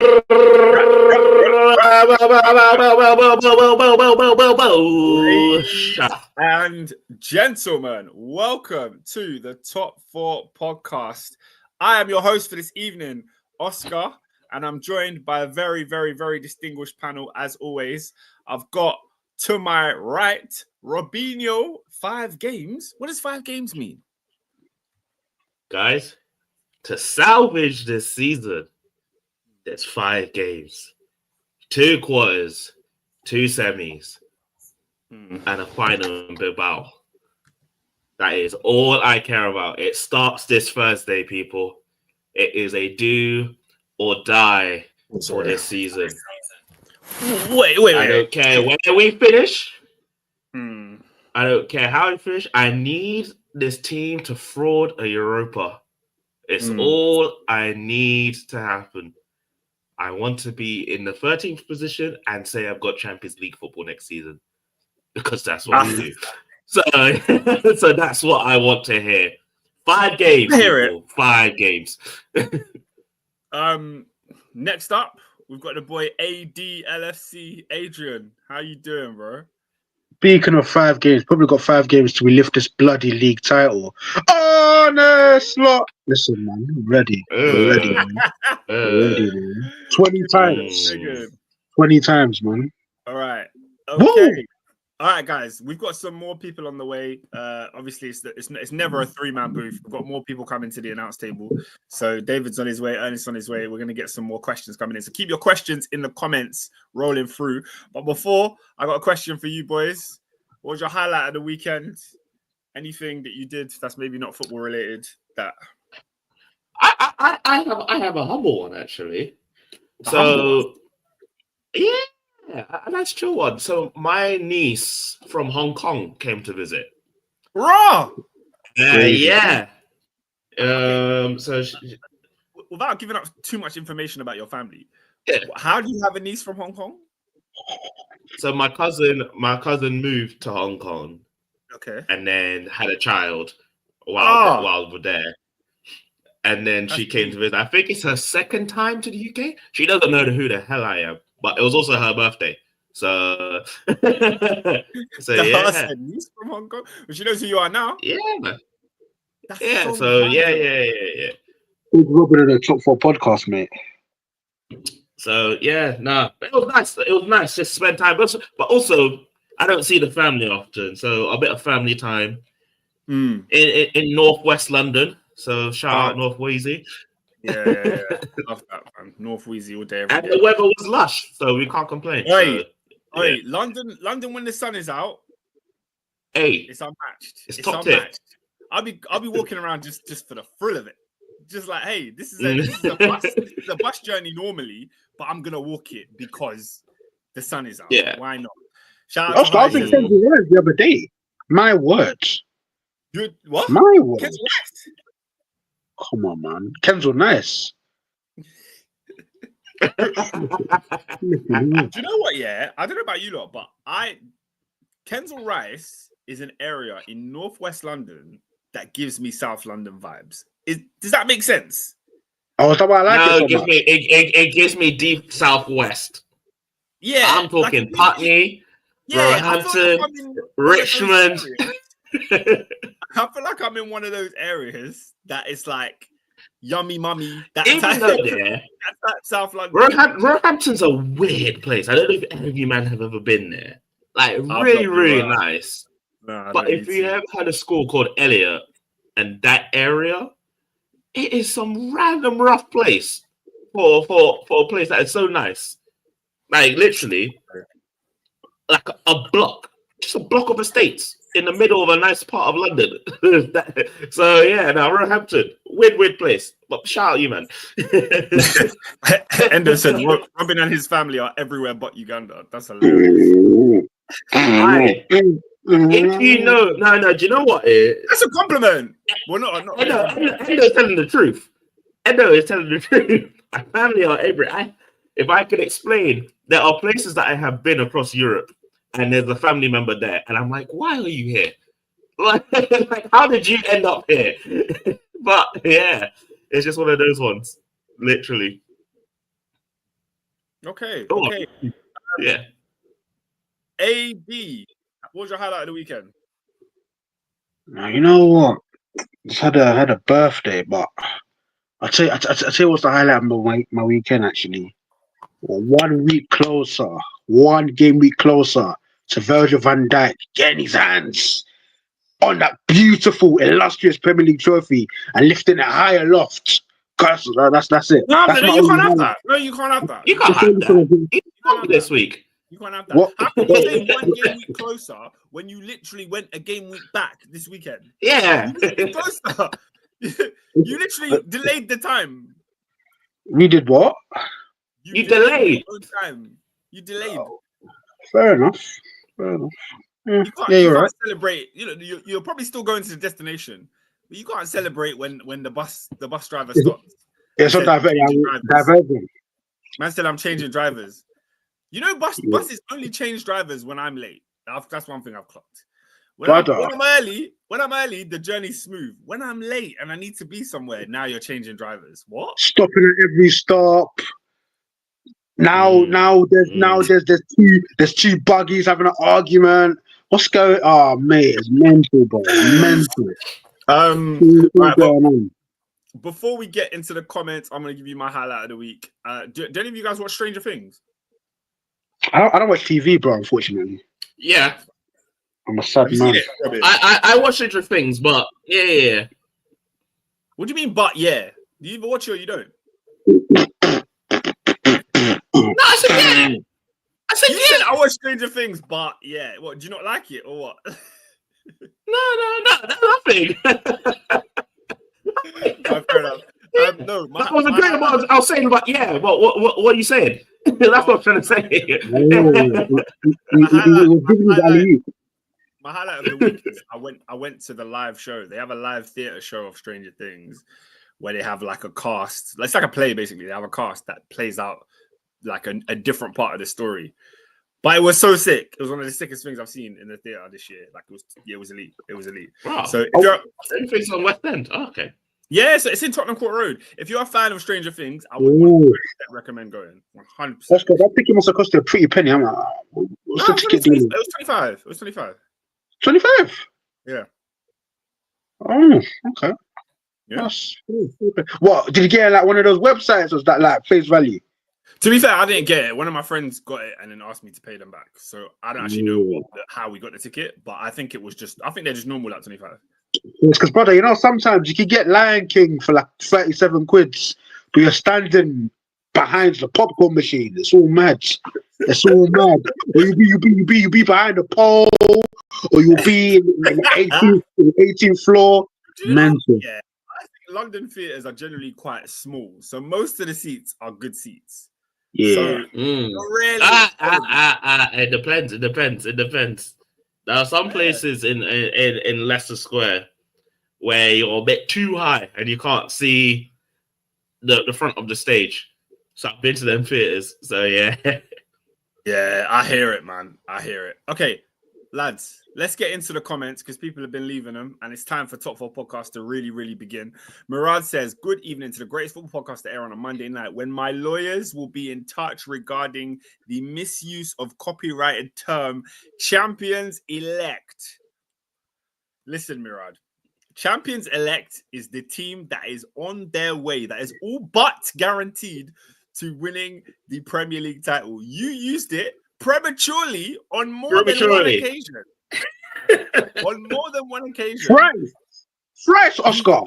Ladies and gentlemen, welcome to the Top 4 podcast. I am your host for this evening, Oscar, and I'm joined by a very, very, very distinguished panel as always. I've got to my right, Robinho. 5 games? What does 5 games mean? Guys, to salvage this season, there's 5 games. 2 quarters, 2 semis, and a final in Bilbao. That is all I care about. It starts this Thursday, people. It is a do or die for this season. Wait. I don't care where we finish. I don't care how we finish. I need this team to fraud a Europa. It's all I need to happen. I want to be in the 13th position and say I've got Champions League football next season, because that's what we do. So that's what I want to hear. 5 games, people. 5 games. Next up, we've got the boy ADLFC, Adrian. How you doing, bro? Speaking of 5 games, probably got 5 games till we lift this bloody league title. Oh, no, slot. Listen, man, ready. We're ready, man. Ready, man. 20 times. 20 times, man. All right. Okay. Woo! All right, guys. We've got some more people on the way. Obviously, it's never a 3-man booth. We've got more people coming to the announce table. So David's on his way. Ernest's on his way. We're going to get some more questions coming in. So keep your questions in the comments rolling through. But before, I got a question for you boys. What was your highlight of the weekend? Anything that you did that's maybe not football related? That I have a humble one, actually. Yeah, a nice chill one. So my niece from Hong Kong came to visit. Raw. Yeah. Without giving up too much information about your family, yeah. How do you have a niece from Hong Kong? So my cousin moved to Hong Kong. Okay. And then had a child while we're there. And then she came to visit. I think it's her second time to the UK. She doesn't know who the hell I am, but it was also her birthday. So yeah. A niece from Hong Kong? But she knows who you are now. Yeah. Yeah. Yeah. Big Robin in the Top 4 podcast, mate. So yeah, it was nice. It was nice just to spend time, but also I don't see the family often, so a bit of family time in northwest London. So shout out North Wheezy. Yeah. Love that, man. North Wheezy all day. And the weather was lush, so we can't complain. Hey, London when the sun is out. Hey, it's unmatched. It's top unmatched. I'll be walking around just for the thrill of it. Just like, hey, this is a bus journey normally, but I'm gonna walk it because the sun is out. Yeah, why not? Shout out I was saying the other day. My words. What? My words. Come on, man. Ken's nice. Do you know what? Yeah, I don't know about you lot, but Kensal Rice is an area in northwest London that gives me South London vibes. Does that make sense? Oh, that's why I like it. It gives me deep southwest. Yeah, I'm talking Putney, Roehampton, Richmond. I feel like I'm in one of those areas that is like yummy mummy. That's South London. Roehampton's a weird place. I don't know if any of you man have ever been there. Like really nice. But if you ever had a school called Elliot and that area, it is some random rough place for a place that is so nice. Like literally, like a block, just a block of estates in the middle of a nice part of London. So yeah, now Roehampton, weird place. But shout out you, man. Endo said Robin and his family are everywhere but Uganda. That's hilarious. If you know, do you know what? That's a compliment. Well, not. Endo's telling the truth. Endo is telling the truth. My family are everywhere. If I could explain, there are places that I have been across Europe, and there's a family member there, and I'm like, why are you here? Like, how did you end up here? But yeah, it's just one of those ones, literally. Okay. Go on. Okay. Yeah. AD, what was your highlight of the weekend? Now, you know what? Just had a birthday, but I tell you what's the highlight of my weekend actually. Well, 1 week closer, 1 game week closer to Virgil van Dijk getting his hands on that beautiful, illustrious Premier League trophy and lifting it high aloft. That's it. No, That's you can't have that. No, you can't have that. You can't have that. You can't have this week. You can't have that. What? How can you say 1 game week closer when you literally went a game week back this weekend? Yeah. Closer. You literally delayed the time. We did what? You delayed. Your own time. You delayed. Fair enough. Yeah, You can't, yeah, you you're can't right. celebrate. You know, you're probably still going to the destination, but you can't celebrate when the bus driver stops. Yeah, so divergent. Man said I'm changing drivers. You know, buses only change drivers when I'm late. That's one thing I've clocked. When I'm early, the journey's smooth. When I'm late and I need to be somewhere, now you're changing drivers. What? Stopping at every stop. Now there's two buggies having an argument. What's going? Oh mate, it's mental, bro. Mental. Right, going on? Before we get into the comments, I'm gonna give you my highlight of the week. Do any of you guys watch Stranger Things? I don't watch TV, bro. Unfortunately. Yeah. I'm a sad man. I watch Stranger Things, but yeah. What do you mean, but yeah? Do you either watch it or you don't? No, I said yeah. I said you yeah. said I watch Stranger Things, but yeah. What? Do you not like it or what? No, nothing. No, fair enough. No, that was a great one. I was saying, but yeah. What are you saying? That's what I'm trying to say. My highlight of the week is I went to the live show. They have a live theatre show of Stranger Things where they have like a cast. It's like a play, basically. They have a cast that plays out like a different part of the story. But it was so sick. It was one of the sickest things I've seen in the theatre this year. Like it was elite. It was elite. Wow. So if you're Everything's on West End. Oh, okay. Yeah, so it's in Tottenham Court Road. If you're a fan of Stranger Things, I would recommend going. 100%. That's good. That ticket must have costed a pretty penny. I'm like, what's the ticket doing? It was 25. It was 25. 25? Yeah. Oh, okay. Yeah. That's what? Did you get like one of those websites? Or was that like face value? To be fair, I didn't get it. One of my friends got it and then asked me to pay them back. So I don't actually know how we got the ticket, but I think they're just normal at 25. It's because, brother, you know, sometimes you can get Lion King for like 37 quids, but you're standing behind the popcorn machine. It's all mad. It's all mad. Or you'll be behind the pole, or you'll be in the 18th floor. Mental. Yeah, I think London theatres are generally quite small, so most of the seats are good seats. Yeah. So really it depends. There are some places in Leicester Square where you're a bit too high and you can't see the front of the stage. So I've been to them theaters. So yeah. Yeah, I hear it, man. I hear it. Okay, lads, let's get into the comments because people have been leaving them, and it's time for Top 4 Podcast to really, really begin. Murad says, good evening to the greatest football podcast to air on a Monday night when my lawyers will be in touch regarding the misuse of copyrighted term champions elect. Listen, Murad. Champions elect is the team that is on their way, that is all but guaranteed to winning the Premier League title. You used it prematurely on more than one occasion. On more than one occasion. Fresh, Oscar.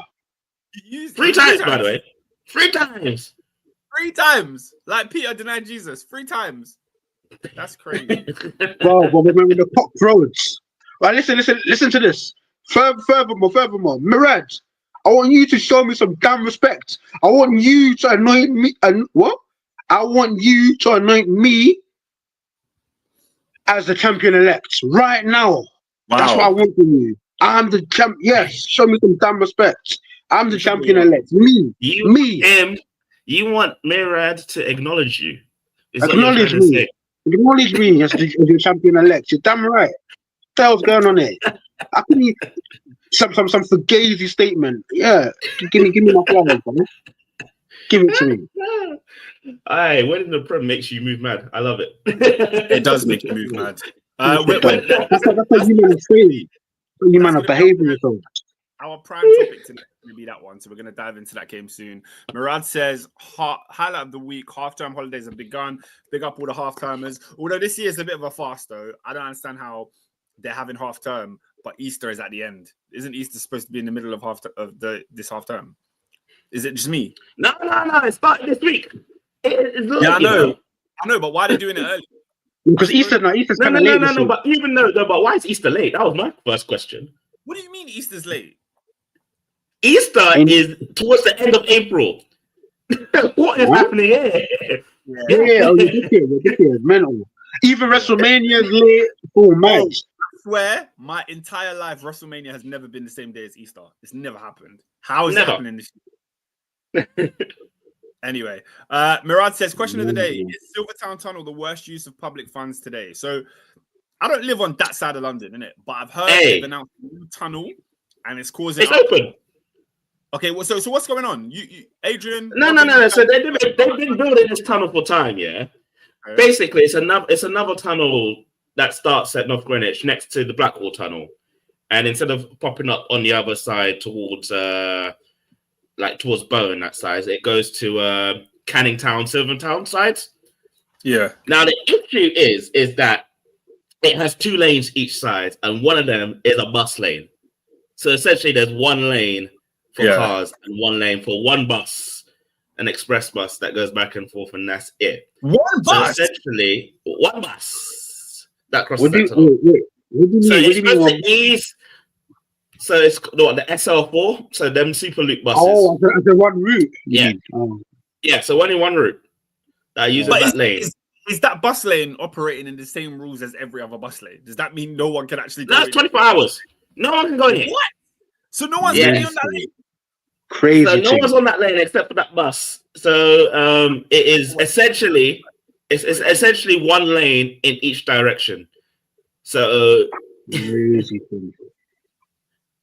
You used 3 times, by the way. 3 times. 3 times. Like Peter denied Jesus. 3 times. That's crazy. Bro, but remember the cockroach. Right, listen to this. Furthermore, Mirad, I want you to show me some damn respect. I want you to anoint me. What? I want you to anoint me as the champion elect right now. Wow. That's what I want from you. I'm the champ. Yes, show me some damn respect. I'm the champion elect. Me. You want Mirad to acknowledge you. Acknowledge me. Acknowledge me as your champion elect. You're damn right. What the hell's going on here? I can need some fugazi statement. Yeah, give me my flowers, man. Give it to me. Aye, winning the Prem makes you move mad. I love it. It does make you move mad. That's what you man are saying. You man are behaving yourself. Our prime topic tonight is going to be that one, so we're going to dive into that game soon. Murad says, highlight of the week, half-term holidays have begun. Big up all the half-termers. Although this year is a bit of a fast, though. I don't understand how they're having half-term, but Easter is at the end. Isn't Easter supposed to be in the middle of this half-term? Is it just me? No. It started this week. It's late, I know. I know, but why are they doing it early? Because Easter's kind of late. No. But but why is Easter late? That was my first question. What do you mean Easter's late? Easter is towards the end of April. What is happening here? Yeah. This year, mental. Even WrestleMania is late. Oh, man. I swear, my entire life, WrestleMania has never been the same day as Easter. It's never happened. How is it happening this year? Anyway, Murad says, question of the day, is Silvertown Tunnel the worst use of public funds today? So, I don't live on that side of London, innit? But I've heard they've announced a new tunnel, and it's causing... It's open. Okay, well, so what's going on? You Adrian? No. So they've been building this tunnel for time, yeah? Okay. Basically, it's another tunnel that starts at North Greenwich next to the Blackwall Tunnel. And instead of popping up on the other side towards Bowen, that side, it goes to Canning Town, Silvertown sides. Yeah. Now, the issue is that it has 2 lanes each side, and one of them is a bus lane. So essentially, there's 1 lane for cars and 1 lane for 1 bus, an express bus that goes back and forth, and that's it. 1 bus? So essentially, 1 bus that crosses what do that tunnel. What do you mean? So it's the SL4, so them super loop buses. Oh, the 1 route. Yeah. Yeah, so only 1 route that uses that lane. Is that bus lane operating in the same rules as every other bus lane? Does that mean no one can actually go? No, it's 24 hours. No one can go in here. What? So no one's going to be on that lane? Crazy. So no one's on that lane except for that bus. So it is essentially essentially 1 lane in each direction. So crazy.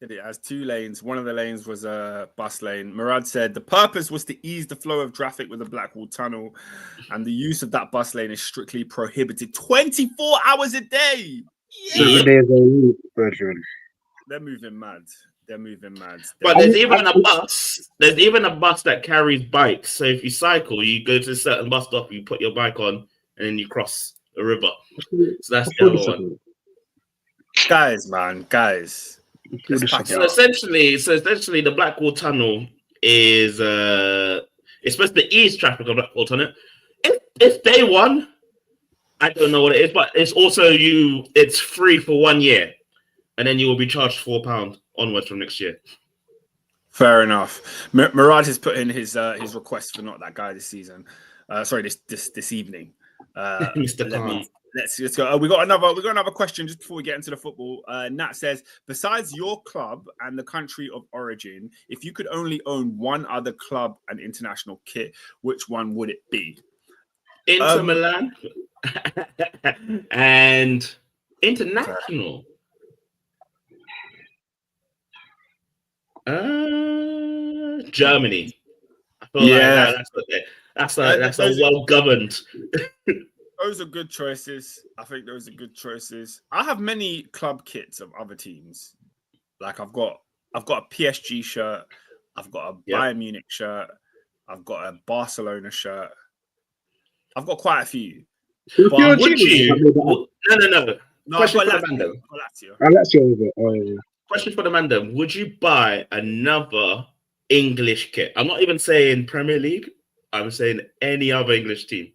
It has 2 lanes. One of the lanes was a bus lane. Murad said the purpose was to ease the flow of traffic with the Blackwall Tunnel, and the use of that bus lane is strictly prohibited 24 hours a day. Yeah. 7 days a week, brethren. They're moving mad. But there's even a bus. There's even a bus that carries bikes. So if you cycle, you go to a certain bus stop, you put your bike on, and then you cross a river. So that's the other one. Guys. So essentially, the Blackwall Tunnel is it's supposed to ease traffic on Blackwall Tunnel. It's day 1. I don't know what it is, but it's also it's free for 1 year, and then you will be charged £4 onwards from next year. Fair enough. Murad has put in his request for not that guy this season. This evening. Mr. Let's go. We got another question just before we get into the football. Nat says, besides your club and the country of origin, if you could only own one other club and international kit, which one would it be? Inter Milan and international. Germany. I feel like that's a well governed. Those are good choices. I think those are good choices. I have many club kits of other teams. Like I've got a PSG shirt, I've got a Bayern Munich shirt, I've got a Barcelona shirt. I've got quite a few. But would you? No. Question for the Mandem. Question for the Mandem. Would you buy another English kit? I'm not even saying Premier League. I'm saying any other English team.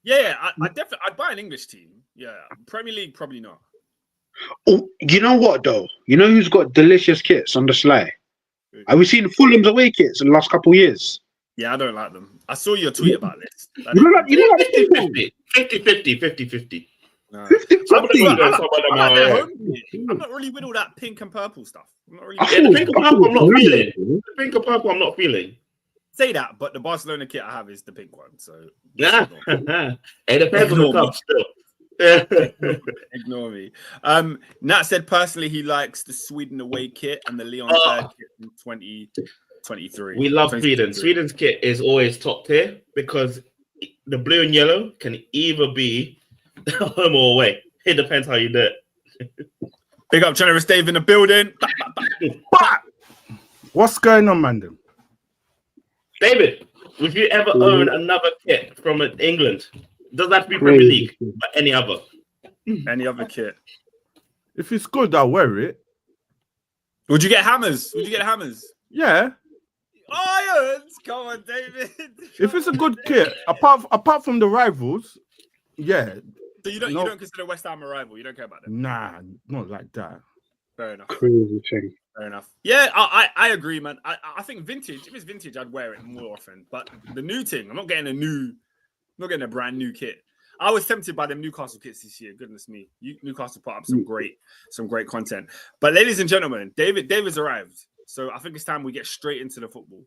Yeah, I'd buy an English team. Yeah, Premier League probably not. Oh, you know what though? You know who's got delicious kits on the sly? Have we seen Fulham's away kits in the last couple of years? Yeah, I don't like them. I saw your tweet about this. You don't like 50-50. No. I'm not really with all that pink and purple stuff. I'm not really. The pink and purple I'm not feeling. The pink and purple I'm not feeling. Say that, but the Barcelona kit I have is the pink one. So yeah, it depends on the club still. Ignore me. Nat said personally he likes the Sweden away kit and the Leon third kit from 2020. 23. We love Sweden. Sweden's kit is always top tier because the blue and yellow can either be home or away. It depends how you do it. Big up Generous Dave in the building. What's going on, man? David, would you ever own another kit from England? Doesn't have to be Premier League, but any other. Any other kit. If it's good, I'll wear it. Would you get hammers? Yeah. Irons! Come on, David. If it's a good kit, apart from the rivals, yeah. So you don't consider West Ham a rival? You don't care about them? Nah, not like that. Fair enough. Crazy thing. Fair enough. Yeah, I agree, man. I think vintage. If it's vintage, I'd wear it more often. But the new thing, I'm not getting a brand new kit. I was tempted by them Newcastle kits this year. Goodness me, Newcastle put up some great content. But ladies and gentlemen, David's arrived. So I think it's time we get straight into the football.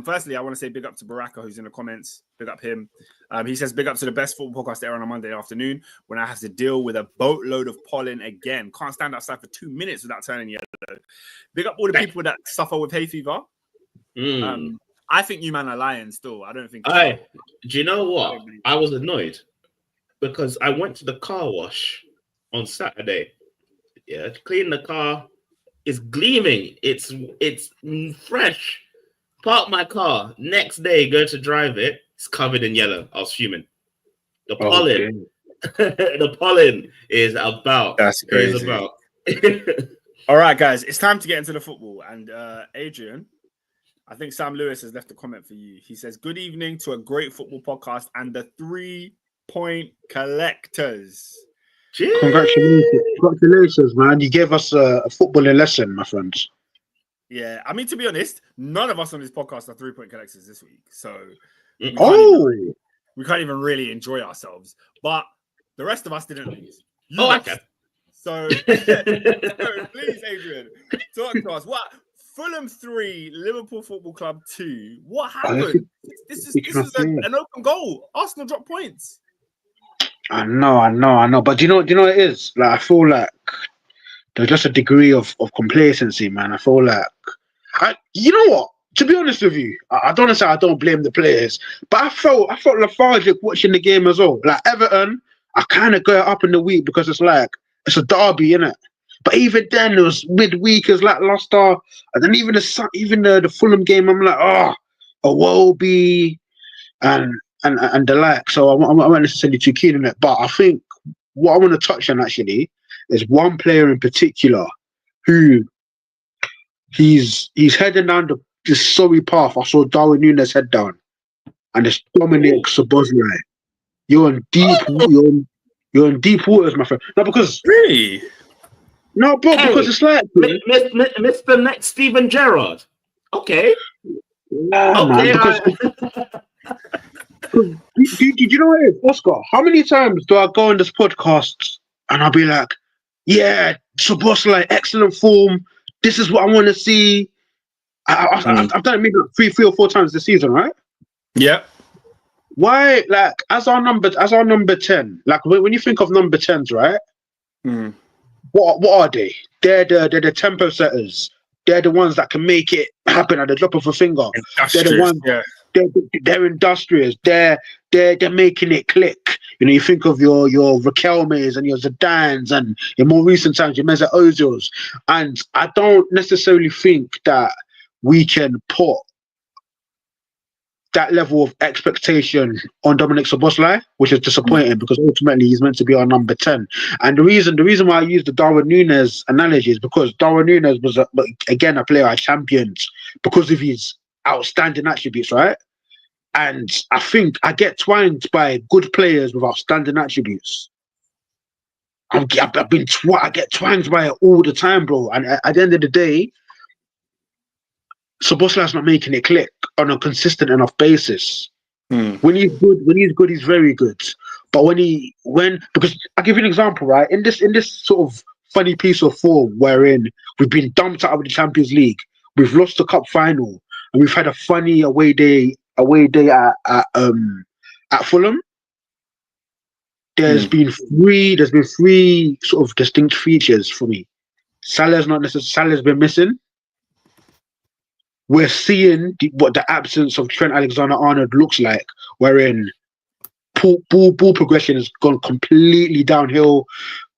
Firstly, I want to say big up to Baraka, who's in the comments. Big up him. He says, big up to the best football podcast there on a Monday afternoon when I have to deal with a boatload of pollen again. Can't stand outside for 2 minutes without turning yellow. Big up all the people that suffer with hay fever. I think you man are lying still. I don't think. Do you know what? I was annoyed because I went to the car wash on Saturday. Yeah, to clean the car. It's gleaming. It's fresh. Park my car. Next day, go to drive it. It's covered in yellow. I was fuming. The pollen. The pollen is about. That's crazy. Is about. All right, guys. It's time to get into the football. And Adrian, I think Sam Lewis has left a comment for you. He says, good evening to a great football podcast and the 3-point collectors. Jeez. Congratulations, man. You gave us a footballing lesson, my friends. Yeah, I mean, to be honest, none of us on this podcast are 3-point collectors this week. So we can't even really enjoy ourselves. But the rest of us didn't lose. I can. So please, Adrian, talk to us. What? Fulham 3, Liverpool Football Club 2. What happened? This is an open goal. Arsenal dropped points. I know. But do you know what it is? Like, I feel like there's just a degree of complacency, man. I feel like, you know what? To be honest with you, I don't want to say I don't blame the players, but I felt lethargic watching the game as well. Like Everton, I kind of got up in the week because it's a derby, innit? But even then, it was midweek, it was lackluster. And then even the Fulham game, I'm like, a Wobie and the like. So I'm not necessarily too keen on it. But I think what I want to touch on actually is one player in particular who he's heading down this sorry path. I saw Darwin Núñez head down, and it's Dominic Szoboszlai. You're in deep waters, my friend. No, because really. No, bro, because it's like Mr. Next Steven Gerrard. Okay. Nah, man, because did you know what it is, Oscar? How many times do I go on this podcast and I'll be like, yeah, Szoboszlai, excellent form. This is what I want to see. I've done it maybe like 3 or 4 times this season, right? Yeah. Why, like, as our number 10, like when you think of number 10s, right? What are they? They're the tempo setters. They're the ones that can make it happen at the drop of a finger. They're the ones. Yeah. They're industrious. They're making it click. You know, you think of your Riquelmes and your Zidans, and in more recent times your Mesut Ozils. And I don't necessarily think that we can put that level of expectation on Dominic Szoboszlai, which is disappointing because ultimately he's meant to be our number 10. And the reason why I use the Darwin Núñez analogy is because Darwin Núñez was again a player I championed because of his outstanding attributes, right? And I think I get twanged by good players with outstanding attributes. I get twanged by it all the time, bro. And at the end of the day, Szoboszlai's not making it click on a consistent enough basis. When he's good, he's very good. But because I'll give you an example, right? In this sort of funny piece of form wherein we've been dumped out of the Champions League, we've lost the cup final, and we've had a funny away day at Fulham. There's been three sort of distinct features for me. Salah's been missing. we're seeing what the absence of Trent Alexander-Arnold looks like, wherein ball progression has gone completely downhill.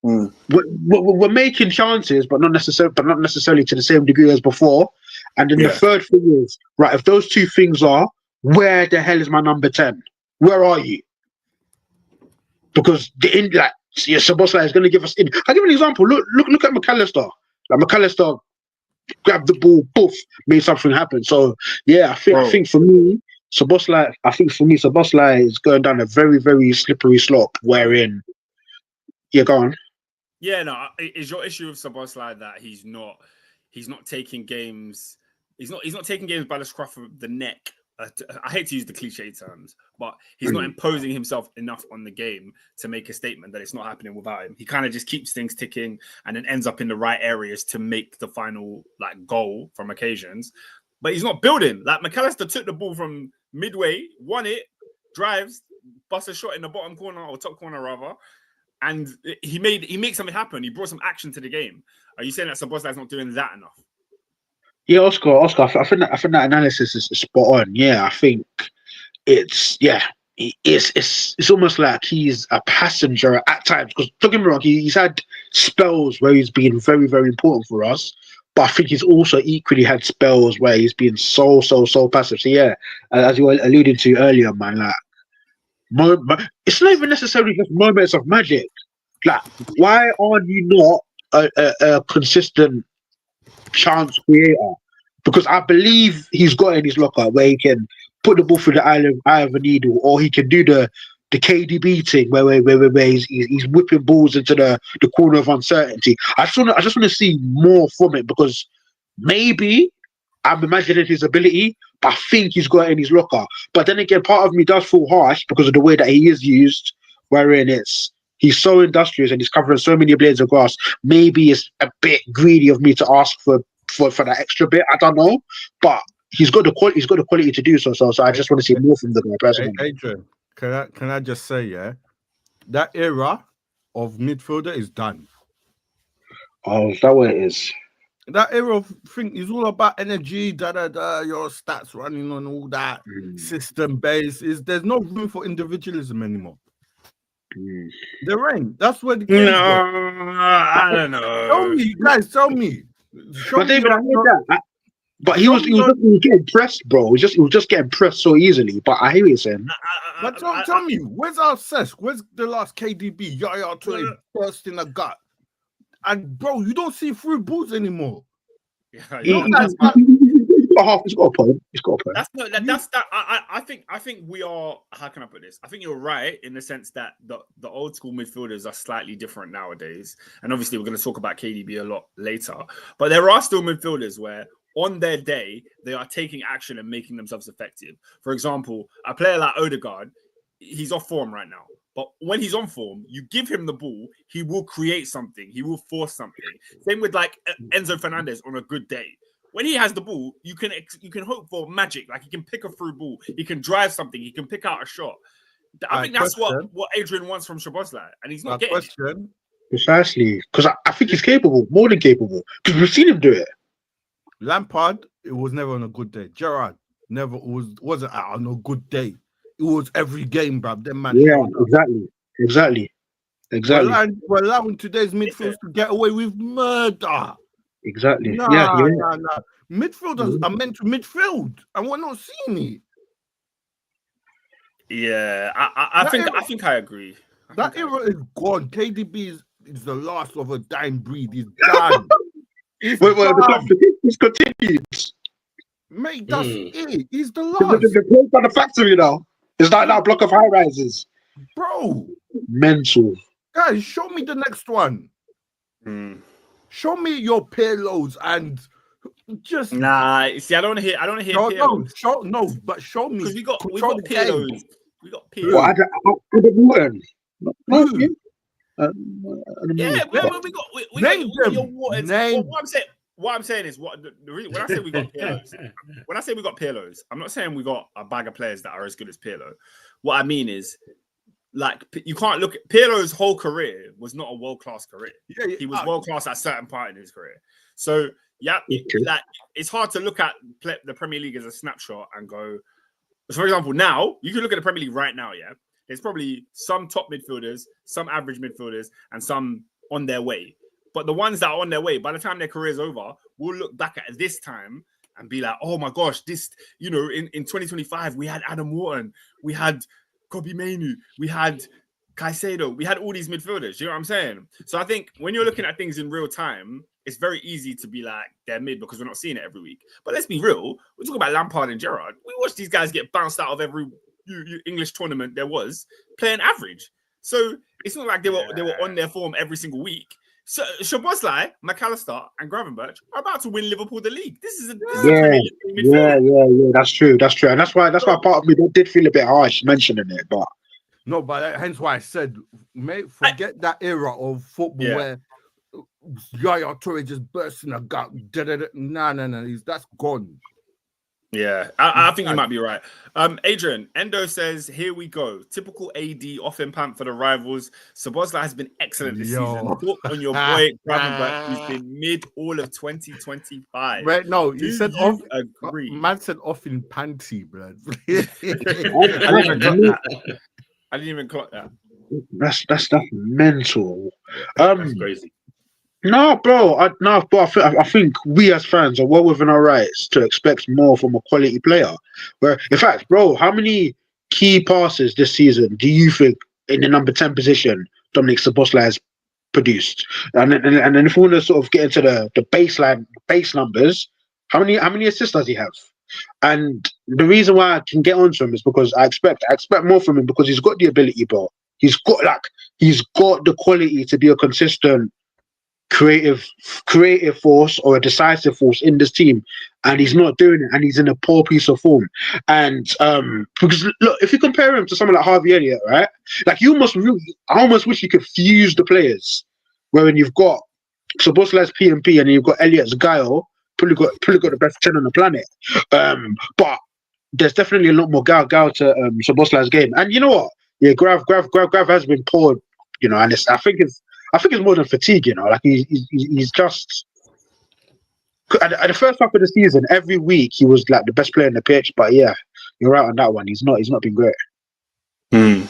We're making chances, but not necessarily to the same degree as before. And then the third thing is, right, if those two things are, where the hell is my number 10? Where are you? Because Szoboszlai is going to give us in. I'll give you an example. Look at McAllister. Like McAllister grabbed the ball, poof, made something happen. So yeah, I think for me, Szoboszlai is going down a very, very slippery slope. Wherein, go on. Yeah, no, is your issue with Szoboszlai that he's not taking games? He's not taking games by the scruff of the neck. I hate to use the cliche terms, but he's not imposing himself enough on the game to make a statement that it's not happening without him. He kind of just keeps things ticking and then ends up in the right areas to make the final goal from occasions. But he's not building. Like McAllister took the ball from midway, won it, drives, busts a shot in the bottom corner or top corner rather, and he made something happen. He brought some action to the game. Are you saying that Szoboszlai's not doing that enough? Yeah, Oscar. I think that analysis is spot on. Yeah, I think it's almost like he's a passenger at times. Because don't get me wrong, he's had spells where he's been very, very important for us. But I think he's also equally had spells where he's been so passive. So yeah, as you were alluding to earlier, man, it's not even necessarily just moments of magic. Like, why are you not a consistent chance creator? Because I believe he's got in his locker where he can put the ball through the eye of a needle, or he can do the KDB thing where he's whipping balls into the corner of uncertainty. I just want to see more from it, because maybe I'm imagining his ability, but I think he's got it in his locker. But then again, part of me does feel harsh because of the way that he is used, wherein he's so industrious and he's covering so many blades of grass. Maybe it's a bit greedy of me to ask for that extra bit. I don't know, but he's got the quality. He's got the quality to do so. So I just want to see more from the guy personally. Adrian, can I just say, that era of midfielder is done. Oh, is that what it is? That era of thing is all about energy, your stats running on all that system base. There's no room for individualism anymore. There ain't. That's where the game I don't know. Tell me, guys. Tell me. But David, I heard that. But he was getting pressed, bro. He was just getting pressed so easily. But I hear what you're saying. But tell me, where's our Cesc? Where's the last KDB? Yaya Toure burst in the gut. And bro, you don't see through balls anymore. He's got a point. I think we are. How can I put this? I think you're right in the sense that the old school midfielders are slightly different nowadays, and obviously we're going to talk about KDB a lot later. But there are still midfielders where, on their day, they are taking action and making themselves effective. For example, a player like Odegaard, he's off form right now. But when he's on form, you give him the ball, he will create something. He will force something. Same with like Enzo Fernandez on a good day. When he has the ball, you can hope for magic. Like he can pick a through ball, he can drive something, he can pick out a shot. I think that's what Adrian wants from Szoboszlai, and he's not getting it. Precisely, because I think he's capable, more than capable. Because we've seen him do it. Lampard, it was never on a good day. Gerrard never wasn't on a good day. It was every game, bruv. Them man. Yeah, exactly. We're allowing today's midfielders to get away with murder. Exactly. Nah. Midfielders are meant to midfield, and we're not seeing it. Yeah, I think I agree. That era is gone. KDB is the last of a dying breed. He's done. He's continued. Mate, that's it. He's the last. The place by the factory now. It's like that block of high rises. Bro. Mental. Guys, show me the next one. Show me your Pirlos and just see. I don't want to hear Pirlos. But show me. Because we got Pirlos. We got Pirlos. Well, I don't yeah, we got your Waters. What I'm saying is when I say we got Pirlos, I'm not saying we got a bag of players that are as good as Pirlo. What I mean is, like, you can't look at Pirlo's whole career was not a world-class career. Yeah, he was world-class at a certain part in his career. So yeah, like it's hard to look at the Premier League as a snapshot and go. So, for example, now you can look at the Premier League right now. Yeah, there's probably some top midfielders, some average midfielders, and some on their way. But the ones that are on their way, by the time their career's over, we'll look back at this time and be like, oh my gosh, this, in 2025, we had Adam Wharton, we had Kobe Mainu, we had Caicedo, we had all these midfielders. You know what I'm saying? So I think when you're looking at things in real time, it's very easy to be like, they're mid because we're not seeing it every week. But let's be real. We're talking about Lampard and Gerrard. We watched these guys get bounced out of every English tournament there was, playing average. So it's not like they were on their form every single week. So Szoboszlai, McAllister, and Gravenberch are about to win Liverpool the league. This is yeah. That's true, and that's why part of me did feel a bit harsh mentioning it, but no, but hence why I said, mate, forget that era of football where Yaya Toure just burst in a gut. No, that's gone. Yeah, I think you might be right. Adrian, Endo says, here we go. Typical AD off-in pant for the rivals. Szoboszlai has been excellent this season. Talk on your boy, Gravenberch, who's been mid all of 2025. Right, no, you said off. Agree. Man said off in panty, blood. I didn't even clock that. That's mental. That's crazy. No, bro. I think we as fans are well within our rights to expect more from a quality player. Where, in fact, bro, how many key passes this season do you think in the number 10 position Dominic Szoboszlai has produced? And then if we want to sort of get into the base numbers, how many assists does he have? And the reason why I can get onto him is because I expect more from him because he's got the ability, bro. He's got the quality to be a consistent creative force or a decisive force in this team, and he's not doing it, and he's in a poor piece of form. And because look, if you compare him to someone like Harvey Elliott, right? Like I almost wish you could fuse the players, where when you've got Szoboszlai's P&P and you've got Elliott's Guile, probably got the best 10 on the planet. But there's definitely a lot more gal to Szoboszlai's game. And you know what? Yeah, Grav has been poor, and I think it's more than fatigue, like he's just at the first half of the season, every week he was like the best player on the pitch. But yeah, you're right on that one. He's not been great. He's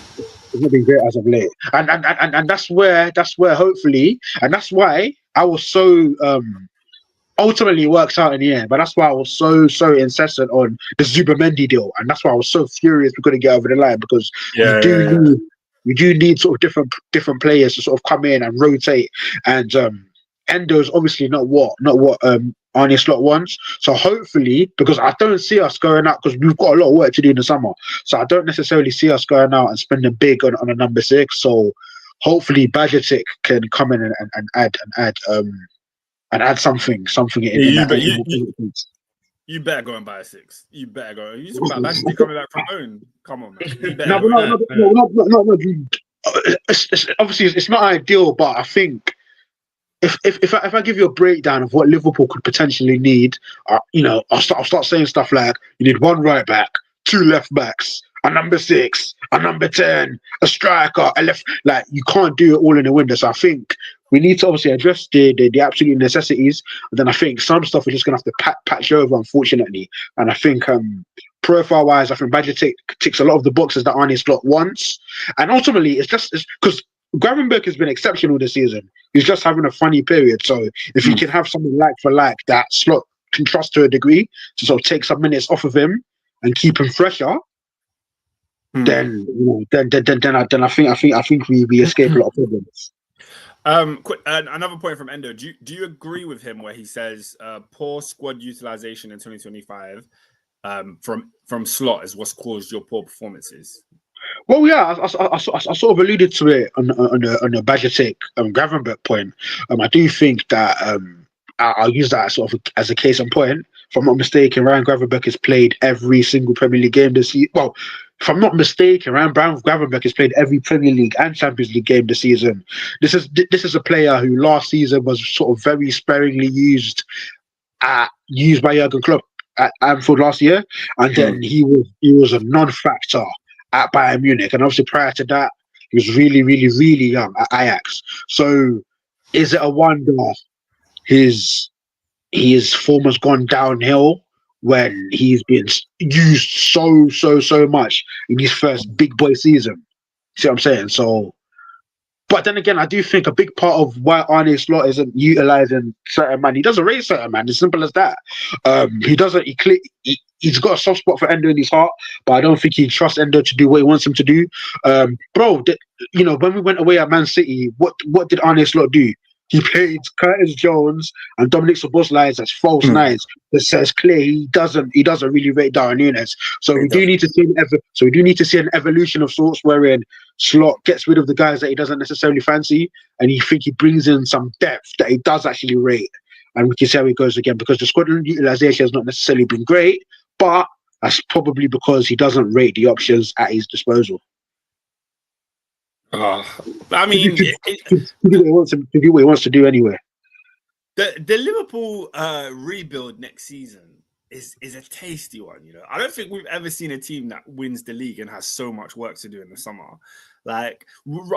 not been great as of late. And that's where hopefully, and that's why I was so ultimately it works out in the end, but that's why I was so incessant on the Zubimendi deal, and that's why I was so furious we couldn't get over the line, because we do need sort of different players to sort of come in and rotate. And Endo's obviously not what Arne Slot wants. So hopefully, because I don't see us going out, because we've got a lot of work to do in the summer, so I don't necessarily see us going out and spending big on a number 6. So hopefully Bajatic can come in and add something in you better go and buy a 6. You better go. You just about Bajatic coming back from home. Come on, man. No. Obviously, it's not ideal, but I think if I give you a breakdown of what Liverpool could potentially need, I'll start saying stuff like you need 1 right back, 2 left backs, a number 6, a number 10, a striker, a left. Like, you can't do it all in the window. So I think we need to obviously address the absolute necessities. And then I think some stuff we're just gonna have to patch over, unfortunately. And I think profile wise, I think Badger ticks a lot of the boxes that Arne Slot wants. And ultimately, it's because Gravenberch has been exceptional this season. He's just having a funny period. So if you can have something like for like that Slot can trust to a degree to sort of take some minutes off of him and keep him fresher, then I think we escape a lot of problems. Another point from Endo. Do you agree with him where he says poor squad utilization in 2025 from Slot is what's caused your poor performances? Well, yeah, I sort of alluded to it on the Bajatic Gravenberch point. I do think that I'll use that sort of as a case in point. If I'm not mistaken, Ryan Gravenberch has played every single Premier League game this season. Well, if I'm not mistaken, Ryan Gravenberch has played every Premier League and Champions League game this season. This is a player who last season was sort of very sparingly used by Jurgen Klopp at Anfield last year, and then he was a non-factor at Bayern Munich, and obviously prior to that, he was really, really, really young at Ajax. So, is it a wonder his his form has gone downhill when he's been used so much in his first big boy season. See what I'm saying? So, but then again, I do think a big part of why Arne Slot isn't utilizing certain man, he doesn't rate certain man. As simple as that. He doesn't. He's got a soft spot for Endo in his heart, but I don't think he trusts Endo to do what he wants him to do. Bro, when we went away at Man City, what did Arne Slot do? He played Curtis Jones and Dominic Szoboszlai as false nines. That says clear he doesn't really rate Darwin Núñez. So we do need to see an evolution of sorts wherein Slot gets rid of the guys that he doesn't necessarily fancy, and he brings in some depth that he does actually rate. And we can see how it goes again, because the squad utilization has not necessarily been great, but that's probably because he doesn't rate the options at his disposal. I mean, to do what he wants to do anyway. The Liverpool rebuild next season is a tasty one. I don't think we've ever seen a team that wins the league and has so much work to do in the summer. Like,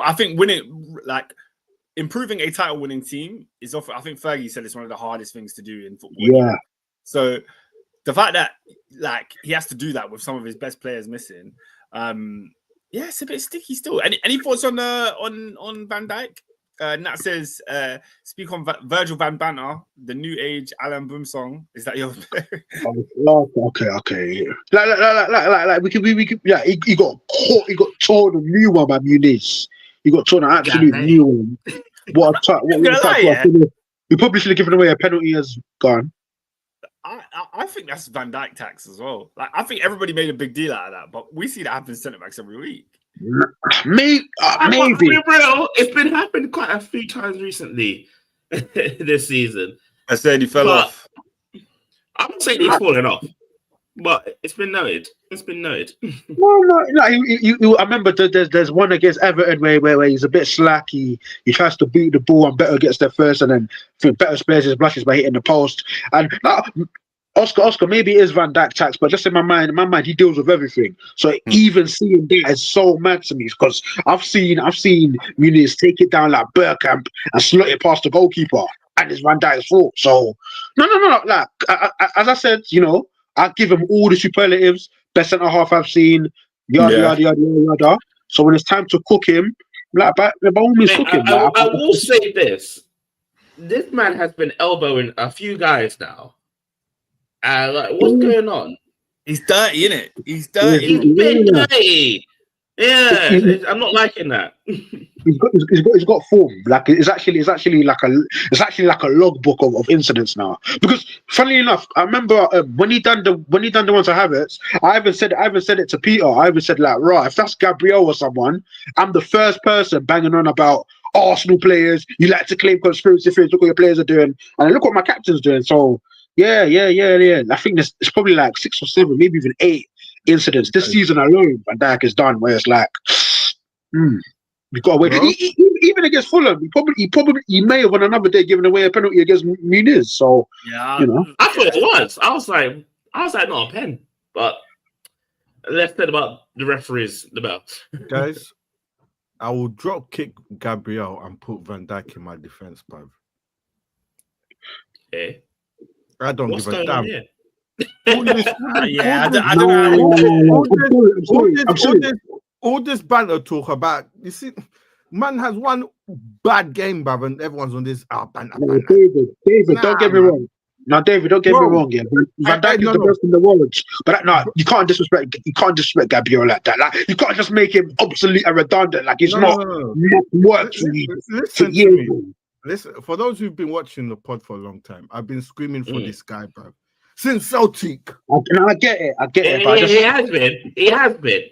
I think improving a title-winning team is often. I think Fergie said it's one of the hardest things to do in football. Yeah. So the fact that he has to do that with some of his best players missing. Yeah, it's a bit sticky still. Any thoughts on Van Dijk? Nat says, speak on Virgil van Banter, the new age Alan Boom song. Is that your? Okay. Like we could. Yeah, he got caught. He got torn a new one by Muniz. He got torn an absolute new one. What a touch! We probably should have given away a penalty as gone. I think that's Van Dijk tax as well. Like, I think everybody made a big deal out of that, but we see that happen to centre backs every week. Maybe. It's been happening quite a few times recently this season. I said he fell off. I'm not saying he's fallen off, but it's been noted. No. I remember there's one against Everton where he's a bit slack. He tries to beat the ball and Better gets there first, and then Better spares his blushes by hitting the post. And Oscar, maybe it is Van Dijk tax, but just in my mind, he deals with everything. So even seeing that is so mad to me, because I've seen Muniz take it down like Bergkamp and slot it past the goalkeeper, and it's Van Dijk's fault. So no. Like as I said, I give him all the superlatives. Best centre half I've seen. Yada. So when it's time to cook him, by all means, cook him. I will say this: this man has been elbowing a few guys now. What's going on? He's dirty, innit? He's dirty. He's been dirty. Yeah, I'm not liking that. He's got form. Like it's actually like a logbook of incidents now. Because funnily enough, I remember when he done the one to Havertz, I even said it to Peter. I even said right, if that's Gabriel or someone, I'm the first person banging on about Arsenal players. You like to claim conspiracy theories. Look what your players are doing, and look what my captain's doing. So. Yeah. I think it's probably like 6 or 7, maybe even 8 incidents this season alone. Van Dijk has done where it's like, we got away. Even against Fulham, he may have on another day given away a penalty against Muniz. So yeah, I thought it was. I was like, not a pen. But let's talk about the referees, the bell. Guys, I will drop kick Gabriel and put Van Dijk in my defense, bruv. Okay. I don't give a damn. All this banter talk about, you see, man has one bad game, bruv, and everyone's on this banter. David, don't get me wrong. Now, David, don't get me wrong. Yeah, Van Dijk is the best in the world, but you can't disrespect. You can't disrespect Gabriel like that. Like, you can't just make him obsolete and redundant. Like, it's not work to me. Listen to me. Listen, for those who've been watching the pod for a long time, I've been screaming for this guy, bro. Since Celtic. I get it. But he has been.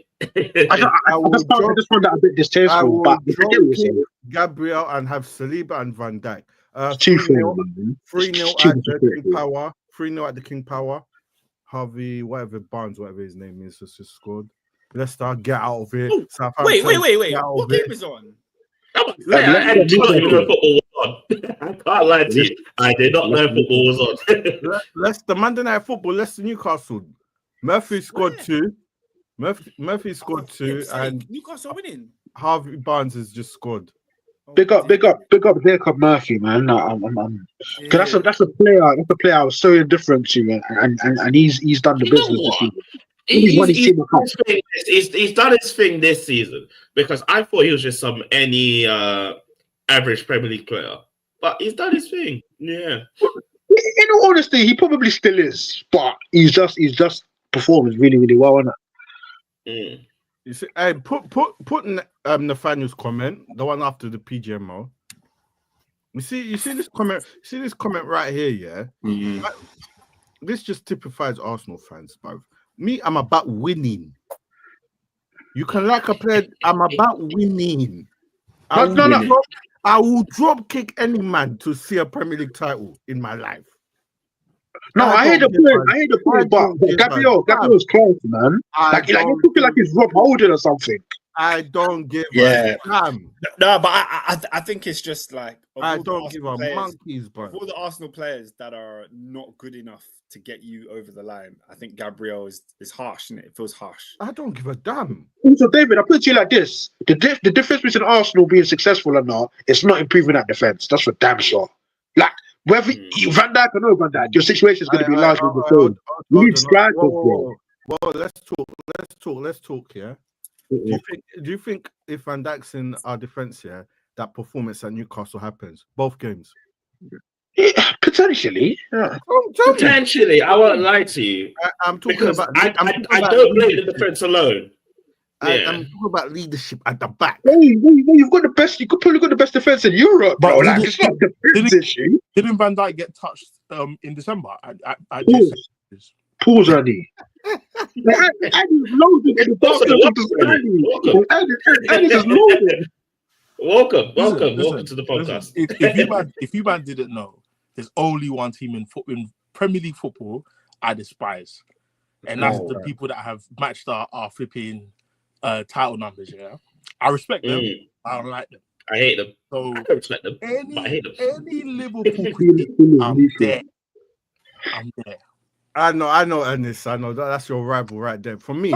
I just found that a bit distasteful. But Gabriel and have Saliba and Van Dijk. 3-0 at the King Power. 3-0 at the King Power. Harvey, Barnes, whatever his name is, just scored. Leicester, get out of here. Wait. What game is on? I can't lie to you. I did not know football was on. Leicester, Monday Night Football, Leicester Newcastle. Murphy scored 2. Murphy scored 2, and Newcastle winning. Harvey Barnes has just scored. Big up Jacob Murphy, man. Because that's a player I was so indifferent to, and he's done the business this season. He's done his thing this season, because I thought he was just any average Premier League player, but he's done his thing. Yeah. In all honesty, he probably still is, but he's just performed really, really well, isn't it? You see, hey, put Nathaniel's comment, the one after the PGMO. You see this comment. See this comment right here, yeah. Mm-hmm. This just typifies Arsenal fans, bruv. Me, I'm about winning. You can like a player. I'm about winning. I will drop kick any man to see a Premier League title in my life. No, I hear the point, but Gabriel's close, man. Like you're talking like he's Rob Holding or something. I don't give a damn. No, but I think it's just like I don't give a monkeys, bro. All the Arsenal players that are not good enough to get you over the line, I think Gabriel is harsh, and it feels harsh. I don't give a damn. So, David, I put it to you like this: the difference between Arsenal being successful or not, it's not improving that defense. That's for damn sure. Like whether Van Dijk or no Van Dijk, your situation is going to be largely the same. You need strikers, bro. Well, let's talk. Yeah. Do you think if Van Dijk's in our defense, that performance at Newcastle happens both games? Yeah, potentially. Yeah. Potentially, I won't lie to you. I'm talking about. I don't blame the defense alone. I'm talking about leadership at the back. Hey, you've got the best. You could probably got the best defense in Europe, bro. Like, it's not the defense issue. Didn't Van Dijk get touched in December? Pause, Andy. Andy's loaded in the dark. Andy's just loaded. Welcome to the podcast. If you man didn't know, there's only one team in Premier League football I despise, and that's the people that have matched our flipping title numbers. Yeah, I respect them. I don't like them. I hate them. So I respect them, but I hate them. Any Liverpool critic, I'm there. I know, Ernest. I know that's your rival right there. For me,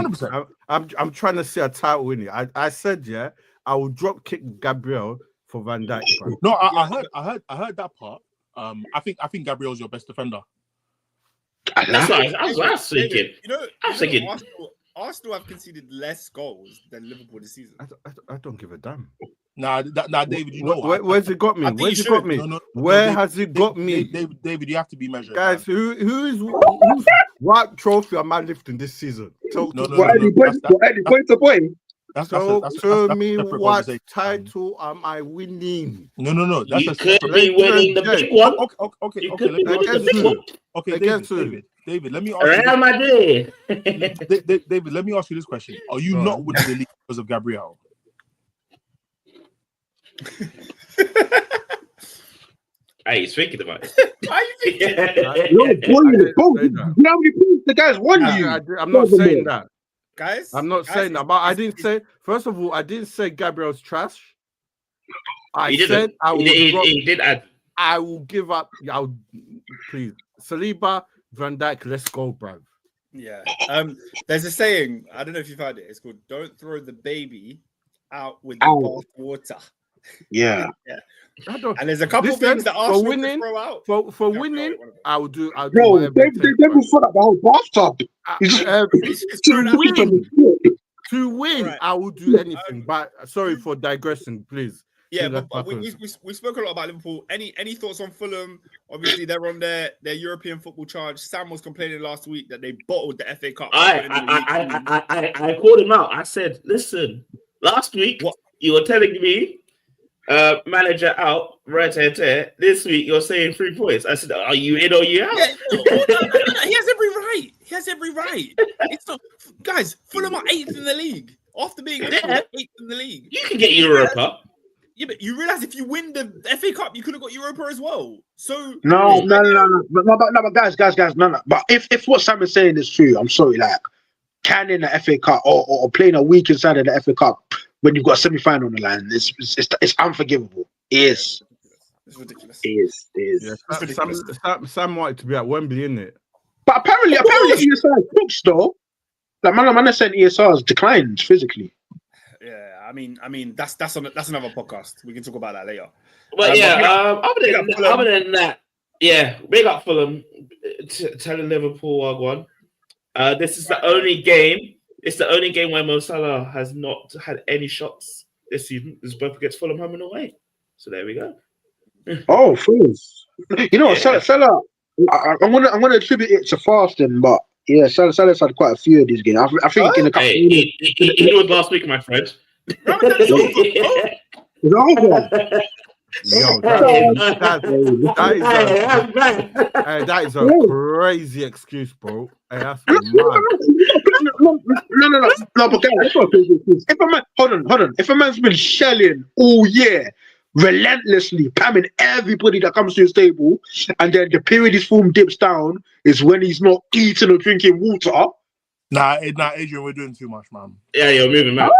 I'm trying to see a title in it. I said, I will drop kick Gabriel for Van Dijk. Bro. No, I heard that part. I think Gabriel's your best defender. That's what I was thinking. I was thinking. Arsenal have conceded less goals than Liverpool this season. I don't give a damn. Nah, David, you know where's it got me? Where's it got me? Where has it got me? David, you have to be measured. Guys, who's what trophy am I lifting this season? Point to point. Tell me what title am I winning? No. You could be winning the big one. Okay. David, let me ask Real Madrid. David, let me ask you this question: are you not winning the league because of Gabriel? Hey, he's thinking about it. How you thinking? You know how many points the guys won you? I'm not saying that. Guys, I'm not saying that, but I didn't say. First of all, I didn't say Gabriel's trash. I said I will. He did add. I will give up. Please, Saliba, Van Dijk, let's go, bro. Yeah. There's a saying. I don't know if you've heard it. It's called "Don't throw the baby out with the bath water." Yeah. And there's a couple of things that Arsenal can throw out. For winning, I'll do. Bro, they will fill up the whole bathtub. To win, right. I will do anything. But sorry for digressing, please. Yeah, but we spoke a lot about Liverpool. Any thoughts on Fulham? Obviously, they're on their European football charge. Sam was complaining last week that they bottled the FA Cup. I called him out. I said, listen, last week you were telling me manager out, right here. This week you're saying 3 points. I said, are you in or you out? Yeah, he has every right. He has every right. It's not, guys, Fulham are 8th in the league. After being 8th in the league. You can get Europa. Yeah, but you realize if you win the FA Cup, you could have got Europa as well. So no. But guys, no. But if what Sam is saying is true, I'm sorry. Like, canning the FA Cup or playing a week inside of the FA Cup when you've got a semi-final on the line, it's unforgivable. It is. It's ridiculous. It is. Yeah, Sam wanted to be at Wembley, isn't it? But apparently ESR is cooked though. Like man is saying ESR has declined physically. Yeah, mean that's another podcast. We can talk about that later. But other than that, yeah, big up Fulham. Telling Liverpool wagwan. This is the only game. It's the only game where Mo Salah has not had any shots this season. It's both against Fulham home and away. So there we go. Oh, Fulham's. You know, Salah. I'm gonna attribute it to fasting, but yeah, Salah's had quite a few of these games. I think in a couple. He was last week, my friend. It's over. Yo, that is a crazy excuse, bro. Hey, that's mad. No, but guys, that's not a crazy excuse. If a man, hold on. If a man's been shelling all year, relentlessly pamming everybody that comes to his table, and then the period his form dips down is when he's not eating or drinking water. Nah, Adrian, we're doing too much, man. Yeah, you're moving mad.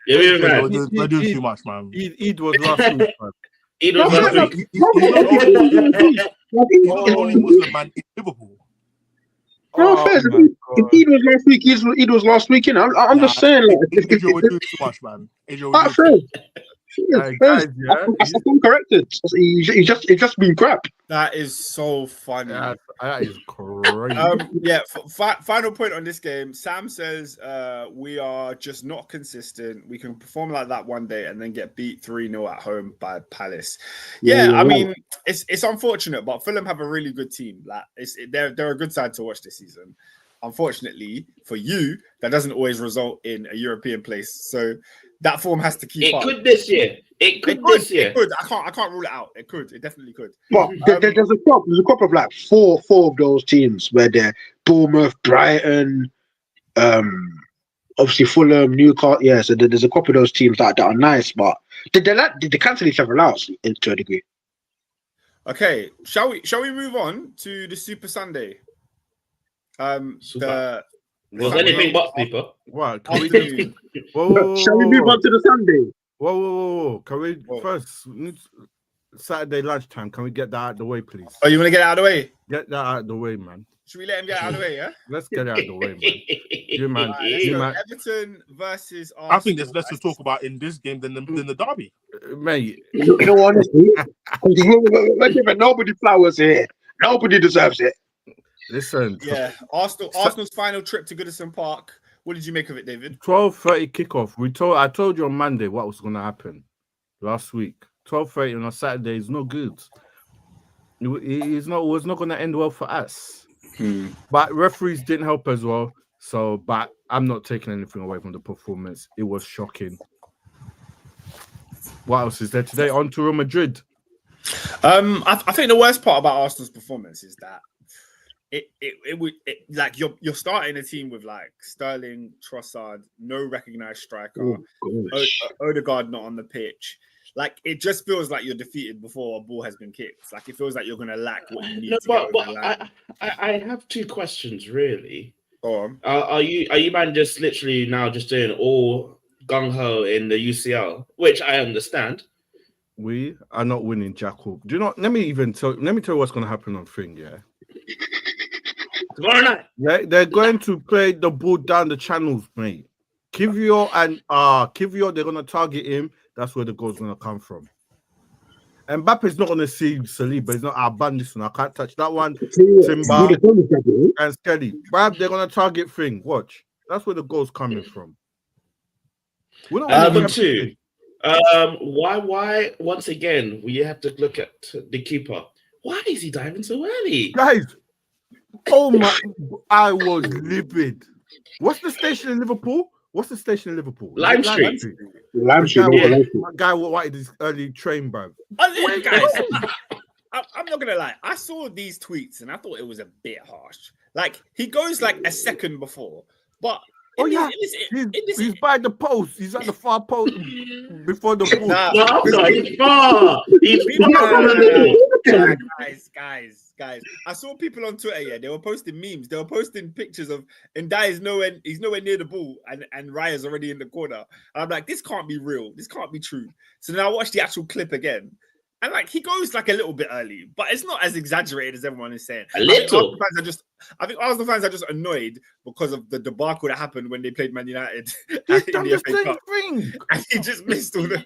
We're doing too much, man. Eid was last week, man. He's not the only Muslim man in Liverpool. No, fair. If Eid was last week, Eid was last week. I'm just saying, like, Adrian, we're doing too much, man. Adrian, we're I'm corrected. It's just been crap. That is so funny. That is crazy. Final point on this game. Sam says we are just not consistent. We can perform like that one day and then get beat 3-0 at home by Palace. I mean, it's unfortunate, but Fulham have a really good team. Like, they're a good side to watch this season. Unfortunately for you, that doesn't always result in a European place. So that form has to keep up. It could this year. It could this year. It could. I can't rule it out. It could. It definitely could. But there's a crop of like four of those teams where they're Bournemouth, Brighton, obviously Fulham, Newcastle. Yeah, so there's a crop of those teams that are nice, but they cancel each other out to a degree. Okay, shall we move on to the Super Sunday? Was anything but sleeper? What? Shall we move on to the Sunday? Whoa. Can we first Saturday lunchtime? Can we get that out of the way, please? Oh, you want to get it out of the way? Get that out of the way, man. Should we let him get out of the way? Yeah. Let's get it out of the way, man. Everton versus Arsenal. I think there's less to talk about in this game than the derby, mate. You know, honestly, we're giving nobody flowers here. Nobody deserves it. Listen. Yeah, Arsenal's final trip to Goodison Park. What did you make of it, David? 12:30 kickoff. I told you on Monday what was going to happen last week. 12:30 on a Saturday is no good. It was not going to end well for us. But referees didn't help as well. So, but I'm not taking anything away from the performance. It was shocking. What else is there today? On to Real Madrid. I think the worst part about Arsenal's performance is that it like you're starting a team with like Sterling, Trossard, no recognized striker, Odegaard not on the pitch. Like, it just feels like you're defeated before a ball has been kicked. Like, it feels like you're going to lack what you need to get over the line. I have two questions, really. Go on. Are you man just literally now just doing all gung-ho in the UCL, which I understand? We are not winning, Jackal. Do you not? Let me tell you what's going to happen on Thing, yeah? Tomorrow night. They're going to play the ball down the channels, mate. Kivior, they're going to target him. That's where the goal's going to come from. And Mbappe's not going to see Saliba. He's not, I'll ban this one. I can't touch that one. Timber and Skelly. But they're going to target Thing. Watch. That's where the goal's coming from. Number two. Why, once again, we have to look at the keeper. Why is he diving so early? Guys, oh my, I was livid. What's the station in Liverpool? Lime Street. Lime Street. My guy wanted his early train, bro. Guys, I'm not gonna lie. I saw these tweets and I thought it was a bit harsh. Like, he goes like a second before, but he's by the post. He's at the far post before the ball. He's far. Guys. I saw people on Twitter. Yeah, they were posting memes. They were posting pictures of Ndai is nowhere near the ball, and Raya's already in the corner. And I'm like, this can't be real. This can't be true. So then I watched the actual clip again, And like he goes like a little bit early, but it's not as exaggerated as everyone is saying. A little. I think Arsenal fans are just annoyed because of the debacle that happened when they played Man United in done the the FA Cup. same thing. And he just missed all the.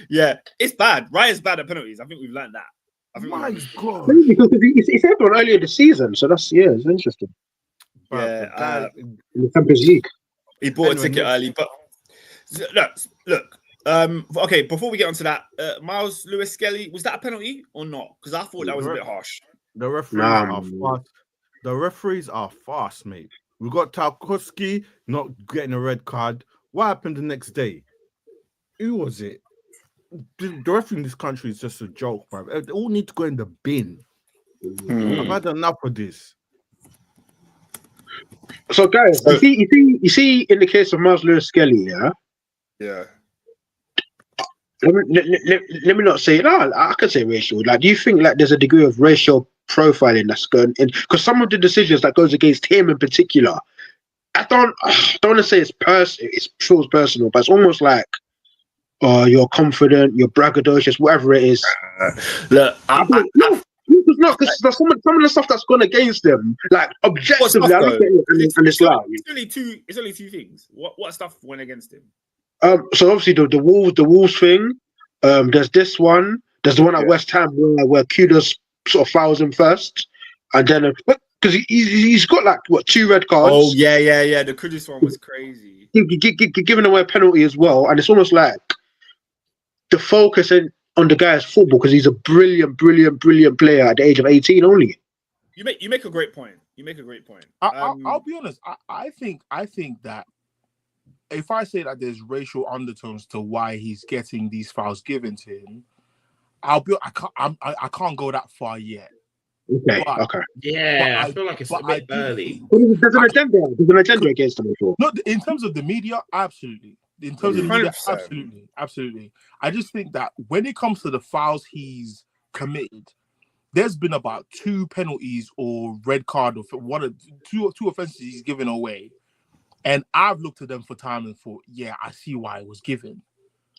Yeah, it's bad. Ryan's bad at penalties. I think we've learned that. I think My God. Because he saved one earlier this season, so it's interesting. Yeah, In the Champions League. he bought a ticket early, but look. Okay, before we get onto that, Miles Lewis Skelly, was that a penalty or not? Because I thought that was a bit harsh. The referees are fast. The referees are fast, mate. We got Tarkowski not getting a red card. What happened the next day? Who was it? The referee in this country is just a joke, bro. They all need to go in the bin. I've had enough of this. So, guys, you see, in the case of Miles Lewis Skelly, Yeah. Let me not say no. I could say racial. Like, do you think like there's a degree of racial profiling that's going in? Because some of the decisions that goes against him in particular, I don't want to say it feels personal, but it's almost like, you're confident, you're braggadocious, whatever it is. Look, it's not because some of the stuff that's gone against them, like objectively, I look at it and it's like it's only two things. What stuff went against him? So obviously the Wolves thing. There's this one. There's the one at West Ham where Kudus sort of fouls him first, and then because he's got like 2 red cards. Oh yeah. The Kudus one was crazy. Giving away a penalty as well, and it's almost like the focus on the guy's football because he's a brilliant player at the age of 18 only. You make a great point. I'll be honest. I think that if I say that there's racial undertones to why he's getting these fouls given to him, I can't go that far yet. Okay. Yeah, I feel like it's a bit early. There's an agenda against him. No, in terms of the media, absolutely. In terms of the media, absolutely. I just think that when it comes to the fouls he's committed, there's been about 2 penalties or red card or two offenses he's given away. And I've looked at them for time and thought, yeah, I see why it was given.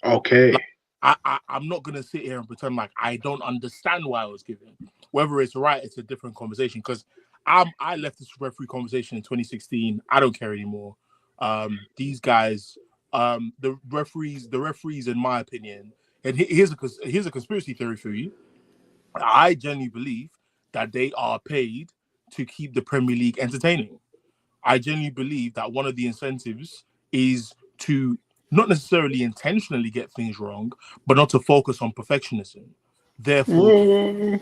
Okay. Like, I'm not going to sit here and pretend like I don't understand why it was given. Whether it's right, it's a different conversation. Because I left this referee conversation in 2016. I don't care anymore. These guys, the referees, in my opinion, and here's a conspiracy theory for you. I genuinely believe that they are paid to keep the Premier League entertaining. I genuinely believe that one of the incentives is to not necessarily intentionally get things wrong, but not to focus on perfectionism. Therefore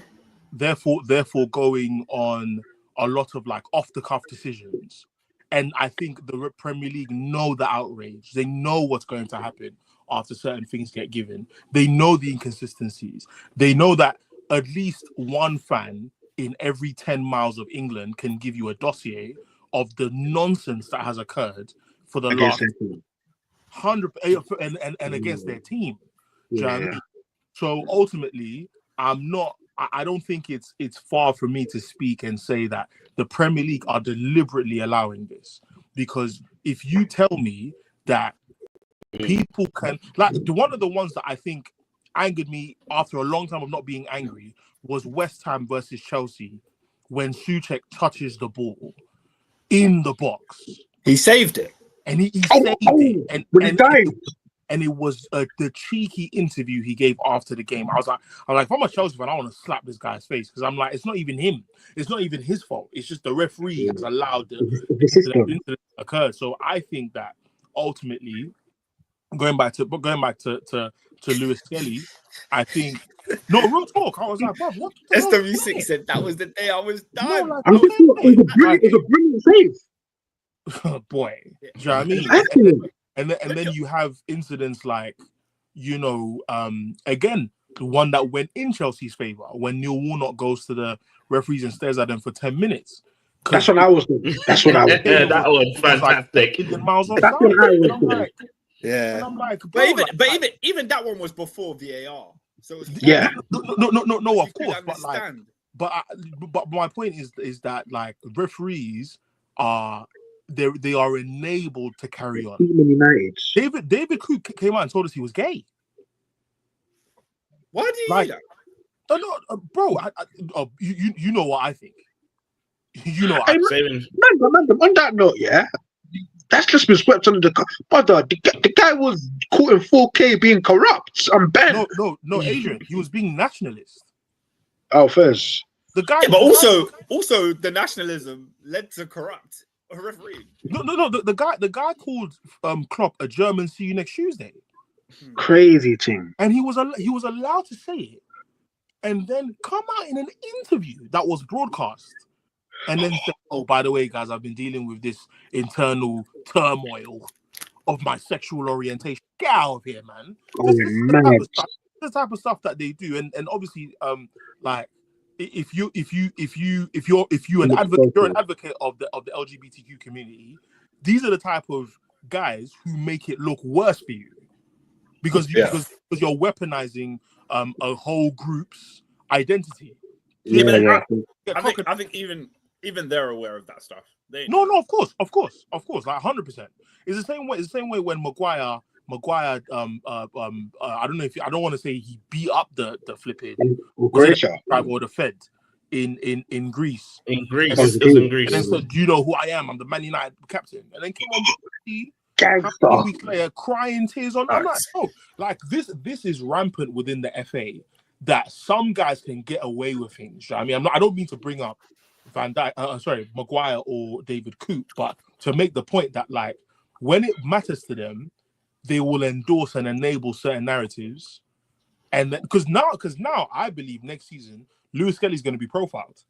going on a lot of like off-the-cuff decisions. And I think the Premier League know the outrage. They know what's going to happen after certain things get given. They know the inconsistencies. They know that at least one fan in every 10 miles of England can give you a dossier of the nonsense that has occurred for the last 100 and against their team. Do you know what I mean? So ultimately, I don't think it's far from me to speak and say that the Premier League are deliberately allowing this. Because if you tell me that people can, like, one of the ones that I think angered me after a long time of not being angry was West Ham versus Chelsea when Souček touches the ball in the box. He saved it. And he saved it. And it was the cheeky interview he gave after the game. I was like, if I'm a Chelsea fan, I want to slap this guy's face because I'm like, it's not even him. It's not even his fault. It's just the referee has allowed the incident to occur. So I think that ultimately, going back to Lewis Skelly, I think real talk. I was like, bro, what? SW6 said that was the day I was done. No, it was a brilliant save. Boy, do you know what I mean? And then you have incidents like, again, the one that went in Chelsea's favour when Neil Warnock goes to the referees and stares at them for 10 minutes. That's what I was doing. Yeah, that was fantastic. Like miles on That's what I was doing. Yeah. And I'm like, but even that one was before VAR. So it was no, of course. But my point is that like referees are they are enabled to carry on. United. David Cook came out and told us he was gay. Why do you Like, do that? No, bro. You know what I think. You know, Hey, man, on that note, yeah, that's just been swept under the brother. The guy was caught in 4K being corrupt and banned. no, Adrian. He was being nationalist. Oh, first. The guy, Yeah, but also the nationalism led to corrupt a referee. No. The guy called Klopp a German. See you next Tuesday. Crazy thing. And he was allowed to say it, and then come out in an interview that was broadcast, and then say, "Oh, by the way, guys, I've been dealing with this internal turmoil of my sexual orientation. Get out of here, man." This is the type of stuff that they do, and obviously, like if you're an advocate of the LGBTQ community, these are the type of guys who make it look worse for you because you're weaponizing a whole group's identity. I think even they're aware of that stuff. No, of course, like 100%. It's the same way when Maguire. I don't know I don't want to say he beat up the flipping tribe or the Fed in Greece. In Greece. And then said, "Do you know who I am? I'm the Man United captain." And then came on weeks later, crying tears on. I'm like, oh, like this is rampant within the FA that some guys can get away with things. I mean, I don't mean to bring up Maguire or David Coop, but to make the point that like when it matters to them, they will endorse and enable certain narratives, and because now I believe next season Lewis Kelly's going to be profiled.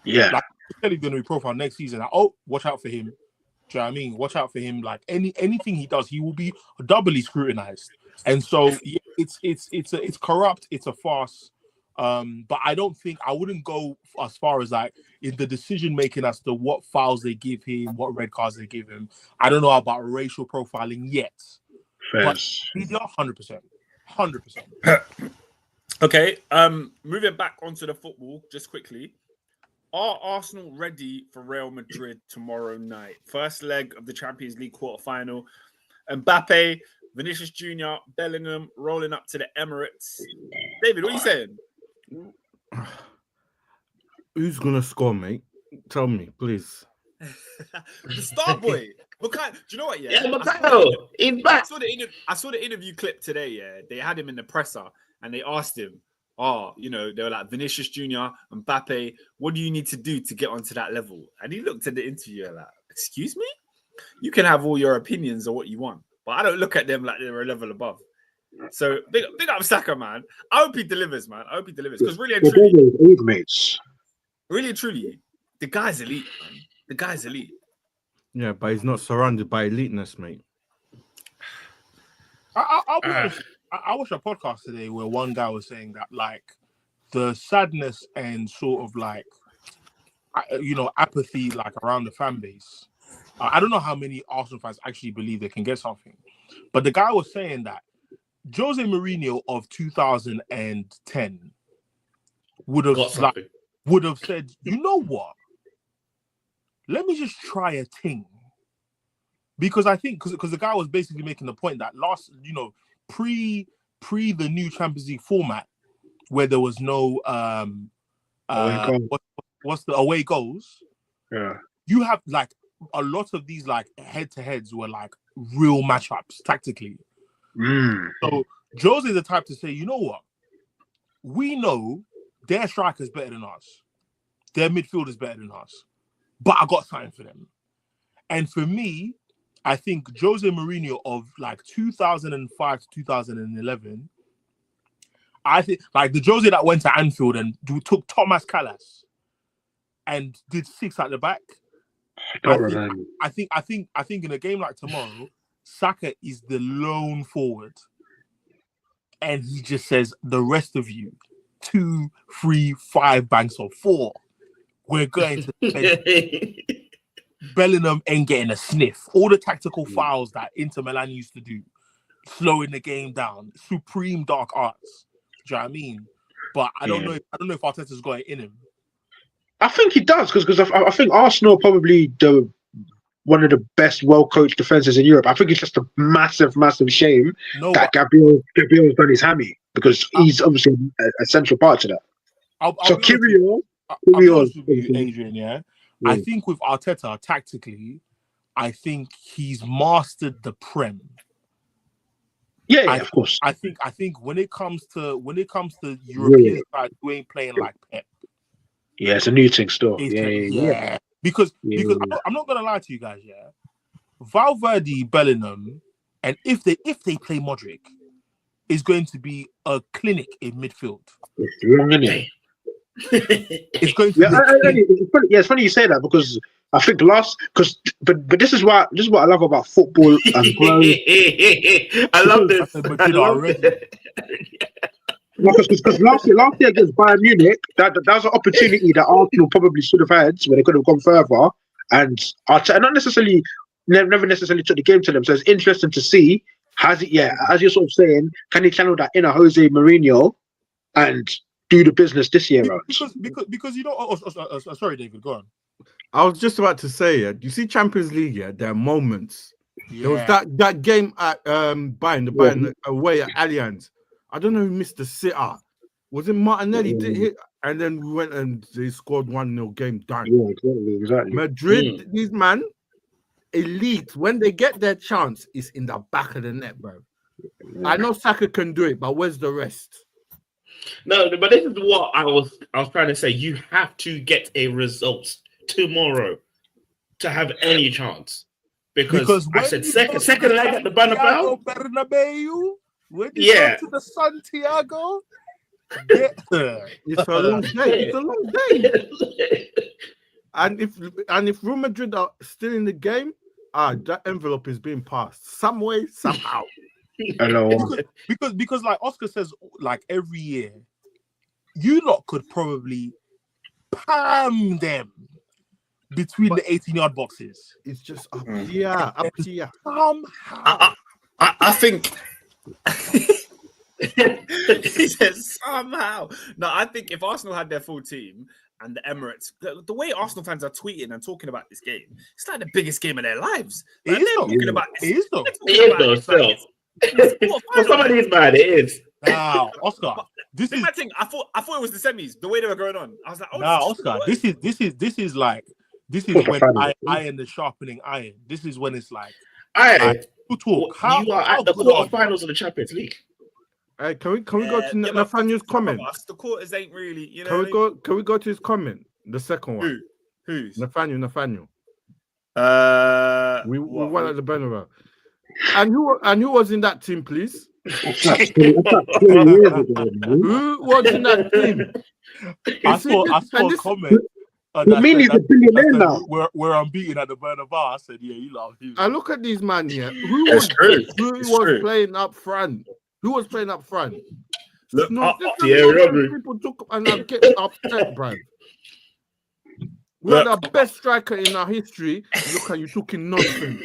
Yeah, like Kelly's going to be profiled next season. Like, oh, watch out for him. Do you know what I mean? Watch out for him. Like anything he does, he will be doubly scrutinized. And so yeah, it's corrupt. It's a farce. But I wouldn't go as far as like in the decision making as to what fouls they give him, what red cards they give him. I don't know about racial profiling yet. But 100%. Okay. Moving back onto the football, just quickly. Are Arsenal ready for Real Madrid tomorrow night? First leg of the Champions League quarterfinal. Mbappe, Vinicius Jr., Bellingham rolling up to the Emirates. David, what are you saying? Who's gonna score, mate? Tell me, please. The star boy. Do you know what? Yeah, he's back. I saw the interview clip today. Yeah, they had him in the presser and they asked him, they were like, Vinicius Jr., Mbappe, what do you need to do to get onto that level? And he looked at the interviewer like, excuse me? You can have all your opinions or what you want, but I don't look at them like they're a level above. So big up Saka, man. I hope he delivers, man. I hope he delivers. Because really and truly, the guy's elite, man. The guy's elite. Yeah, but he's not surrounded by eliteness, mate. I watched a podcast today where one guy was saying that like the sadness and sort of like apathy like around the fan base. I don't know how many Arsenal fans actually believe they can get something, but the guy was saying that Jose Mourinho of 2010 would have said, you know what? Let me just try a thing. Because I think because the guy was basically making the point that pre the new Champions League format where there was no what's the away goals. Yeah. You have like a lot of these like head-to-heads were like real matchups tactically. So Jose's the type to say, you know what? We know their striker's better than us. Their midfielder's better than us. But I got something for them. And for me, I think Jose Mourinho of like 2005 to 2011, I think like the Jose that went to Anfield and took Thomas Callas and did 6 at the back. I think in a game like tomorrow, Saka is the lone forward, and he just says, "The rest of you, 2, 3, 5 banks of 4, we're going to." Bellingham ain't getting a sniff. All the tactical fouls that Inter Milan used to do, slowing the game down, supreme dark arts. Do you know what I mean? But I don't know if Arteta's got it in him. I think he does because I think Arsenal are probably one of the best well-coached defenses in Europe. I think it's just a massive shame that Gabriel's done his hammy. because he's obviously a central part to that. I'll Kyrgios, be honest with you, Adrian. Yeah, I think with Arteta tactically, I think he's mastered the Prem. Yeah, of course. I think when it comes to European sides who ain't playing like Pep. Yeah, it's a new thing still. Yeah. Because I'm not gonna lie to you guys. Yeah, Valverde, Bellingham, and if they play Modric, is going to be a clinic in midfield. It's wrong, isn't it? It's going to it's funny you say that because I think but this is what I love about football and I love this. Because last year against Bayern Munich, that was an opportunity that Arsenal probably should have had where they could have gone further, and not necessarily never necessarily took the game to them. So it's interesting to see as you're sort of saying, can he channel that inner Jose Mourinho and do the business this year? Because you know, sorry, David, go on. I was just about to say, you see Champions League, there are moments. Yeah. There was that game at Bayern away at Allianz. I don't know who missed the sitter. Was it Martinelli did hit? And then we went and they scored 1-0, game done. Yeah, exactly. Madrid, these man, elite, when they get their chance, is in the back of the net, bro. I know Saka can do it, but where's the rest? No, but this is what I was trying to say. You have to get a result tomorrow to have any chance. Because I said second leg at the Bernabeu. When you go to the Santiago, it's a long day. It's a long day. And if Real Madrid are still in the game, that envelope is being passed some way, somehow. because like Oscar says, like every year, you lot could probably palm them between the 18-yard boxes. It's just up here. Somehow. I think he says somehow. No, I think if Arsenal had their full team and the Emirates, the way Arsenal fans are tweeting and talking about this game, it's like the biggest game of their lives. Like, it is though. For somebody who's mad, it is. Now, Oscar, this is my thing. I thought it was the semis, the way they were going on. I was like, Oscar, this is when iron the sharpening iron. This is when it's like, talk. You are at the quarterfinals of the Champions League. Can we go to Nathaniel's comment? The quarters ain't really, Can we go to his comment? The second one. Who's Nathaniel? We won at the Bernabeu. And who was in that team, please? Who was in that team? I saw a comment. He's a billionaire now. We're unbeaten at the Bernabeu. I said, yeah, you love him. I look at these man here. Who was playing up front? Who was playing up front? Look, people took and I'm getting upset, bro. We're the best striker in our history. Look at you talking nonsense.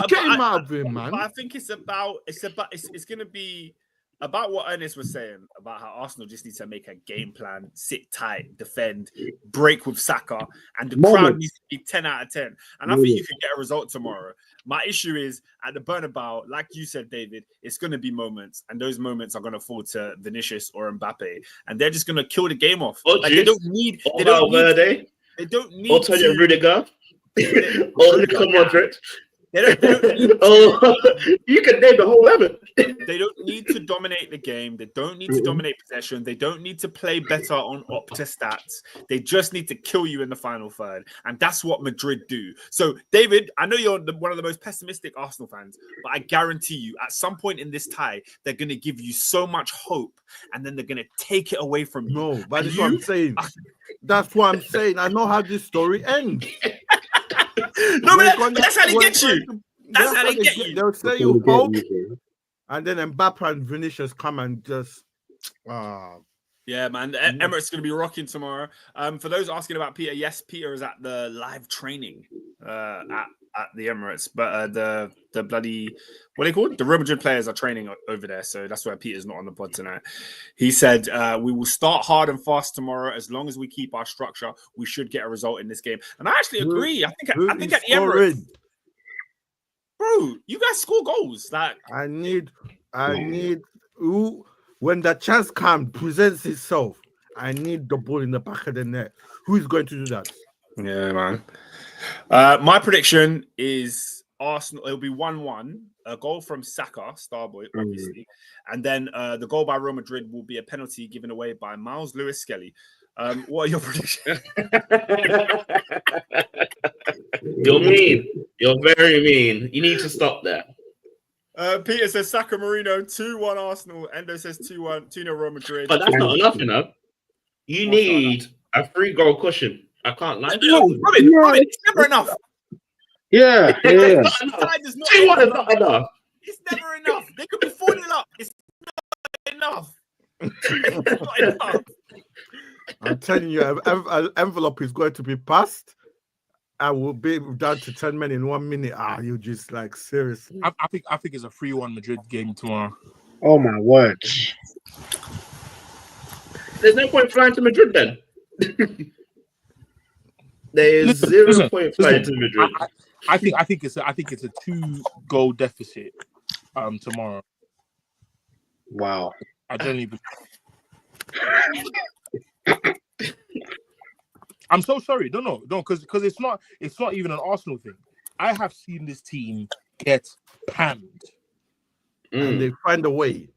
Get him out of here, man. But I think it's going to be about what Ernest was saying about how Arsenal just needs to make a game plan, sit tight, defend, break with Saka, and the crowd needs to be 10 out of 10. And I think you can get a result tomorrow. My issue is at the Bernabeu, like you said, David, it's going to be moments, and those moments are going to fall to Vinicius or Mbappe, and they're just going to kill the game off. They don't need. They don't need. Antonio Rudiger. Luka Modric. They don't you can name the whole 11. They don't need to dominate the game. They don't need to dominate possession. They don't need to play better on Opta stats. They just need to kill you in the final third. And that's what Madrid do. So, David, I know you're one of the most pessimistic Arsenal fans, but I guarantee you at some point in this tie, they're going to give you so much hope and then they're going to take it away from you. No, but that's what I'm saying. That's what I'm saying. I know how this story ends. No, but that's how they get you. That's how they get you. They'll say you hope, and then Mbappe and Vinicius come and just. Yeah, man. The Emirates is going to be rocking tomorrow. For those asking about Peter, yes, Peter is at the live training at the Emirates, but the bloody, what are they called? The Real Madrid players are training over there, so that's why Peter's not on the pod tonight. He said, we will start hard and fast tomorrow. As long as we keep our structure, we should get a result in this game. And I actually agree. I think at the Emirates, bro, you guys score goals. Like I need when the chance comes, presents itself, I need the ball in the back of the net. Who is going to do that? Yeah, man. My prediction is Arsenal. It'll be 1-1. A goal from Saka, Starboy, obviously, and then the goal by Real Madrid will be a penalty given away by Miles Lewis Skelly. What are your predictions? You're mean. You're very mean. You need to stop that. Peter says Saka Marino 2-1 Arsenal. Endo says 2-1 2-0 Real Madrid. But that's not enough, you know. You need a 3-goal cushion. I can't lie. Robin, it's never enough. Yeah. 2-1 is not enough. It's never enough. They could be 4-0 up. It's not enough. It's not enough. I'm telling you, an envelope is going to be passed. I will be down to 10 men in 1 minute. You just like seriously. I think it's a 3-1 Madrid game tomorrow. Oh my word! There's no point flying to Madrid then. There is zero point flying to Madrid. I think it's a 2-goal deficit tomorrow. Wow. I don't even. I'm so sorry. No, because it's not even an Arsenal thing. I have seen this team get panned, and they find a way.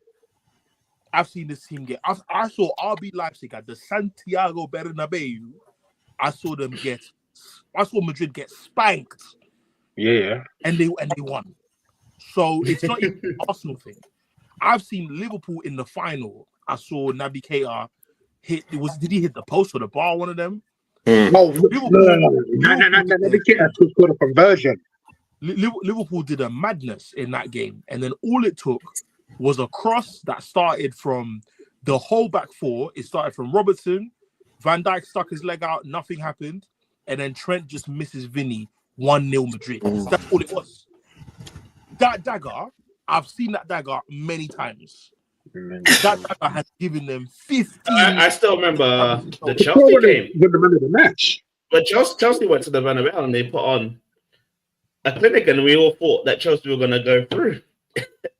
I've seen this team get. I saw RB Leipzig at the Santiago Bernabeu. I saw Madrid get spanked. Yeah, and they won. So it's not even an Arsenal thing. I've seen Liverpool in the final. I saw Naby Keita hit. Did he hit the post or the bar? One of them. No. Naby Keita scored a conversion. Liverpool did a madness in that game, and then all it took was a cross that started from the whole back four. It started from Robertson. Van Dijk stuck his leg out. Nothing happened, and then Trent just misses Vinny. 1-0 Madrid. That's all it was. That dagger, I've seen that dagger many times. That dagger has given them 15. I still remember the Chelsea game. With the man of the match. But Chelsea went to the Bernabeu and they put on a clinic, and we all thought that Chelsea were going to go through.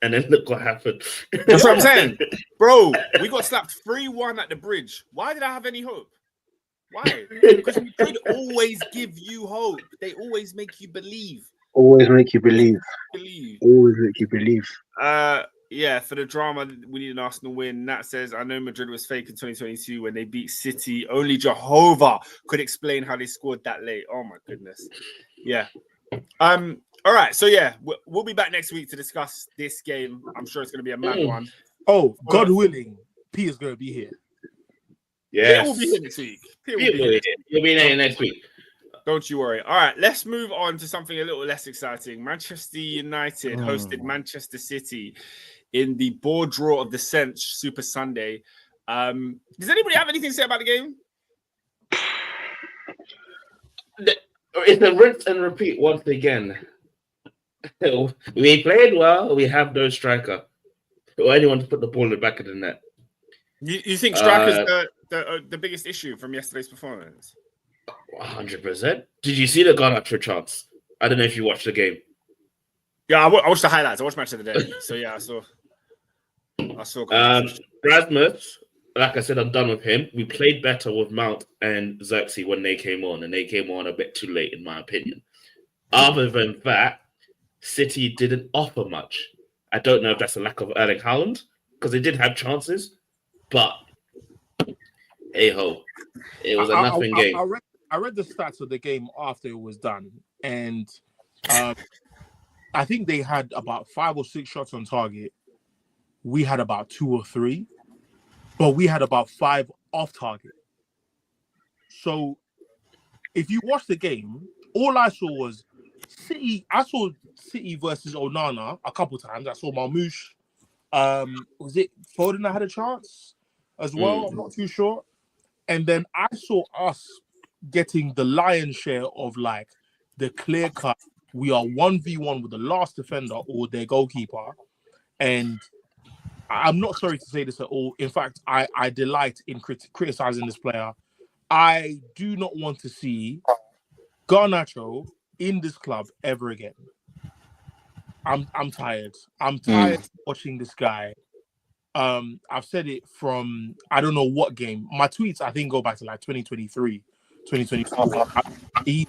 And then look what happened. That's what I'm saying. Bro, we got slapped 3-1 at the bridge. Why did I have any hope? Why? Because we could always give you hope. They always make you believe. Always make you believe. Always make you believe. Yeah, for the drama, we need an Arsenal win. Nat says, I know Madrid was fake in 2022 when they beat City. Only Jehovah could explain how they scored that late. Oh my goodness. Yeah. All right. So yeah, we'll be back next week to discuss this game. I'm sure it's going to be a mad one. Oh, God willing, P is going to be here. Yes. He will be here next week. He'll be here next week. Don't you worry. All right, let's move on to something a little less exciting. Manchester United hosted Manchester City in the board draw of the Cinch Super Sunday. Does anybody have anything to say about the game? It's a rinse and repeat once again. We played well. We have no striker or anyone to put the ball in the back of the net. You think striker's the biggest issue from yesterday's performance? 100%. Did you see the Garnacho chance? I don't know if you watched the game. Yeah, I watched the highlights. I watched Match of the Day. So yeah, I saw. Rasmus, like I said, I'm done with him. We played better with Mount and Xerxes when they came on, and they came on a bit too late, in my opinion. Other than that, City didn't offer much. I don't know if that's a lack of Erling Haaland, because they did have chances, but hey-ho, it was a nothing game. I read the stats of the game after it was done, and I think they had about 5 or 6 shots on target. We had about 2 or 3, but we had about 5 off target. So if you watch the game, all I saw was City. I saw City versus Onana a couple times. I saw Marmoush. Was it Foden that had a chance as well? I'm not too sure. And then I saw us getting the lion's share of like the clear cut. We are 1v1 with the last defender or their goalkeeper. And I'm not sorry to say this at all. In fact, I delight in criticizing this player. I do not want to see Garnacho in this club ever again. I'm tired. I'm tired of watching this guy I've said it from I don't know what game. My tweets I think go back to like 2023, 2024. He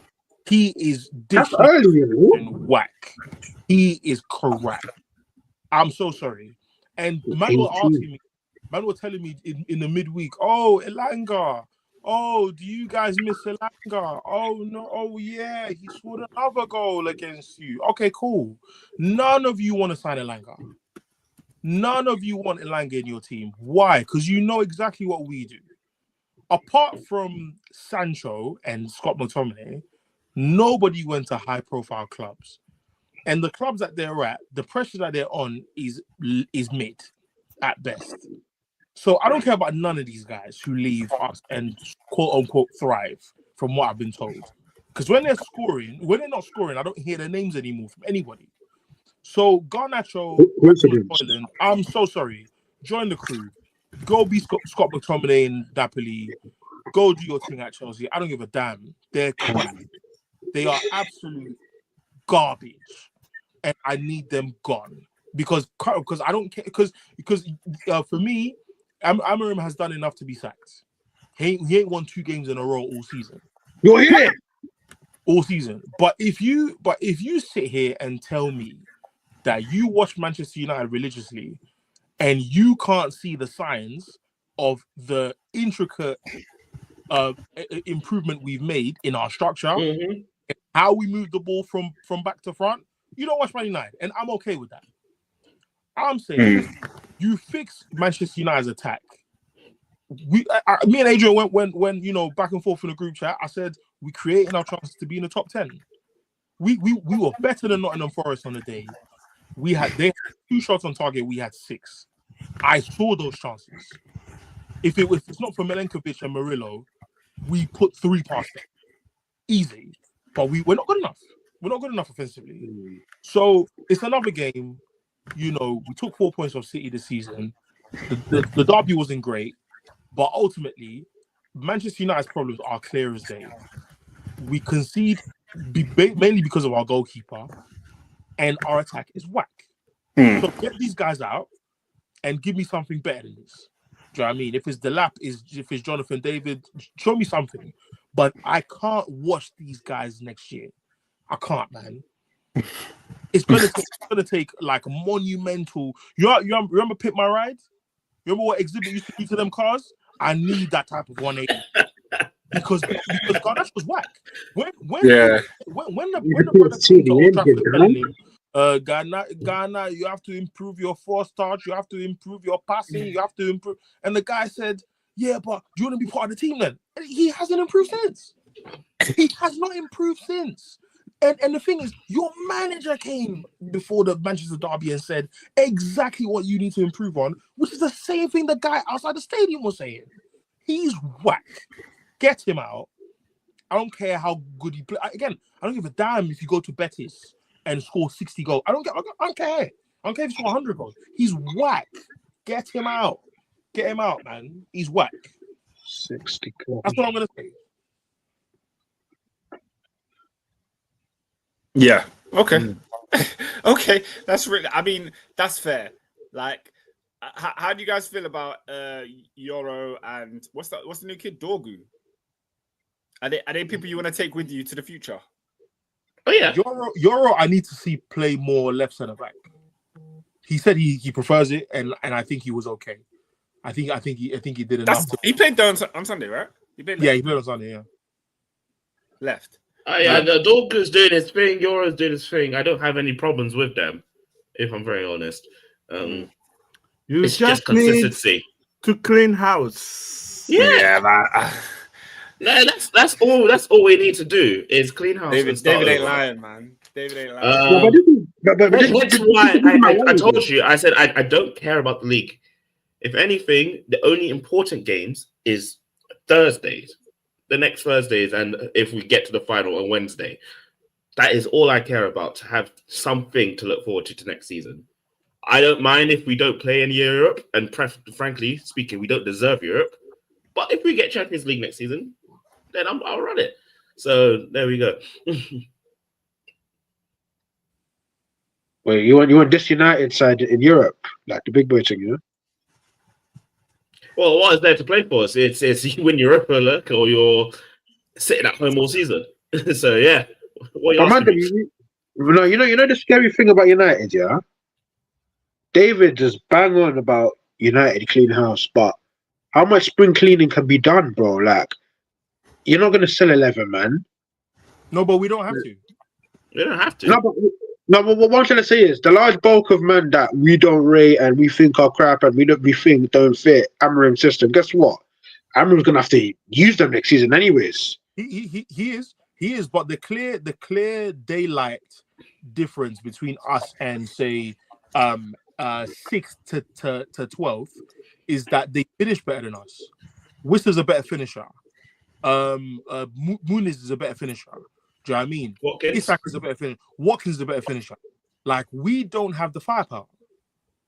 is whack. He is correct. I'm so sorry. And man were asking me, man were telling me in the midweek, oh, Elanga. Oh, do you guys miss Elanga? Oh, no. Oh, yeah. He scored another goal against you. Okay, cool. None of you want to sign Elanga. None of you want Elanga in your team. Why? Because you know exactly what we do. Apart from Sancho and Scott McTominay, nobody went to high-profile clubs. And the clubs that they're at, the pressure that they're on is mid at best. So I don't care about none of these guys who leave us and quote-unquote thrive, from what I've been told. Because when they're not scoring, I don't hear their names anymore from anybody. So Garnacho, I'm so sorry. Join the crew. Go be Scott McTominay in Napoli. Go do your thing at Chelsea. I don't give a damn. They're crap. They are absolute garbage. And I need them gone. Because I don't care. Because for me, Amorim has done enough to be sacked. He ain't won 2 games in a row all season. You're here. All season. But if you sit here and tell me that you watch Manchester United religiously and you can't see the signs of the intricate improvement we've made in our structure, and how we move the ball from back to front, you don't watch Man United, and I'm okay with that. I'm saying you fix Manchester United's attack. Me and Adrian went back and forth in the group chat. I said we created our chances to be in the top 10. We were better than Nottingham Forest on the day. They had 2 shots on target. We had 6. I saw those chances. If it's not for Milenkovic and Murillo, we put 3 past them. Easy. But we're not good enough. We're not good enough offensively. So it's another game. We took 4 points off City this season. The derby wasn't great. But ultimately, Manchester United's problems are clear as day. We concede mainly because of our goalkeeper. And our attack is whack. So get these guys out and give me something better than this. Do you know what I mean? If it's Delap, if it's Jonathan David, show me something. But I can't watch these guys next year. I can't, man. It's gonna take like a monumental. You remember Pit My Ride? You remember what Exhibit used to do to them cars? I need that type of 180 because Garnacho was whack. When the brother came to Old Trafford telling him, Ghana, you have to improve your force touch, you have to improve your passing, you have to improve. And the guy said, yeah, but do you want to be part of the team then? And he hasn't improved since. He has not improved since. And the thing is, your manager came before the Manchester derby and said exactly what you need to improve on, which is the same thing the guy outside the stadium was saying. He's whack. Get him out. I don't care how good he plays. Again, I don't give a damn if you go to Betis and score 60 goals. I don't care. I don't care if he scores 100 goals. He's whack. Get him out. Get him out, man. He's whack. 60 goals. That's what I'm going to say. Yeah. Okay. Okay. That's really. I mean, that's fair. Like, how do you guys feel about Yoro and what's the new kid, Dorgu? Are they people you want to take with you to the future? Oh yeah, Yoro. I need to see play more left centre back. He said he prefers it, and I think he was okay. I think he did enough. He played there on Sunday, right? He played on Sunday. Yeah. Left. The Dorgu's doing his thing. Yoro's doing his thing. I don't have any problems with them, if I'm very honest. It's just consistency to clean house. Yeah, no, that's all. That's all we need to do is clean house. David ain't lying, man. David ain't lying. That's why I told you. I said I don't care about the league. If anything, the only important games is Thursdays. The next Thursdays, and if we get to the final on Wednesday, that is all I care about, to have something to look forward to next season. I don't mind if we don't play in Europe, and frankly speaking, we don't deserve Europe. But if we get Champions League next season, then I'll run it. So there we go. Wait, you want this United side in Europe, like the big boy thing, you know? Well, what is there to play for? It's you win Europa League or you're sitting at home all season. So yeah, what are you asking me? No, you know the scary thing about United, yeah. David just bang on about United clean house, but how much spring cleaning can be done, bro? Like, you're not gonna sell 11, man. No, but we don't have to. We don't have to. No, but what I'm trying to say is the large bulk of men that we don't rate and we think are crap and we think don't fit Amorim's system. Guess what? Amorim's gonna have to use them next season, anyways. He is. But the clear daylight difference between us and say 6th to 12th is that they finish better than us. Whistler's a better finisher. Muniz is a better finisher. Do you know what I mean? Isak is a better finisher. Watkins is a better finisher. Like, we don't have the firepower.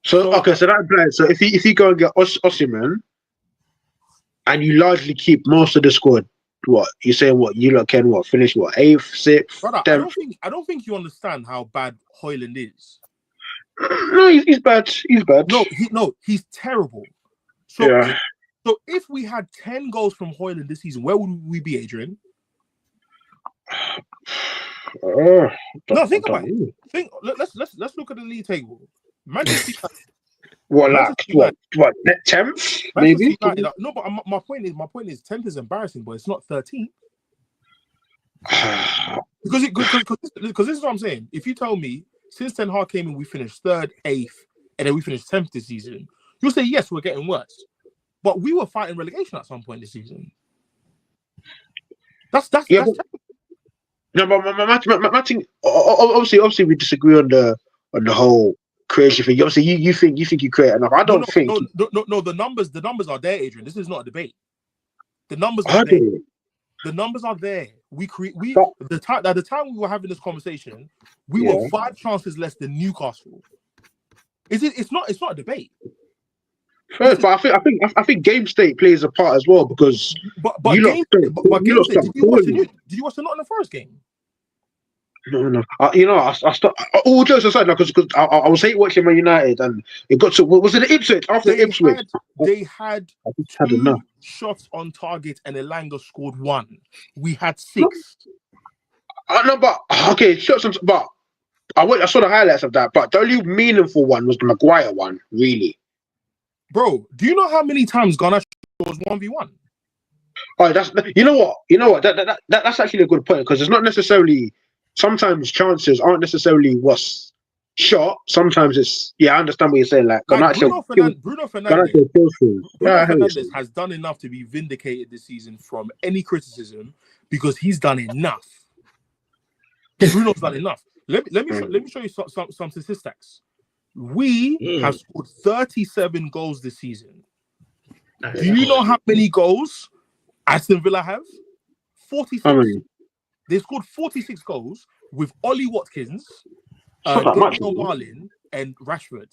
So that implies, so if you go and get Osimhen and you largely keep most of the squad, what you saying? What you lot can finish 8th, 6th? Brother, 10th? I don't think you understand how bad Højlund is. No, he's bad. He's bad. No, he's terrible. So, yeah. If we had 10 goals from Højlund this season, where would we be, Adrian? No, think about it. Let's look at the league table. Manchester United. What 10th? Maybe. No, but my point is 10th is embarrassing, but it's not 13th. because this is what I'm saying. If you tell me since Ten Hag came in, we finished 3rd, 8th, and then we finished 10th this season, you'll say yes, we're getting worse. But we were fighting relegation at some point this season. That's no, but my thing, obviously we disagree on the whole creation thing. Obviously, you think you create enough. I don't think. No. The numbers are there, Adrian. This is not a debate. The numbers are there. The numbers are there. The time we were having this conversation, we were 5 chances less than Newcastle. It's not a debate. First, but I think game state plays a part as well because did you watch the Nottingham Forest game? No. I stopped. All jokes aside, because I was hate watching Man United, and it got to was it the Ipswich after Ipswich? They had 2 shots on target, and Elanga scored 1. We had 6. No, but okay, shots on. But I saw the highlights of that. But the only meaningful one was the Maguire one, really. Bro, do you know how many times Garnacho was 1v1? Oh, that's you know what? That's actually a good point because it's not necessarily. Sometimes chances aren't necessarily what's shot. Sometimes it's I understand what you're saying. Like Bruno Fernandes has done enough to be vindicated this season from any criticism because he's done enough. Bruno's done enough. Let me show you some statistics. We have scored 37 goals this season. Do you know how many goals Aston Villa have? 46. They scored 46 goals with Ollie Watkins, Daniel Marlin, and Rashford.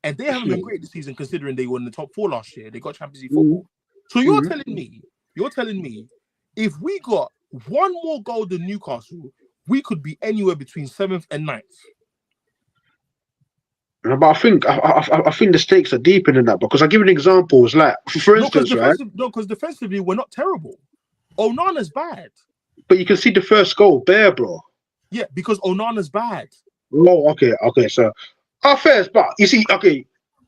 And they haven't been great this season considering they were in the top 4 last year. They got Champions League football. So you're telling me if we got 1 more goal than Newcastle, we could be anywhere between 7th and 9th. But I think the stakes are deeper than that because I give an example. It's like, for instance, because defensively we're not terrible. Onana's bad. But you can see the first goal there, bro. Yeah, because Onana's bad. Oh, okay. So, fair, but you see, okay,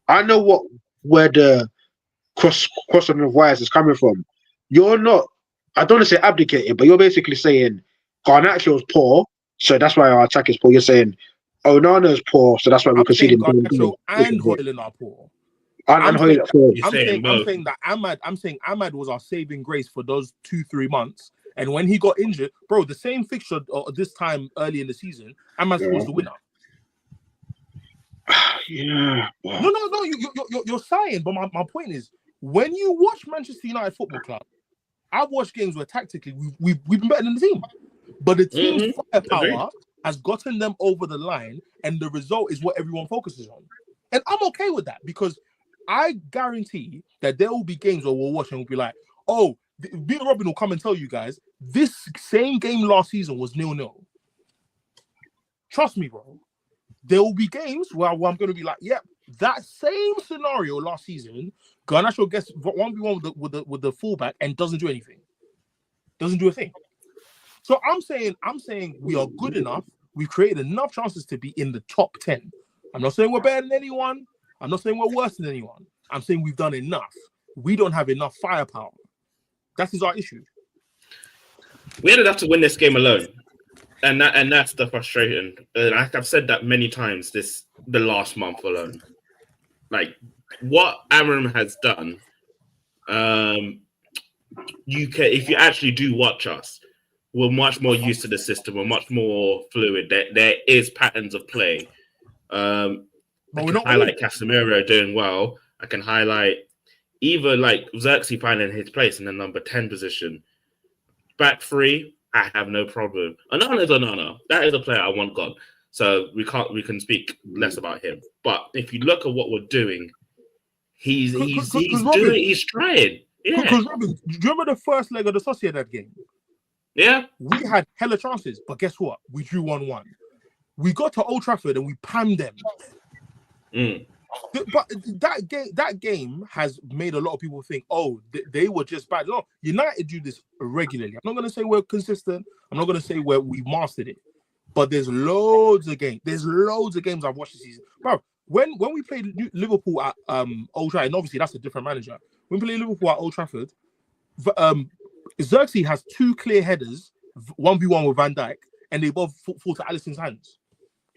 I know where the crossing of wires is coming from. You're not. I don't want to say abdicating, but you're basically saying Garnacho's poor, so that's why our attack is poor. You're saying Onana's poor, so that's why we conceded. Garnacho and Højlund are poor. I'm saying that Ahmad was our saving grace for those 2-3 months. And when he got injured, bro, the same fixture this time early in the season, Ahmad was the winner. Yeah. No, you're sighing, but my point is, when you watch Manchester United Football Club, I've watched games where tactically we've been better than the team, but the team's firepower has gotten them over the line, and the result is what everyone focuses on. And I'm okay with that because I guarantee that there will be games where we'll watch and we'll be like, oh, me and Robin will come and tell you guys this same game last season was 0-0. Trust me, bro. There will be games where I'm going to be like, yep, that same scenario last season, Garnacho gets 1v1 with the fullback and doesn't do anything. Doesn't do a thing. So I'm saying we are good enough. We've created enough chances to be in the top 10. I'm not saying we're better than anyone. I'm not saying we're worse than anyone. I'm saying we've done enough. We don't have enough firepower. That is our issue. We had enough to win this game alone. And that's the frustration. I've said that many times the last month alone. Like what Amram has done, if you actually do watch us, we're much more used to the system. We're much more fluid. There is patterns of play. But I can highlight Casemiro doing well. I can highlight even like Xerxes finding his place in the number 10 position. Back three, I have no problem. Onana is Onana. That is a player I want gone. So we can speak less about him. But if you look at what we're doing, he's trying. Yeah. Because Robin, do you remember the first leg of the Sociedad game? Yeah. We had hella chances, but guess what? We drew 1-1. We got to Old Trafford and we panned them. But that game has made a lot of people think, oh, they were just bad. No, United do this regularly. I'm not going to say we're consistent. I'm not going to say we've mastered it. But there's loads of games. There's loads of games I've watched this season. Bro, when we played Liverpool at Old Trafford, and obviously that's a different manager. When we played Liverpool at Old Trafford, Xerxes has 2 clear headers, 1v1 with Van Dijk, and they both fall to Alisson's hands.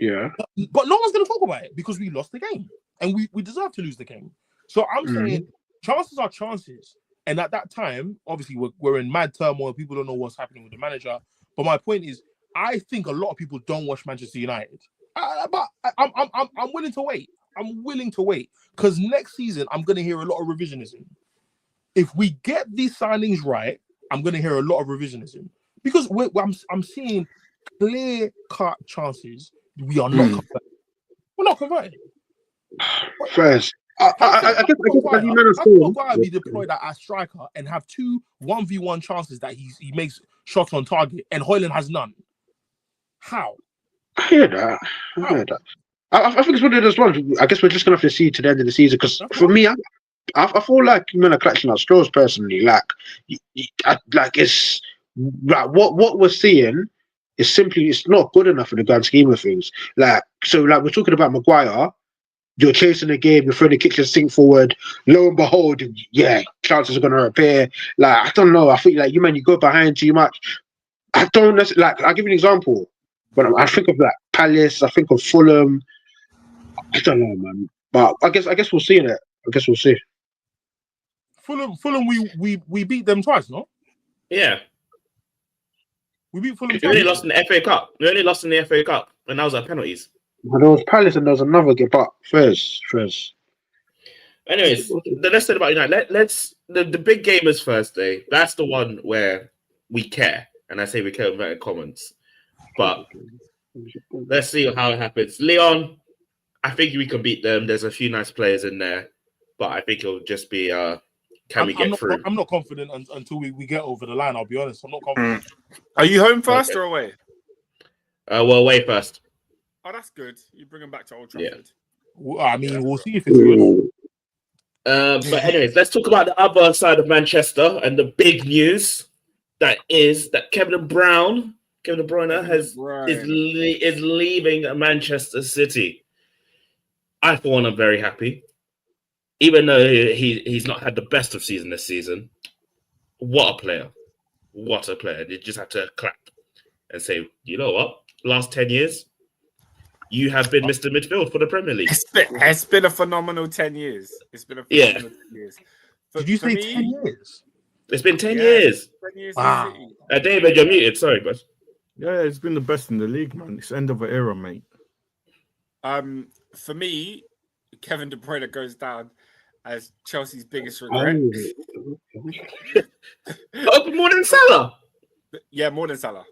Yeah. But no one's going to talk about it because we lost the game. And we deserve to lose the game. So I'm saying chances are chances. And at that time, obviously, we're in mad turmoil. People don't know what's happening with the manager. But my point is, I think a lot of people don't watch Manchester United. But I'm willing to wait. I'm willing to wait. Because next season, I'm going to hear a lot of revisionism. If we get these signings right, I'm going to hear a lot of revisionism. Because I'm seeing clear-cut chances. We are not converting. We're not converting. First, I guess Maguire be deployed at striker and have 2 1v1 chances that he makes shots on target, and Højlund has none. How? I hear that. I think it's one of those ones. I guess we're just gonna have to see to the end of the season. Because for me, I feel like men are clutching at straws personally. Like it's like what we're seeing is simply it's not good enough in the grand scheme of things. Like we're talking about Maguire. You're chasing the game, you're throwing the kitchen sink forward. Lo and behold, yeah, chances are going to appear. Like, I don't know. I feel like you go behind too much. I don't necessarily, like, I'll give you an example. But I think of like Palace, I think of Fulham. I don't know, man. But I guess we'll see it. I guess we'll see. Fulham, we beat them twice, no? Yeah. We beat Fulham We twice. only lost in the FA Cup. We only lost in the FA Cup, and that was at penalties. Well, there was Palace and there was another game, but first. Anyways, let's talk about United. Let's the big game is Thursday. That's the one where we care, and I say we care about comments. But let's see how it happens. Leon, I think we can beat them. There's a few nice players in there, but I think it'll just be can we get through? I'm not confident until we get over the line. I'll be honest. I'm not confident. Are you home first or away? Well, away first. Oh, that's good. You bring them back to Old Trafford. Yeah. I mean, we'll see if it's good. But anyways, let's talk about the other side of Manchester and the big news that Kevin De Bruyne is leaving Manchester City. I, for one, am very happy. Even though he's not had the best of season this season. What a player. What a player. You just have to clap and say, you know what? Last 10 years, you have been Mr. Midfield for the Premier League. It's been a phenomenal 10 years. It's been a phenomenal 10 years. Did you say 10 years? It's been 10 years. 10 years. Wow. David, you're muted. Sorry, but yeah, it's been the best in the league, man. It's end of an era, mate. For me, Kevin De Bruyne goes down as Chelsea's biggest regret. More than Salah. Yeah, more than Salah.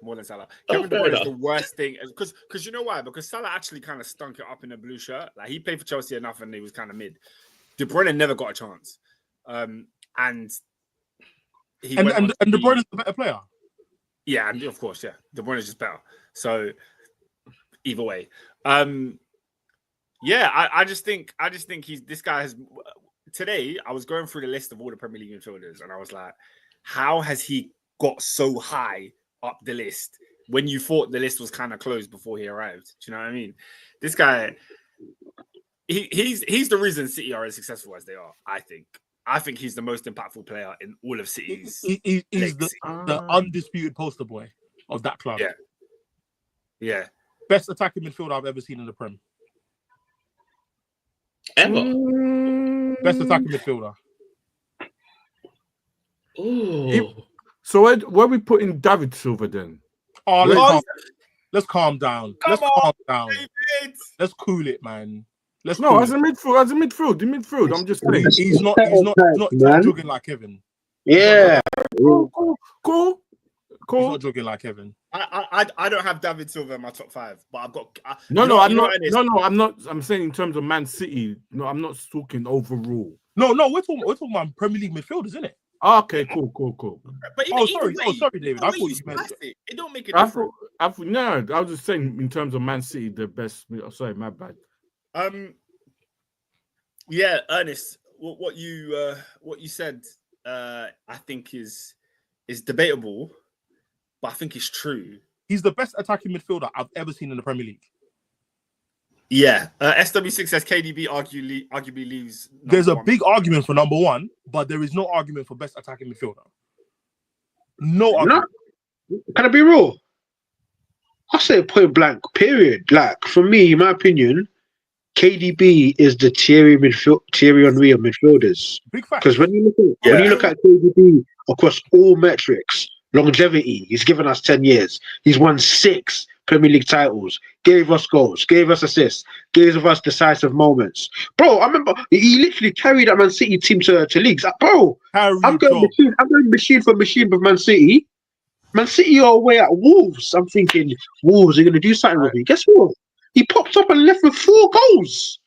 Kevin De Bruyne is the worst thing because you know why? Because Salah actually kind of stunk it up in a blue shirt. Like he played for Chelsea enough, and he was kind of mid. De Bruyne never got a chance, and De Bruyne is the better player. Yeah, and of course, yeah, De Bruyne is just better. So either way, Yeah, I just think this guy has. Today, I was going through the list of all the Premier League midfielders, and I was like, how has he got so high up the list when you thought the list was kind of closed before he arrived? Do you know what I mean? This guy, he's the reason City are as successful as they are. I think he's the most impactful player in all of City's. He's the undisputed poster boy of that club. Yeah. Best attacking midfielder I've ever seen in the Prem. Ever. Best attacking midfielder. Ooh. So where we putting David Silva then? Oh, let's calm down. Come on, David. Let's cool it, man. As a midfield. I'm just saying he's not jogging like Kevin. Yeah. Cool. He's not jogging like Kevin. I don't have David Silva in my top 5, but I've got. I'm not. I'm saying in terms of Man City. No, I'm not talking overall. No, we're talking about Premier League midfielders, isn't it? Okay, cool. But sorry, David. I thought you meant it. It don't make a difference. I was just saying in terms of Man City, the best. Sorry, my bad. Yeah, Ernest, what you said, I think is debatable, but I think it's true. He's the best attacking midfielder I've ever seen in the Premier League. Yeah, SW6 says KDB arguably leaves. There's a big argument for number 1, but there is no argument for best attacking midfielder. No argument. Can I be real? I say point blank. Period. Like for me, in my opinion, KDB is the Thierry Henry of midfielders. Big fact. Because when you look at KDB across all metrics, longevity, he's given us 10 years. He's won 6 Premier League titles, gave us goals, gave us assists, gave us decisive moments. Bro, I remember he literally carried that Man City team to leagues. Bro, I'm going machine for machine with Man City. Man City are away at Wolves. I'm thinking, Wolves are going to do something with me. Guess what? He popped up and left with 4 goals.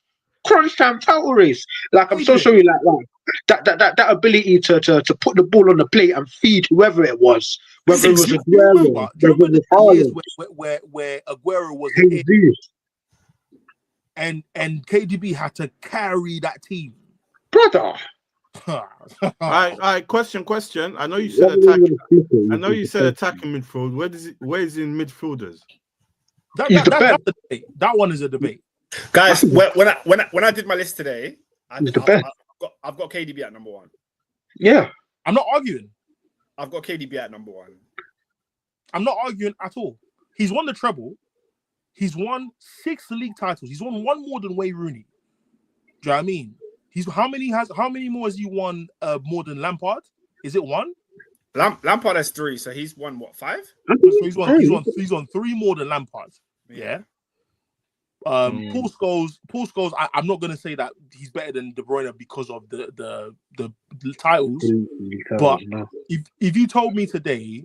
Crunch time title race. Like, I'm so sorry, that ability to put the ball on the plate and feed whoever it was. Whether it was Aguero, remember the years where Aguero was in, and KDB had to carry that team. Brother. All right. Question. I know you said attacking. I know you said attacking midfield. Where is it in midfielders? That one is a debate. Guys, when I did my list today, I've got KDB at number 1. Yeah. I'm not arguing. I've got KDB at number 1. I'm not arguing at all. He's won the treble. He's won 6 league titles. He's won 1 more than Wayne Rooney. Do you know what I mean? How many more has he won more than Lampard? Is it 1? Lampard has 3, so he's won what, 5? So he's won 3 more than Lampard. Yeah. Paul Scholes. I'm not gonna say that he's better than De Bruyne because of the titles, but if you told me today,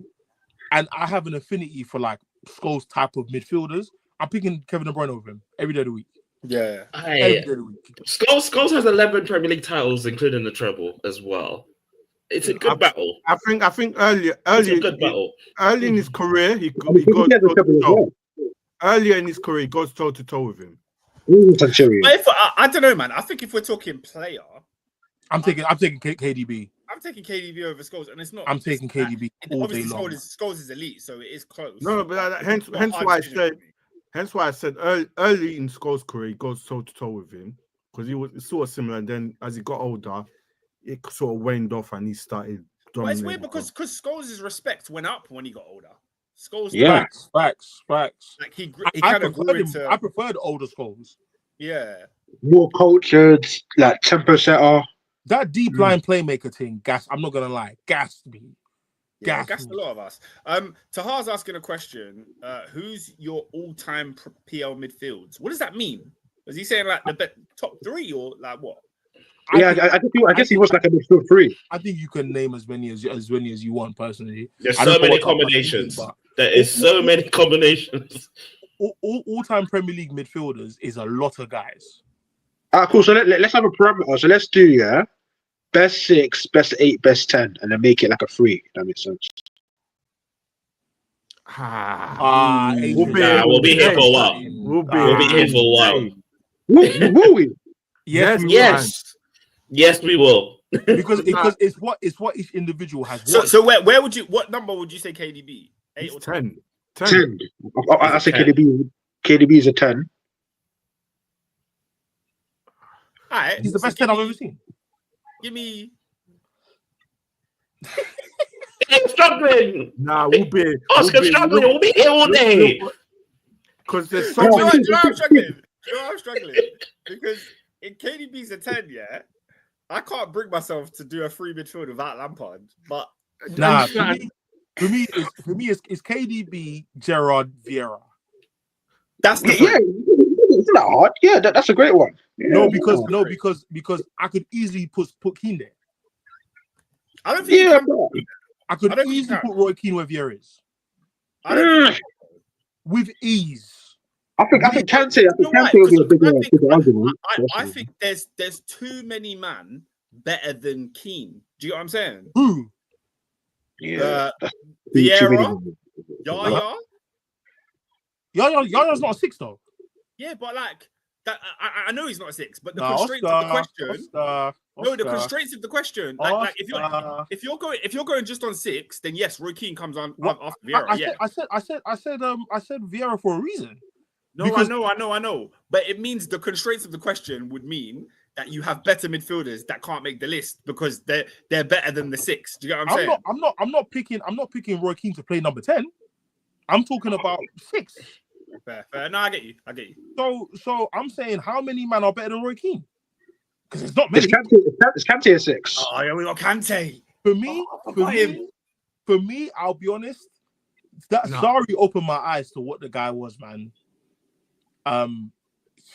and I have an affinity for like Scholes type of midfielders, I'm picking Kevin De Bruyne over him every day of the week. Yeah, every day of the week. Scholes has 11 Premier League titles, including the treble as well. It's a good battle. I think early in his career, he earlier in his career, he goes toe to toe with him. I don't know, man. I think if we're talking player, I'm taking KDB. I'm taking KDB over Scholes, and it's not. I'm taking KDB all day long. Scholes is elite, so it is close. No, but hence why I said early in Scholes' career, he goes toe to toe with him because he was sort of similar. And then as he got older, it sort of waned off, and he started. But it's weird because Scholes' respect went up when he got older. Scholes, facts. Like he kind of grew into. I preferred older Scholes. Yeah, more cultured, like tempo setter. That deep line playmaker thing, I'm not gonna lie, gassed me. Gassed a lot of us. Tahar's asking a question. Who's your all-time PL midfields? What does that mean? Was he saying like the top 3 or like what? I guess he was like a midfield 3. I think you can name as many as you want personally. There's so many combinations. There is so many combinations. All-time Premier League midfielders is a lot of guys. Cool. So let's have a parameter. So let's do best 6, best 8, best 10, and then make it like a 3. That makes sense. We'll be here for a while. We'll be here for a while. Will we? Yes, Yes, we will. because it's what each individual has. So where would you? What number would you say KDB? 8 or 10? 10. I say KDB. KDB is a 10. All right, He's the best 10 I've ever seen. Give me. I'm struggling. Nah, we'll be struggling. We'll be here all day. Because there's Do so you know many. I'm struggling? I'm struggling because in KDB's a 10, yeah. I can't bring myself to do a free midfield without Lampard, but Nah, for me, it's KDB, Gerrard, Vieira. That's the It's not hard. Yeah, that's a great one. Yeah, because I could easily put Keane there. I don't think I could easily put Roy Keane where Vieira is. With ease. I think Kante will be a bigger argument. I think there's too many man better than Keane. Do you know what I'm saying? Who? Yeah. Vieira, Yaya. Yaya's not a 6 though. Yeah, but like that, I know he's not a 6, but the constraints of the question. No, the constraints of the question. Like if you're going just on 6, then yes, Roy Keane comes on after Vieira. I said Vieira for a reason. No, because... I know. But it means the constraints of the question would mean that you have better midfielders that can't make the list because they're better than the 6. Do you get what I'm saying? I'm not picking Roy Keane to play number 10. I'm talking about 6. Fair. No, I get you. So I'm saying how many men are better than Roy Keane? Because it's not many. Is Kante a 6? Oh yeah, we got Kante. For me, I'll be honest. Sarri opened my eyes to what the guy was, man.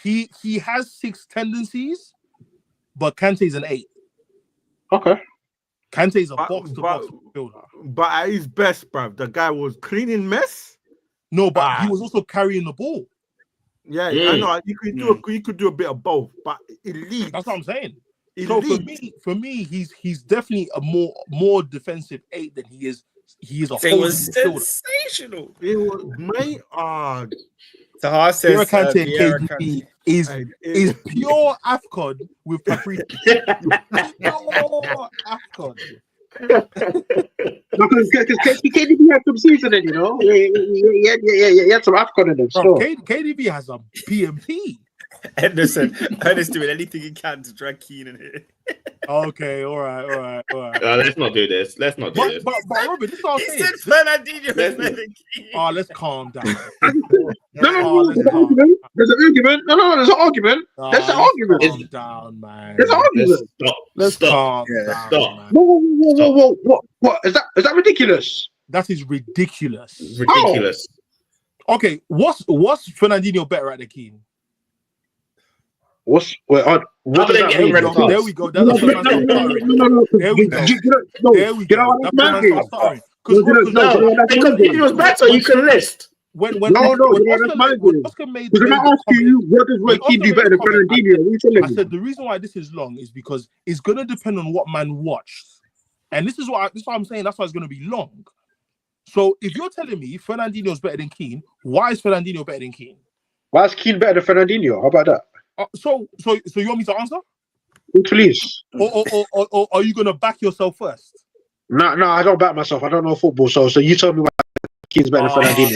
He has 6 tendencies, but Kante's an 8. Okay. Kante's a box-to-box builder. But at his best, bruv, the guy was cleaning mess. No, but he was also carrying the ball. Yeah, I know. You could do a bit of both, but elite. That's what I'm saying. Elite. So for me, he's definitely a more defensive 8 than he is. He is a whole. It was sensational. It was mate. Tahar says Kante KDB is pure AFCON with paprika. Pure AFCON. Because KDB had some seasoning, you know. He had some AFCON in him. Bro, KDB has a PMP. Ernest doing anything he can to drag Keane in here. Okay, all right. Let's not do this. But Robert, this is what I'm saying. He said Fernandinho is better than Keane. Oh, let's calm down. No, there's an argument. No, there's an argument. There's an argument. Calm down, man. There's an argument. Let's calm down. Stop. Whoa. What? Is that ridiculous? That is ridiculous. Ridiculous. Okay, what's Fernandinho better at than Keane? What does that mean? There we go. That's what I'm saying. There we go. Because if it was better, you can list. That's my view. Because when I ask you, what does Roy Keane do better than Fernandinho? I said the reason why this is long is because it's going to depend on what man watched. And this is what I'm saying. That's why it's going to be long. So if you're telling me Fernandinho is better than Keane, why is Fernandinho better than Keane? Why is Keane better than Fernandinho? How about that? So you want me to answer? Please. Or are you gonna back yourself first? No, I don't back myself. I don't know football, so you tell me why Keane's better than Fernandinho.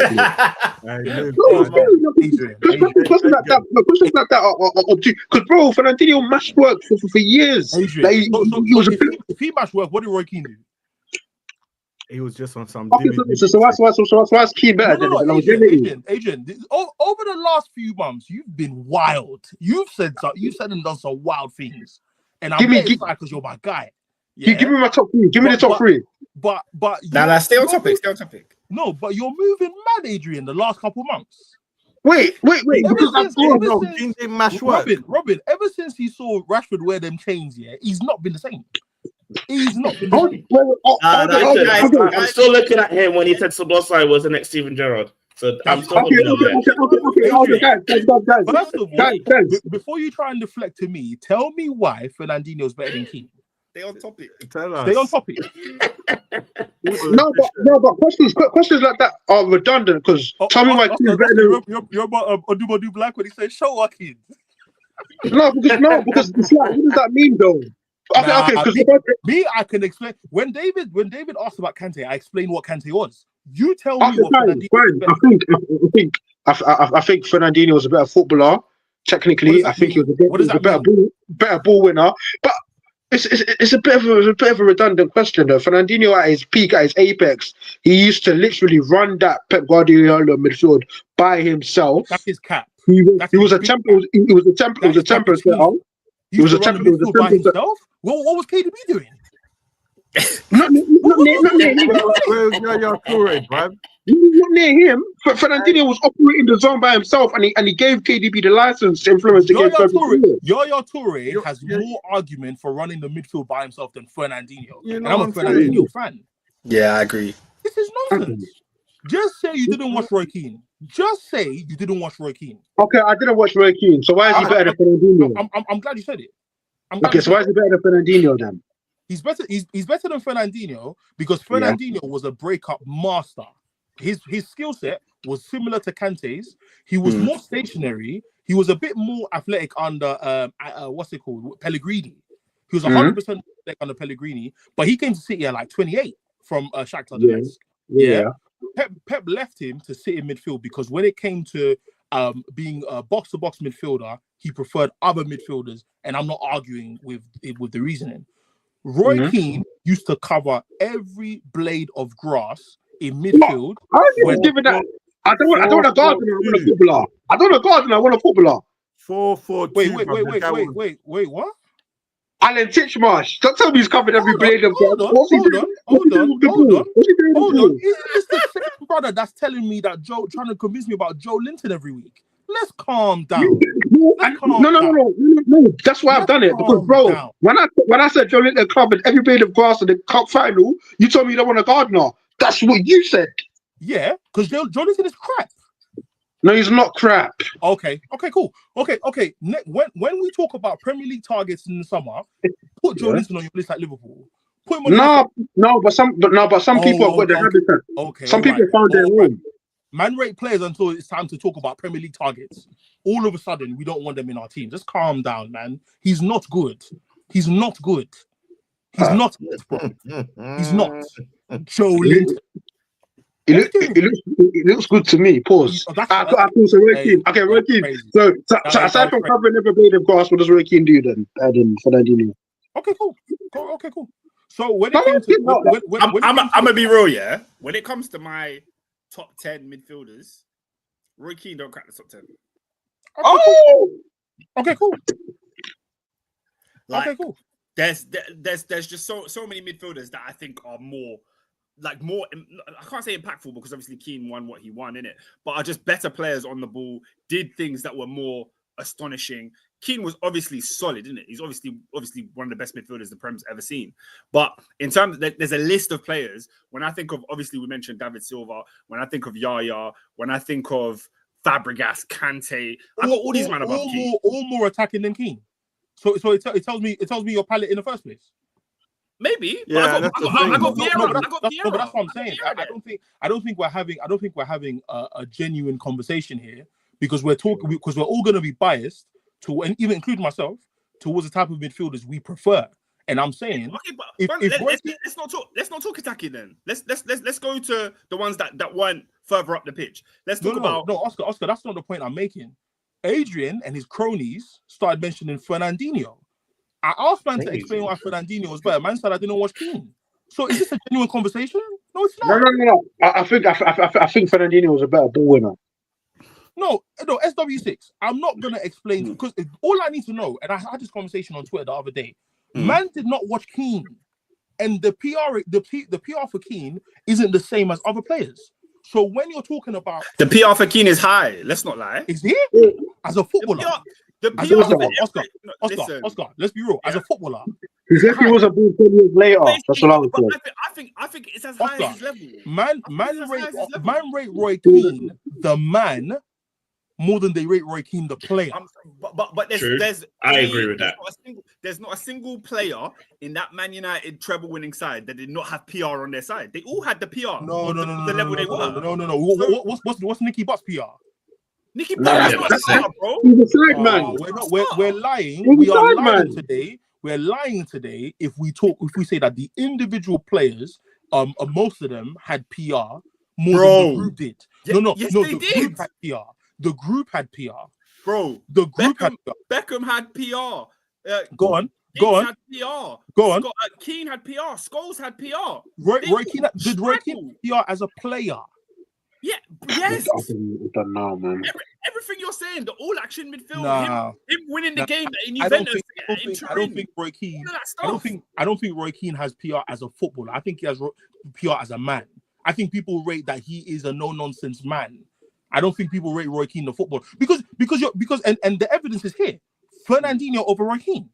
Questions like that are obtuse. Because bro, Fernandinho mashed work for years. If he mashed work, what did Roy Keane do? He was just on some. Okay, so why is Keane better than Adrian, over the last few months, you've been wild. You've said and done some wild things, and I'm excited because you're my guy. Yeah? Give me my top 3. Give me the top 3. But stay on topic. No, but you're moving mad, Adrian. The last couple months. Wait. Because Robin. Ever since he saw Rashford wear them chains, he's not been the same. He's not been the same. I'm still looking at him when he said Sabosai was the next Steven Gerrard. So I'm still looking at that. First of all, before you try and deflect to me, tell me why Fernandinho is better than Keane. Stay on topic. Stay on topic. No, but questions like that are redundant because tell me my team is better than. You're about Odubadu Black when he said show our kids. because it's like, what does that mean though? Okay, because me, I can explain. When David asked about Kante, I explained what Kante was. You tell me what Fernandinho. I think Fernandinho was a better footballer. Technically, I think he was a better ball winner. But it's a bit of a redundant question though. Fernandinho at his peak, at his apex, he used to literally run that Pep Guardiola midfield by himself. That's his cap. He was a temper. He was a temper. It was a temper setter. He was a temper by himself. What was KDB doing? Not near him. But Fernandinho was operating the zone by himself, and he gave KDB the license to influence the game. Yaya Toure has more argument for running the midfield by himself than Fernandinho. And I'm a Fernandinho fan. Yeah, I agree. This is nonsense. Just say you didn't watch Roy Keane. Just say you didn't watch Roy Keane. Okay, I didn't watch Roy Keane. So why is he better than Fernandinho? I'm glad you said it. Okay, so why is he better than Fernandinho then? He's better than Fernandinho because Fernandinho was a breakup master. His skill set was similar to Kante's. He was more stationary. He was a bit more athletic under what's it called? Pellegrini. He was 100% athletic under Pellegrini, but he came to City at like 28 from Shakhtar Donetsk. Yeah. Pep left him to sit in midfield because when it came to being a box-to-box midfielder, he preferred other midfielders, and I'm not arguing with the reasoning. Roy Keane used to cover every blade of grass in midfield. I don't want a gardener. I want a footballer. I don't want a gardener. I want a footballer. 4-4-2. Wait, what? Alan Titchmarsh. Don't tell me he's covered every blade of grass. Hold on. It's the same brother that's telling me that trying to convince me about Joe Linton every week. Let's calm down. No. That's why I've done it. Because, bro, when I said Joe Linton covered every blade of grass in the cup final, you told me you don't want a gardener. That's what you said. Yeah, because Joe Linton is crap. No, he's not crap. Okay, cool. Okay. When we talk about Premier League targets in the summer, put Joe Linton on your list like Liverpool. Put him on but some people have got their habitat. Okay, some people found their room. Man rate players until it's time to talk about Premier League targets. All of a sudden, we don't want them in our team. Just calm down, man. He's not good. He's not, bro. He's not. Joe Linton. It looks good to me. Pause. Roy Keane. Okay, Roy Keane. So aside from covering every blade of grass, what does Roy Keane do then? Fernandinho. Okay, cool. So when it comes to, I'm gonna be real, yeah. When it comes to my top 10 midfielders, Roy Keane don't crack the top 10. Okay, cool. Okay, cool. There's just so many midfielders that I think are more. I can't say impactful because obviously Keane won what he won in it, but are just better players on the ball, did things that were more astonishing. Keane was obviously solid, isn't it? He's obviously one of the best midfielders the Prem's ever seen. But in terms of, there's a list of players. When I think of, obviously we mentioned David Silva, when I think of Yaya, when I think of Fabregas, Kante, I got all these men above Keane. All more attacking than Keane. So it tells me your palette in the first place. Maybe. Yeah, I got Vieira. But that's what I'm saying. I don't think we're having a genuine conversation here because we're all going to be biased to, and even include myself, towards the type of midfielders we prefer. And I'm saying, let's not talk attacking then. Let's go to the ones that weren't further up the pitch. Let's talk about Oscar. That's not the point I'm making. Adrian and his cronies started mentioning Fernandinho. I asked man to explain why Fernandinho was better. Man said I didn't watch Keane. So is this a genuine conversation? No, it's not. No. I think Fernandinho was a better ball winner. No, SW6. I'm not gonna explain because all I need to know, and I had this conversation on Twitter the other day. Man did not watch Keane, and the PR for Keane isn't the same as other players. So when you're talking about the PR for Keane is high, let's not lie. Is he as a footballer? Oscar, let's be real. As a footballer, he was a ball 10 years later. That's what I was saying. I think it's as high as his level. Man rate Roy Keane the man more than they rate Roy Keane the player. But I agree with that. There's not a single player in that Man United treble-winning side that did not have PR on their side. They all had the PR. No. The level they were. No. What's Nicky Butt's PR? Nicky Nah, Buttman's not a starter, bro. He's a side man. We're lying. He's We are a side lying man. today. We're lying today if we say that the individual players, most of them had PR more than the group did. No, Yes, the they did. group had PR. The group had PR. Bro, The group Beckham had PR. Go on. Had PR. Go on. Keane had PR. Scholes had PR. Roy Keane did Roy Keane have PR as a player? Yeah. Yes. I don't know, man. Everything you're saying, the all-action midfield, him winning the game in I Juventus. I don't think Roy Keane. I don't think Roy Keane has PR as a footballer. I think he has PR as a man. I think people rate that he is a no-nonsense man. I don't think people rate Roy Keane the football because the evidence is here. Fernandinho over Roy Keane.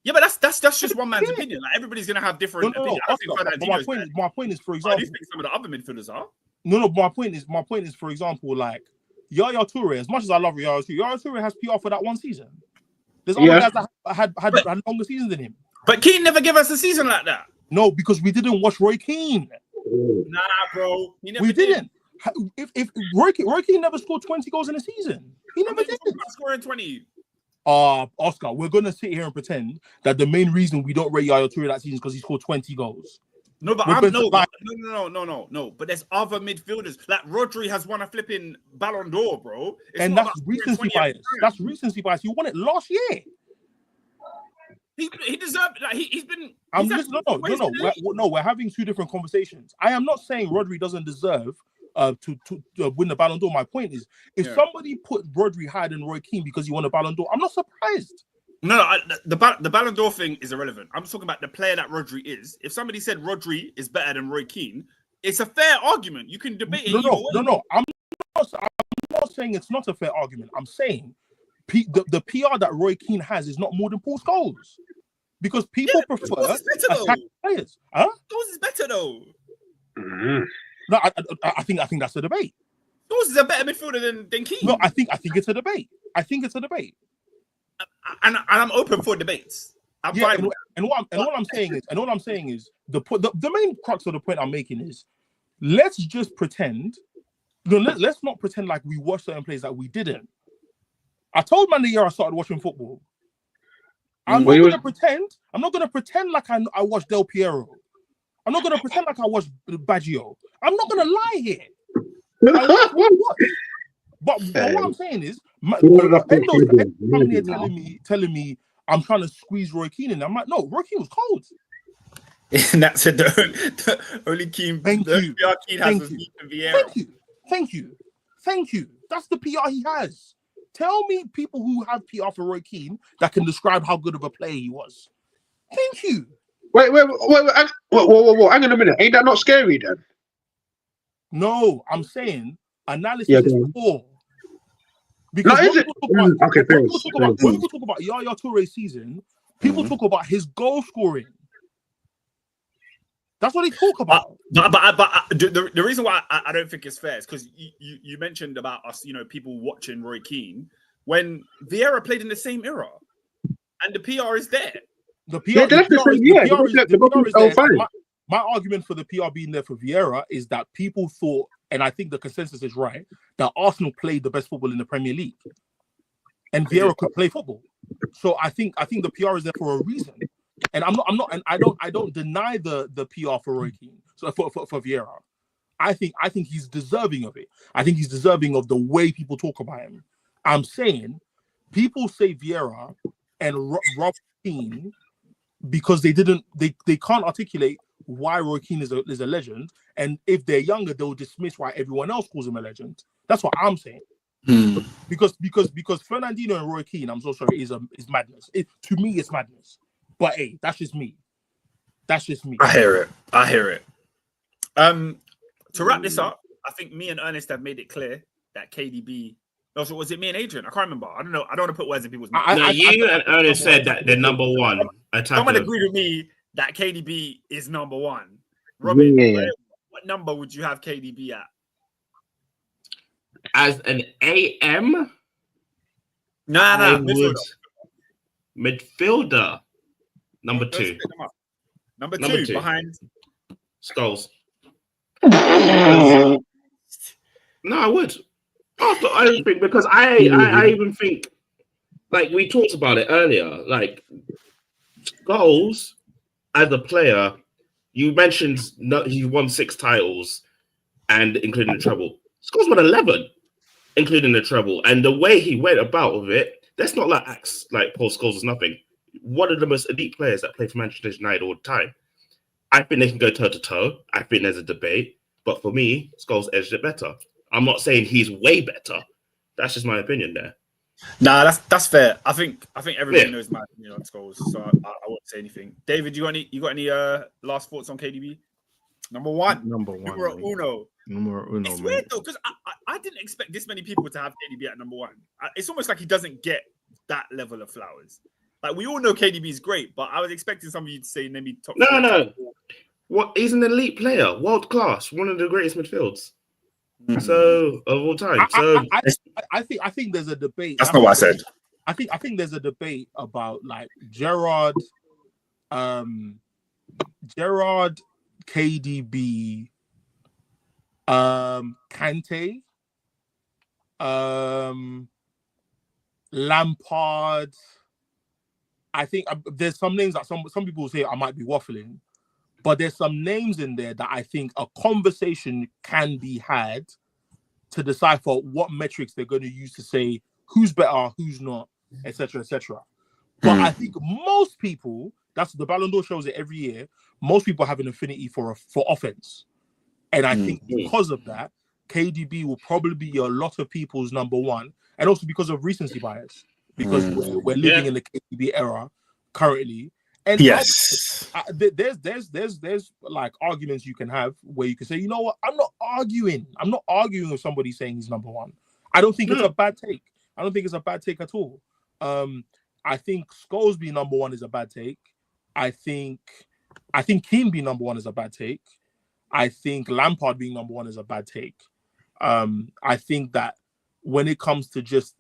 Yeah, but that's just one man's opinion. Like everybody's gonna have different opinions. My point is, for example, I do think some of the other midfielders are. No. My point is, for example, like Yaya Toure. As much as I love Yaya Toure has PR for that one season. There's other guys that had longer seasons than him. But Keane never gave us a season like that. No, because we didn't watch Roy Keane. Nah, bro. We didn't. If Roy Keane never scored 20 goals in a season, he never did. Scoring 20. Oscar, we're gonna sit here and pretend that the main reason we don't rate Yaya Toure that season is because he scored 20 goals. No, but no. But there's other midfielders. Like Rodri has won a flipping Ballon d'Or, bro. And that's recency bias. That's recency bias. He won it last year. He deserved. Like he's been. No. We're having two different conversations. I am not saying Rodri doesn't deserve to win the Ballon d'Or. My point is, if somebody put Rodri higher than Roy Keane because he won a Ballon d'Or, I'm not surprised. No, the Ballon d'Or thing is irrelevant. I'm just talking about the player that Rodri is. If somebody said Rodri is better than Roy Keane, it's a fair argument. You can debate it. No. I'm not saying it's not a fair argument. I'm saying the PR that Roy Keane has is not more than Paul Scholes. Because people prefer attacking players. Huh? Scholes is better though. Mm-hmm. No, I think that's a debate. Scholes is a better midfielder than Keane. No, I think it's a debate. And I'm open for debates. I'm fine. And what I'm saying is the main crux of the point I'm making is let's just pretend. No, let's not pretend like we watched certain players that we didn't. I told man the year I started watching football. I'm not gonna pretend like I watched Del Piero. I'm not gonna pretend like I watched Baggio. I'm not gonna lie here. But what I'm saying is, Endo's coming here telling me I'm trying to squeeze Roy Keane in. I'm like, no, Roy Keane was cold. And that's it. The only Keane. Thank you. PR Keane has was Vieira. Thank you. That's the PR he has. Tell me people who have PR for Roy Keane that can describe how good of a player he was. Thank you. Wait. Whoa. Hang on a minute. Ain't that not scary then? No, I'm saying analysis is poor. Because when people talk about Yaya Toure's season, people talk about his goal scoring. That's what they talk about. But the reason why I don't think it's fair is because you mentioned about us, people watching Roy Keane when Vieira played in the same era, and the PR is there. The PR is there. My argument for the PR being there for Vieira is that people thought, and I think the consensus is right, that Arsenal played the best football in the Premier League, and Vieira could play football. So I think the PR is there for a reason. And I don't deny the PR for Roy Keane. So for Vieira, I think he's deserving of it. I think he's deserving of the way people talk about him. I'm saying people say Vieira and Rob Keane because they can't articulate why Roy Keane is a legend, and if they're younger, they'll dismiss why everyone else calls him a legend. That's what I'm saying. Because Fernandinho and Roy Keane, I'm so sorry, is madness. To me, it's madness. But hey, that's just me. I hear it. To wrap this up, I think me and Ernest have made it clear that KDB. Also, was it me and Adrian? I can't remember. I don't know. I don't want to put words in people's mouths. You and Ernest said that they're number one. Someone agreed with me that KDB is number one. Robin, what number would you have KDB at? As an AM? Midfielder. Number two. Number two behind Scholes. No, I would. After everything, because I even think, like we talked about it earlier, like Scholes as a player, you mentioned he won 6 titles and including the treble. Scholes won 11, including the treble. And the way he went about with it, that's not like acts like Paul Scholes is nothing. One of the most elite players that play for Manchester United all the time. I think they can go toe to toe. I think there's a debate, but for me, Scholes edged it better. I'm not saying he's way better. That's just my opinion there. Nah, that's fair. I think everybody knows my opinion on Scholes, so I won't say anything. David, you got any last thoughts on KDB? Number one. Number uno, It's weird though, because I didn't expect this many people to have KDB at number one. It's almost like he doesn't get that level of flowers. Like we all know KDB is great, but I was expecting some of you to say maybe top. No. What? He's an elite player, world class, one of the greatest midfields. So of all time. I think there's a debate. That's not what I said. I think there's a debate about like Gerrard, KDB, Kante, Lampard. I think there's some names that some people say I might be waffling, but there's some names in there that I think a conversation can be had to decipher what metrics they're going to use to say who's better, who's not, etc., etc. But I think most people, that's the Ballon d'Or shows it every year, most people have an affinity for offense. And I think because of that, KDB will probably be a lot of people's number one, and also because of recency bias, because we're living in the KDB era currently. And yes, there's like arguments you can have where you can say, you know what, I'm not arguing with somebody saying he's number one. I don't think it's a bad take. I don't think it's a bad take at all. I think Scholes being number one is a bad take. I think Keane being number one is a bad take. I think Lampard being number one is a bad take. I think that when it comes to just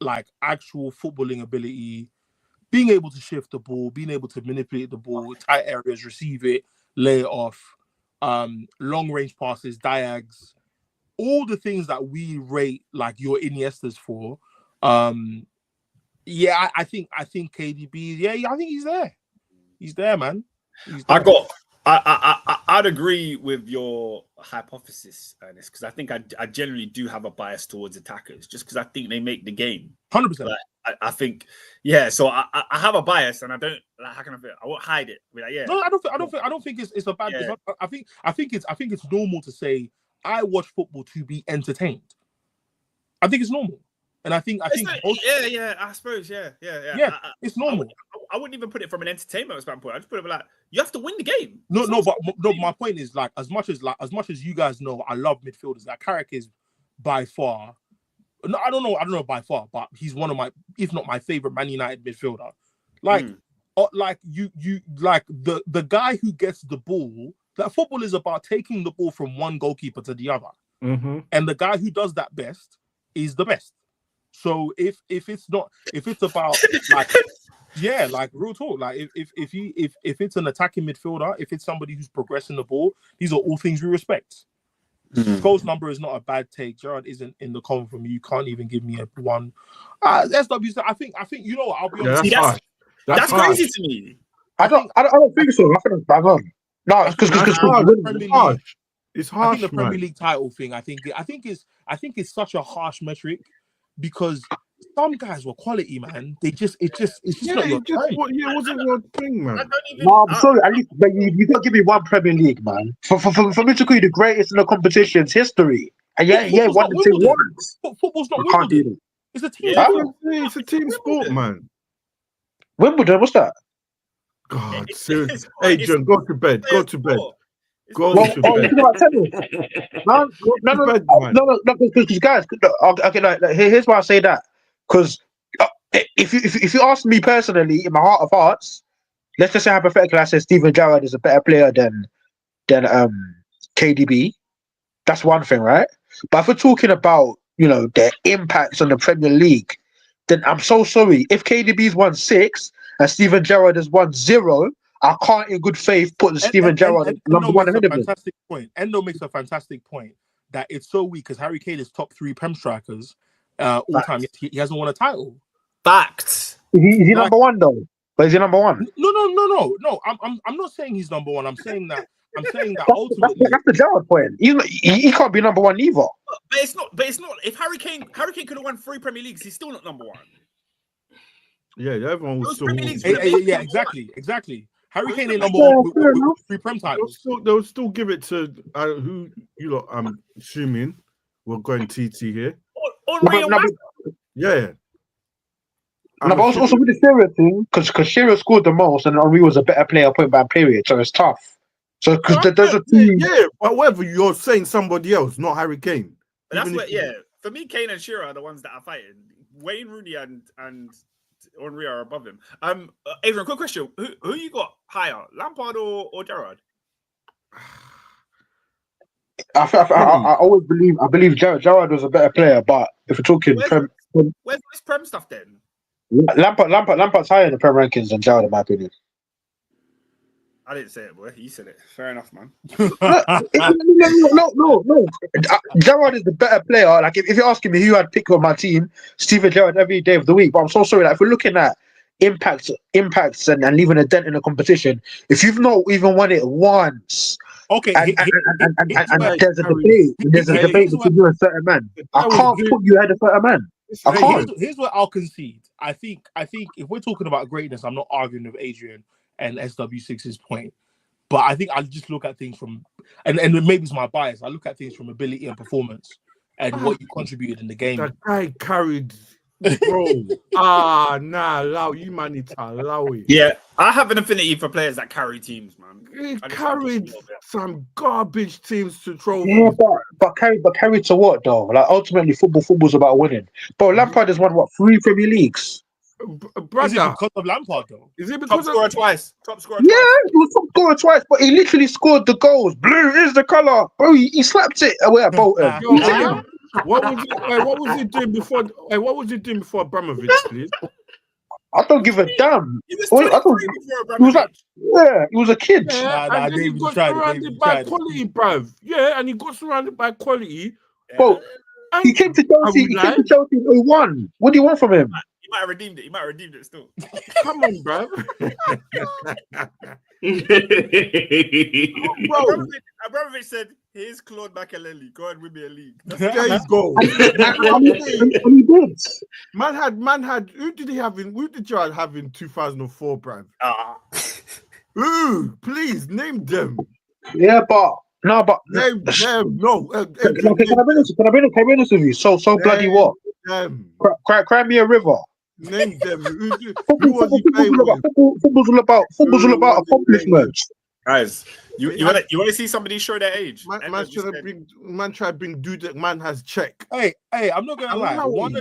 like actual footballing ability, being able to shift the ball, being able to manipulate the ball, tight areas, receive it, lay it off, long range passes, diags, all the things that we rate like your Iniestas for. I think KDB. I think he's there. He's there, man. He's there. I'd agree with your hypothesis, Ernest, because I think I generally do have a bias towards attackers, just because I think they make the game. 100%. I think, so I have a bias, and I don't like. How can I feel? I won't hide it. Be like, No, I don't think it's a bad. Yeah. I think it's normal to say I watch football to be entertained. I think it's normal. And I think I suppose, yeah. It's normal. I wouldn't even put it from an entertainment standpoint. I just put it like you have to win the game. No. My point is like as much as you guys know, I love midfielders. Like Carrick is by far. No, I don't know by far, but he's one of my, if not my favorite Man United midfielder. Like, like you like the guy who gets the ball. That football is about taking the ball from one goalkeeper to the other, and the guy who does that best is the best. So if it's about like like real talk, like if it's an attacking midfielder, if it's somebody who's progressing the ball, these are all things we respect. Scholes' number is not a bad take. Gerrard isn't in the column for me. You can't even give me a one. SW, I think you know what, I'll be honest. That's crazy to me. I don't think so. I think it's bang on. No, because it's harsh. I think the Premier League title thing. I think it's such a harsh metric because some guys were quality, man. It's just not your time. It wasn't your thing, man. No, I'm sorry. At least, but you got to give me one Premier League, man. For me to call you the greatest in the competition's history. And one to two once. Football's not Wimbledon. Can't do it. It's a team. It's a team sport, man. Wimbledon, what's that? God, seriously. Hey, John, go to bed. Go to bed. Go to bed. No, because guys, okay, like, here's why I say that. Because if you ask me personally, in my heart of hearts, let's just say hypothetically, I said Steven Gerrard is a better player than KDB. That's one thing, right? But if we're talking about their impacts on the Premier League, then I'm so sorry. If KDB's won 6 and Steven Gerrard has won 0, I can't, in good faith, put Steven Gerrard number one ahead of him. Fantastic point. Endo makes a fantastic point that it's so weak because Harry Kane is top 3 Prem strikers all time. He hasn't won a title. Facts. Is he number one though? But is he number one? No. I'm not saying he's number one. I'm saying that ultimately That's the Gerrard point. He can't be number one either. But it's not. If Harry Kane could have won 3 Premier Leagues, he's still not number one. Yeah, everyone was still. Yeah, exactly. Harry Kane ain't number one with 3 Prem titles. They'll still give it to who you lot. I'm assuming we're going TT here. Yeah. No, but also with the Shearer thing, because Shearer scored the most and Henry was a better player point by period, so it's tough. So because there's a team. Yeah, however, you're saying somebody else, not Harry Kane. But that's what. Yeah, for me, Kane and Shearer are the ones that are fighting. Wayne Rooney and Henry are above him. Adrian, quick question: Who you got higher, Lampard or Gerrard? I always believe Gerrard was a better player, but if we're talking where's this Prem stuff then? Lampard's higher in the Prem rankings than Gerrard, in my opinion. I didn't say it, boy. You said it. Fair enough, man. No. Gerrard is the better player. Like if you're asking me who I'd pick on my team, Steven Gerrard every day of the week. But I'm so sorry. Like if we're looking at impacts and leaving a dent in the competition, if you've not even won it once. Okay, and there's a debate. There's a debate between you and a certain man. I can't put you ahead of a certain man. I can't. Here's what I'll concede. I think if we're talking about greatness, I'm not arguing with Adrian and SW6's point, but I think I just look at things from and maybe it's my bias. I look at things from ability and performance and what you contributed in the game. That guy carried. Bro, allow you man need to allow it. Yeah, I have an affinity for players that carry teams, man. He carried some garbage teams to trophy. Yeah, but carry to what though? Like ultimately, football's about winning. But Lampard has won 3 Premier Leagues. Is it because of Lampard though? Is it because top scorer twice? Yeah, he was top scorer twice, but he literally scored the goals. Blue is the colour. Bro, he slapped it away at Bolton. What was he doing before? What was he doing before Abramovich, please? I don't give a damn. He was a kid. Yeah, and then he got surrounded by quality, bruv. Yeah, and he got surrounded by quality. Bro, he came to Chelsea. He came to Chelsea in 01. What do you want from him? He might have redeemed it. Still. Come on, bruv. Abramovich said, "Here's Claude Makelele. Go and win me a league." There you go. And he did. Man had. Who did Gerrard have in 2004, bruv? Ooh, please name them. Yeah, but name them. No. Can I be honest with you? So bloody what? Cry me a river. Name them. Football's all about accomplishments. Guys, you want to see somebody show their age? Man try to bring dude that man has check. Hey, I'm not gonna lie. One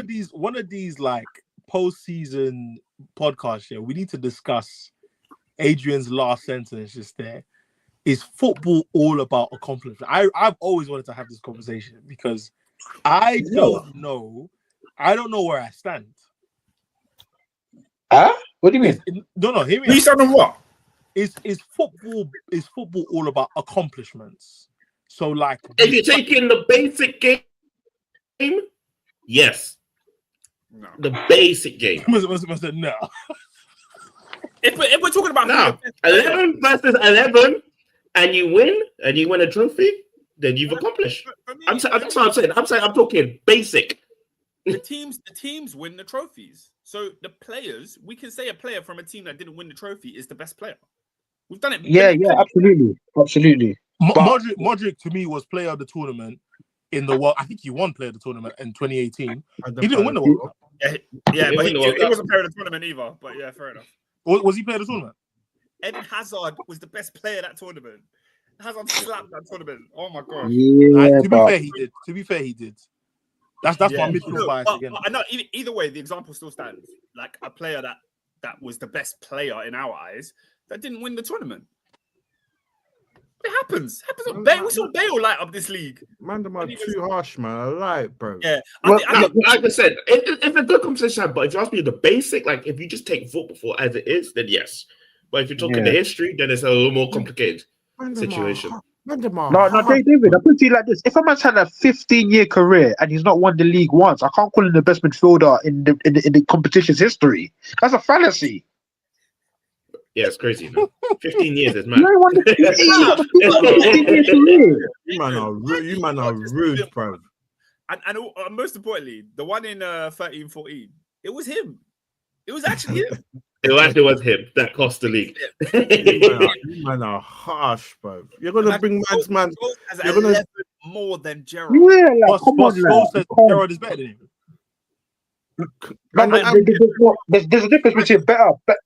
of these like post-season podcasts here, we need to discuss Adrian's last sentence just there. Is football all about accomplishment? I've always wanted to have this conversation because I don't know where I stand. What do you mean? No, hear me. You stand on what? Is football all about accomplishments? So like if you're taking the basic game, yes. No. The basic game. No. If we're talking about 11 versus 11 and you win a trophy, then you've accomplished. That's what I'm saying. I'm talking basic. The teams win the trophies. So the players, we can say a player from a team that didn't win the trophy is the best player. We've done it. Yeah, absolutely. Modric to me was player of the tournament in the world. I think he won player of the tournament in 2018. He didn't win the World Cup. Yeah, but he wasn't player of the tournament either. But yeah, fair enough. Was he player of the tournament? Eden Hazard was the best player of that tournament. Hazard slapped that tournament. Oh my god. Yeah, to be fair, he did. That's my midfield bias again. I know. Either way, the example still stands. Like a player that was the best player in our eyes that didn't win the tournament. It happens. We saw Bale light up this league. Man, them are too harsh, man. I like, bro. Yeah. Like I said, it's a good conversation. But if you ask me the basic, like if you just take football as it is, then yes. But if you're talking the history, then it's a little more complicated situation. David, I put it like this: if a man's had a 15-year career and he's not won the league once, I can't call him the best midfielder in the competition's history. That's a fallacy. Yeah, it's crazy. No? 15 years is mad. You ain't won the 15-year career. You man are rude, bro. And most importantly, the one in 13-14, it was him. It was actually him. It actually was him that cost the league. You man are harsh, bro. You're gonna bring man. You're gonna 11 more than Gerrard. Yeah, like, come on, says Gerrard is better than him. There's a difference between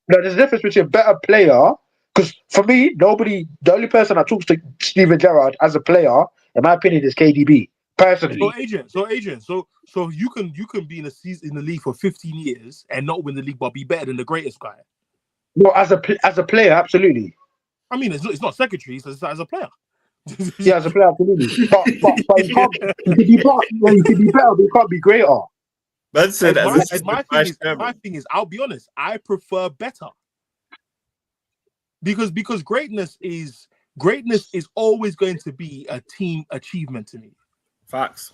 there's a difference between a better player. Because for me, the only person that talks to Steven Gerrard as a player, in my opinion, is KDB. Personally. So you can be in the league for 15 years and not win the league, but be better than the greatest guy. No, as a player, absolutely. I mean, it's not secretary, it's as a player. Yeah, as a player, absolutely. But you can be better, but you can't be greater. My thing is, I'll be honest, I prefer better. Because greatness is always going to be a team achievement to me. Facts.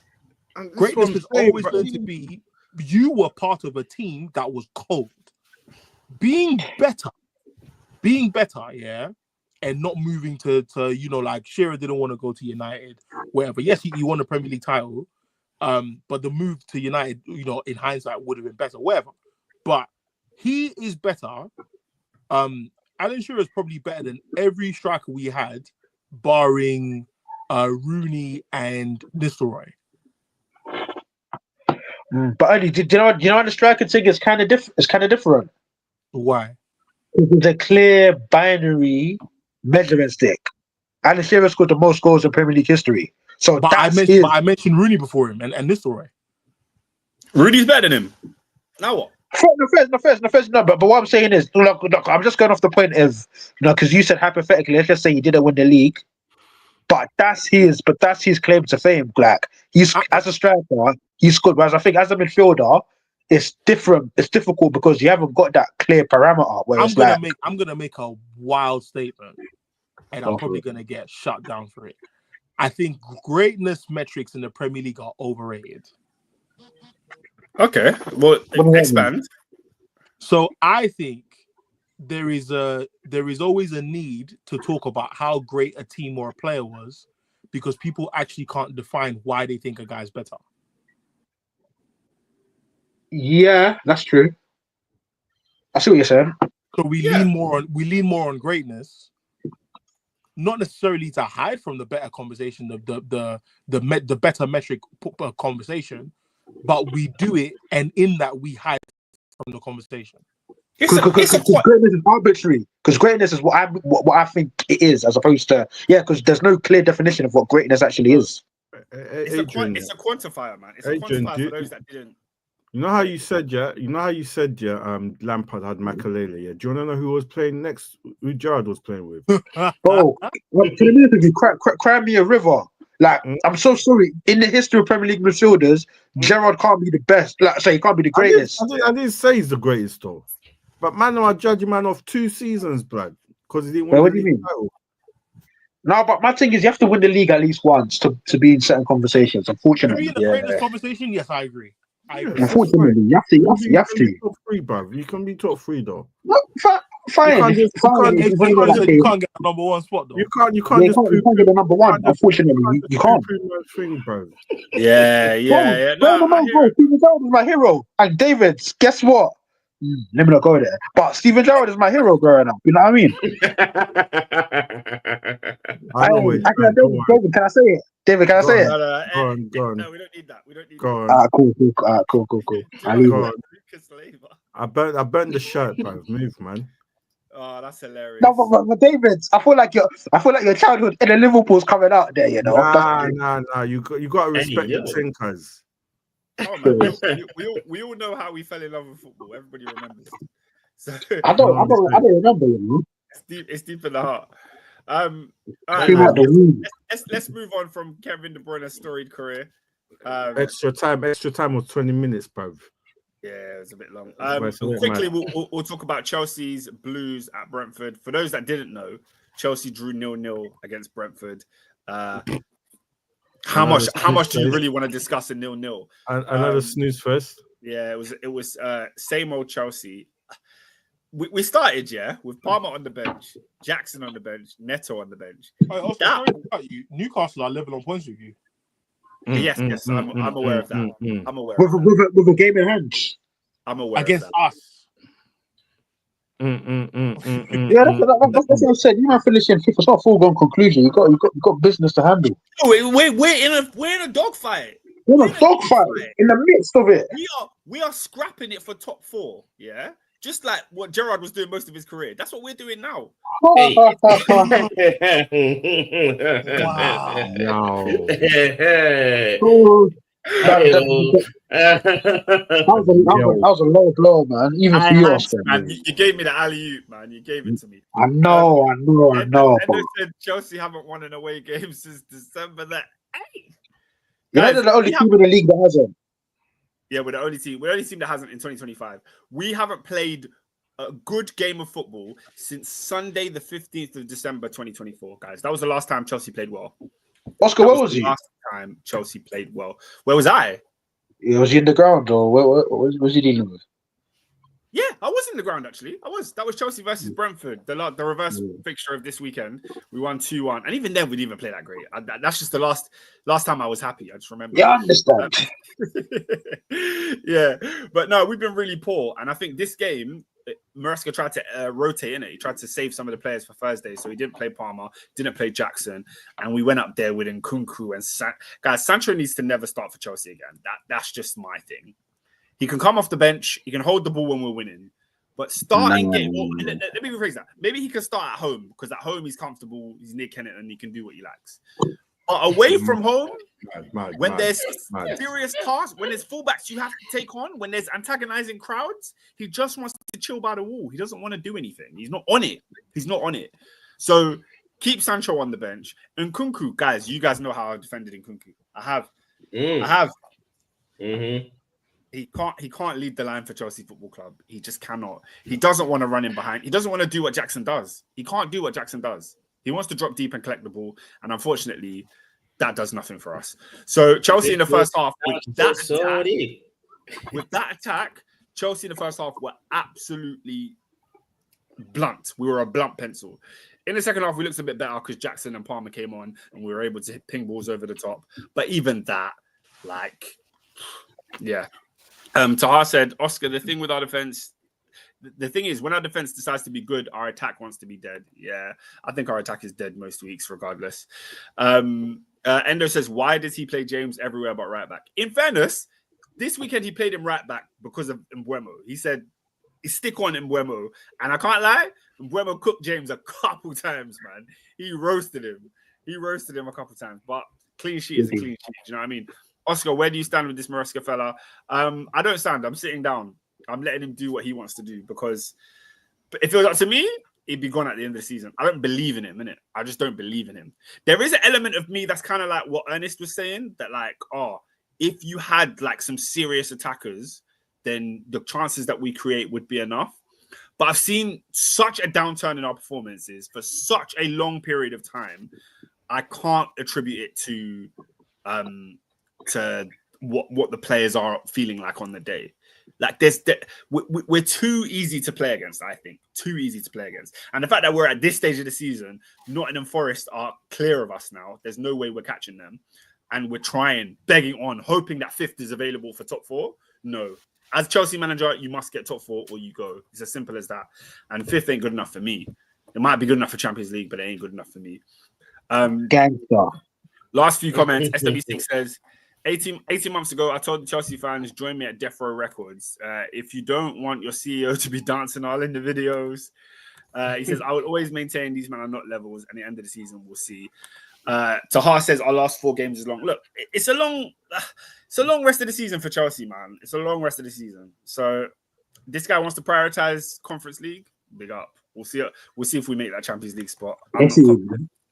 Greatness is always going to be you were part of a team that was cold. Being better, yeah, and not moving to like Shearer didn't want to go to United, whatever. Yes, he won a Premier League title, but the move to United, in hindsight, would have been better, whatever. But he is better. Alan Shearer is probably better than every striker we had, barring Rooney and Nistelrooy. But only, do you know the striker thing is kind of different. Why? It's a clear binary measurement stick. Alan Shearer scored the most goals in Premier League history. So, but I mentioned Rooney before him and Nistelrooy. Rooney's better than him. Now what? No, but what I'm saying is, look, I'm just going off the point of, because you said hypothetically, let's just say he didn't win the league, but that's his claim to fame. Like, as a striker, he's good, whereas I think as a midfielder, it's different. It's difficult because you haven't got that clear parameter. I'm gonna make a wild statement, and I'm probably gonna get shut down for it. I think greatness metrics in the Premier League are overrated. Okay, well, expand. So I think there is always a need to talk about how great a team or a player was, because people actually can't define why they think a guy's better. Yeah, that's true. I see what you're saying. So we lean more on greatness, not necessarily to hide from the better conversation, the better metric conversation, but we do it, and in that we hide from the conversation. Because greatness is arbitrary. Because greatness is what I think it is, as opposed to because there's no clear definition of what greatness actually is. It's a quantifier, man. It's a quantifier for those that didn't. You know how you said, Lampard had Makalele, yeah? Do you want to know who was playing next? Who Gerrard was playing with? To the minute of you, cry me a river. Like, I'm so sorry. In the history of Premier League midfielders, Gerrard can't be the best. Like, he can't be the greatest. I didn't say he's the greatest, though. But man, I judge a man off 2 seasons, blood, because he didn't win the league title. No, but my thing is, you have to win the league at least once to be in certain conversations. Unfortunately, to be in the greatest conversation, yes, I agree. Unfortunately, you have to. Top 3, bruv. You can be top 3, though. No, fine. You can't get the number 1 spot, though. You can't get the number 1. Unfortunately, you can't. Thing, bro. Yeah. Steven Gerrard is my hero. And David, guess what? Let me not go there. But Steven Gerrard is my hero growing up. You know what I mean? David, can I say it? David, can I say it? Go on. No, we don't need that. Go on. Cool. I burnt the shirt, bro. Move, man. Oh, that's hilarious. No, but David, I feel like your childhood in the Liverpool's coming out there. You know. Nah. You got to respect the thinkers. Oh man, we all know how we fell in love with football. Everybody remembers. So I don't remember, you know. It's deep in the heart. Let's move on from Kevin De Bruyne's storied career. Extra time was 20 minutes, bruv. Yeah, it was a bit long. Quickly, we'll talk about Chelsea's Blues at Brentford. For those that didn't know, Chelsea drew 0-0 against Brentford. How much do you really want to discuss a 0-0? Another snooze first. Yeah, it was same old Chelsea. We started, with Palmer on the bench, Jackson on the bench, Neto on the bench. Oscar, sorry to cut you. Newcastle are level on points with you. Yes, I'm aware of that. I'm aware with a game in hand. I'm aware against of that. us. Yeah, that's what I said. You might finish in fifth. It's not a foregone conclusion. You got business to handle. We're in a dogfight. We're in a dogfight in the midst of it. We are scrapping it for top 4. Yeah, just like what Gerrard was doing most of his career. That's what we're doing now. Hey. Wow. That was a low blow, man. Even for you, Oscar. Man, you gave me the alley-oop, man. You gave it to me. I know. Endo said Chelsea haven't won an away game since December the 8th. You're the only team in the league that hasn't. Yeah, we're the only team that hasn't in 2025. We haven't played a good game of football since Sunday, the 15th of December, 2024, guys. That was the last time Chelsea played well. Oscar, where was you? Last time Chelsea played well. Where was I? Yeah, was he in the ground or what was he dealing with? Yeah, I was in the ground actually. That was Chelsea versus Brentford, the reverse fixture of this weekend. We won 2-1, and even then we didn't even play that great. That's just the last time I was happy. I just remember. Yeah, I understand. Yeah, but no, we've been really poor, and I think this game, Maresca tried to rotate in it. He tried to save some of the players for Thursday, so he didn't play Palmer, didn't play Jackson, and we went up there with Nkunku and guys. Sancho needs to never start for Chelsea again. That's just my thing. He can come off the bench. He can hold the ball when we're winning. But starting game, let me rephrase that. Maybe he can start at home because at home he's comfortable. He's near Kennett and he can do what he likes. But away from home, when there's serious tasks, when there's fullbacks you have to take on, when there's antagonizing crowds, he just wants to chill by the wall. He doesn't want to do anything. He's not on it. So keep Sancho on the bench. And Nkunku, guys, you guys know how I defended Nkunku. I have. Mm-hmm. He can't lead the line for Chelsea Football Club. He just cannot. He doesn't want to run in behind. He doesn't want to do what Jackson does. He can't do what Jackson does. He wants to drop deep and collect the ball. And unfortunately, that does nothing for us. So Chelsea in the first half, with that attack, Chelsea in the first half were absolutely blunt. We were a blunt pencil. In the second half, we looked a bit better because Jackson and Palmer came on and we were able to hit ping balls over the top. But even that, yeah. Tahar said, Oscar, the thing with our defense, the thing is, when our defense decides to be good, our attack wants to be dead. Yeah, I think our attack is dead most weeks, regardless. Endo says, why does he play James everywhere but right back? In fairness, this weekend he played him right back because of Mbeumo. He said, stick on Mbeumo. And I can't lie, Mbeumo cooked James a couple times, man. He roasted him a couple times. But clean sheet is a clean sheet. Do you know what I mean? Oscar, where do you stand with this Maresca fella? I don't stand. I'm sitting down. I'm letting him do what he wants to do because if it was up to me, he'd be gone at the end of the season. I don't believe in him, innit? I just don't believe in him. There is an element of me that's kind of like what Ernest was saying, that if you had some serious attackers, then the chances that we create would be enough. But I've seen such a downturn in our performances for such a long period of time. I can't attribute it to what the players are feeling like on the day. We're too easy to play against, I think. Too easy to play against. And the fact that we're at this stage of the season, Nottingham Forest are clear of us now. There's no way we're catching them. And we're trying, begging on, hoping that 5th is available for top 4. No. As Chelsea manager, you must get top 4 or you go. It's as simple as that. And 5th ain't good enough for me. It might be good enough for Champions League, but it ain't good enough for me. Gangster. Last few comments. SW6 says, 18 months ago, I told the Chelsea fans, join me at Death Row Records. If you don't want your CEO to be dancing all in the videos, he says, I will always maintain these men are not levels, and at the end of the season, we'll see. Tahar says, our last 4 games is long. Look, it's a long rest of the season for Chelsea, man. It's a long rest of the season. So this guy wants to prioritize Conference League. Big up. We'll see if we make that Champions League spot.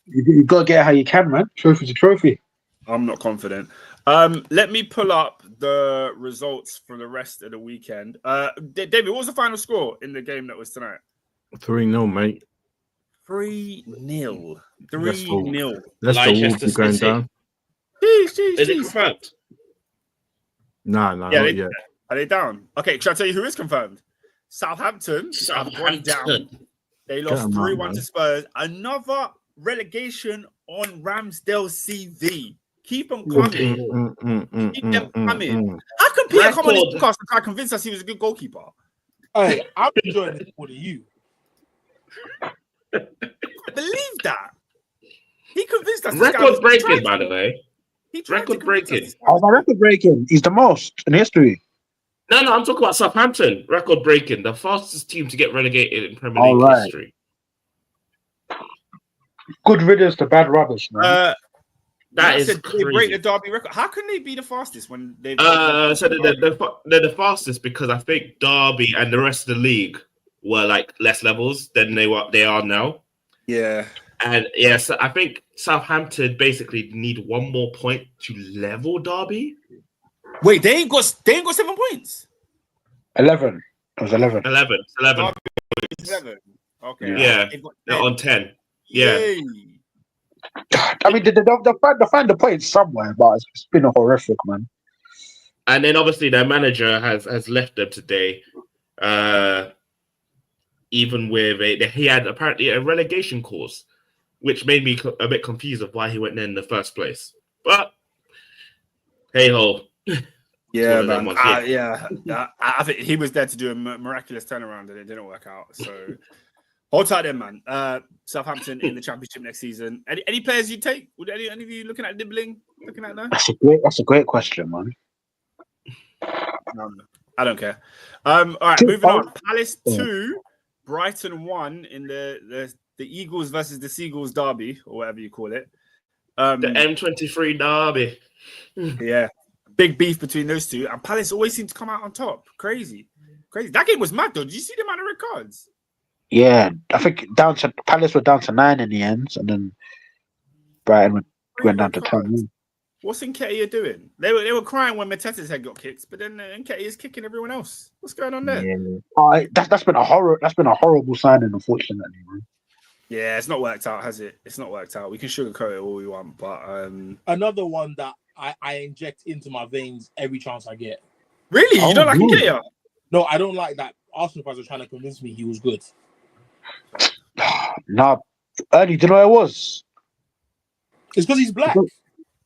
You got to get it how you can, man. Trophy to trophy. I'm not confident. Let me pull up the results for the rest of the weekend. David, what was the final score in the game that was tonight? 3-0, mate. 3-0. 3-0. Leicester will Leicester be going City. down. Is it confirmed? No, Yeah, not yet. Are they down? Okay, should I tell you who is confirmed? Southampton have gone down. They lost 3-1 to Spurs. Another relegation on Ramsdale CV. Keep them coming. Keep them coming. How can Peter come on this podcast and try to convince us he was a good goalkeeper? Hey, I'm enjoying this more than you. Believe that. He convinced us. Record breaking, by the way. Record breaking. Oh, my record breaking. He's the most in history. No, I'm talking about Southampton. Record breaking. The fastest team to get relegated in Premier League history. Good riddance to bad rubbish, man. That is they break the crazy. Derby record. How can they be the fastest when they've? So they're the fastest because I think Derby and the rest of the league were like less levels than they are now. Yeah. And yes, I think Southampton basically need one more point to level Derby. Wait, they ain't got 7 points. 11. It was 11. 11. 11. 11. Okay. Yeah. They're on 10. Yeah. Yay. I mean, they'll find the points somewhere, but it's been a horrific, man. And then obviously their manager has left them today. Even with he had apparently a relegation clause, which made me a bit confused of why he went there in the first place. But hey ho. Yeah, man. I think he was there to do a miraculous turnaround and it didn't work out. So hold tight then, man. Southampton in the Championship next season. Any players you take? Would any of you looking at nibbling? Looking at that? That's a great question, man. I don't care. All right, moving on. Palace 2, Brighton 1 in the Eagles versus the Seagulls derby, or whatever you call it. The M23 derby. Yeah. Big beef between those two. And Palace always seem to come out on top. Crazy. That game was mad, though. Did you see the amount of red cards? Yeah, I think Palace were down to 9 in the end, and then Brighton went down to 10. What's Nketiah doing? They were crying when Mateta's head got kicked, but then Nketiah is kicking everyone else. What's going on there? Yeah. That's been a horrible signing, unfortunately, man. Yeah, it's not worked out, has it? It's not worked out. We can sugarcoat it all we want, but another one that I inject into my veins every chance I get. Really? You don't like Nketiah? No, I don't like that. Arsenal fans are trying to convince me he was good. Nah, Ernie, do you know what it was? It's because he's black.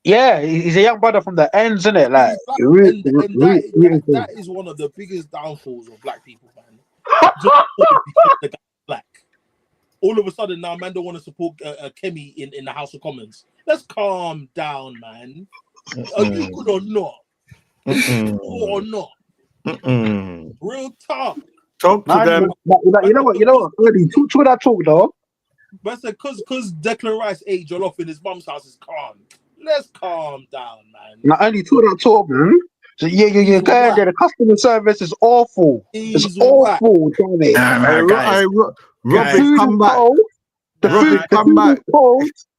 Yeah, he's a young brother from the ends, isn't it? Like, that is one of the biggest downfalls of black people, man. Just because the guy's black. All of a sudden now, man, don't want to support Kemi in the House of Commons. Let's calm down, man. Are you good or not? Or not? Real talk. Talk to them. You know what? Really, to that talk though. But I said, because Declan Rice ate jollof in his mum's house is calm. Let's calm down, man. Not only to that talk, man. So yeah, guy there. The customer service is awful. It's awful, damn it. Robert, come back. The food come back.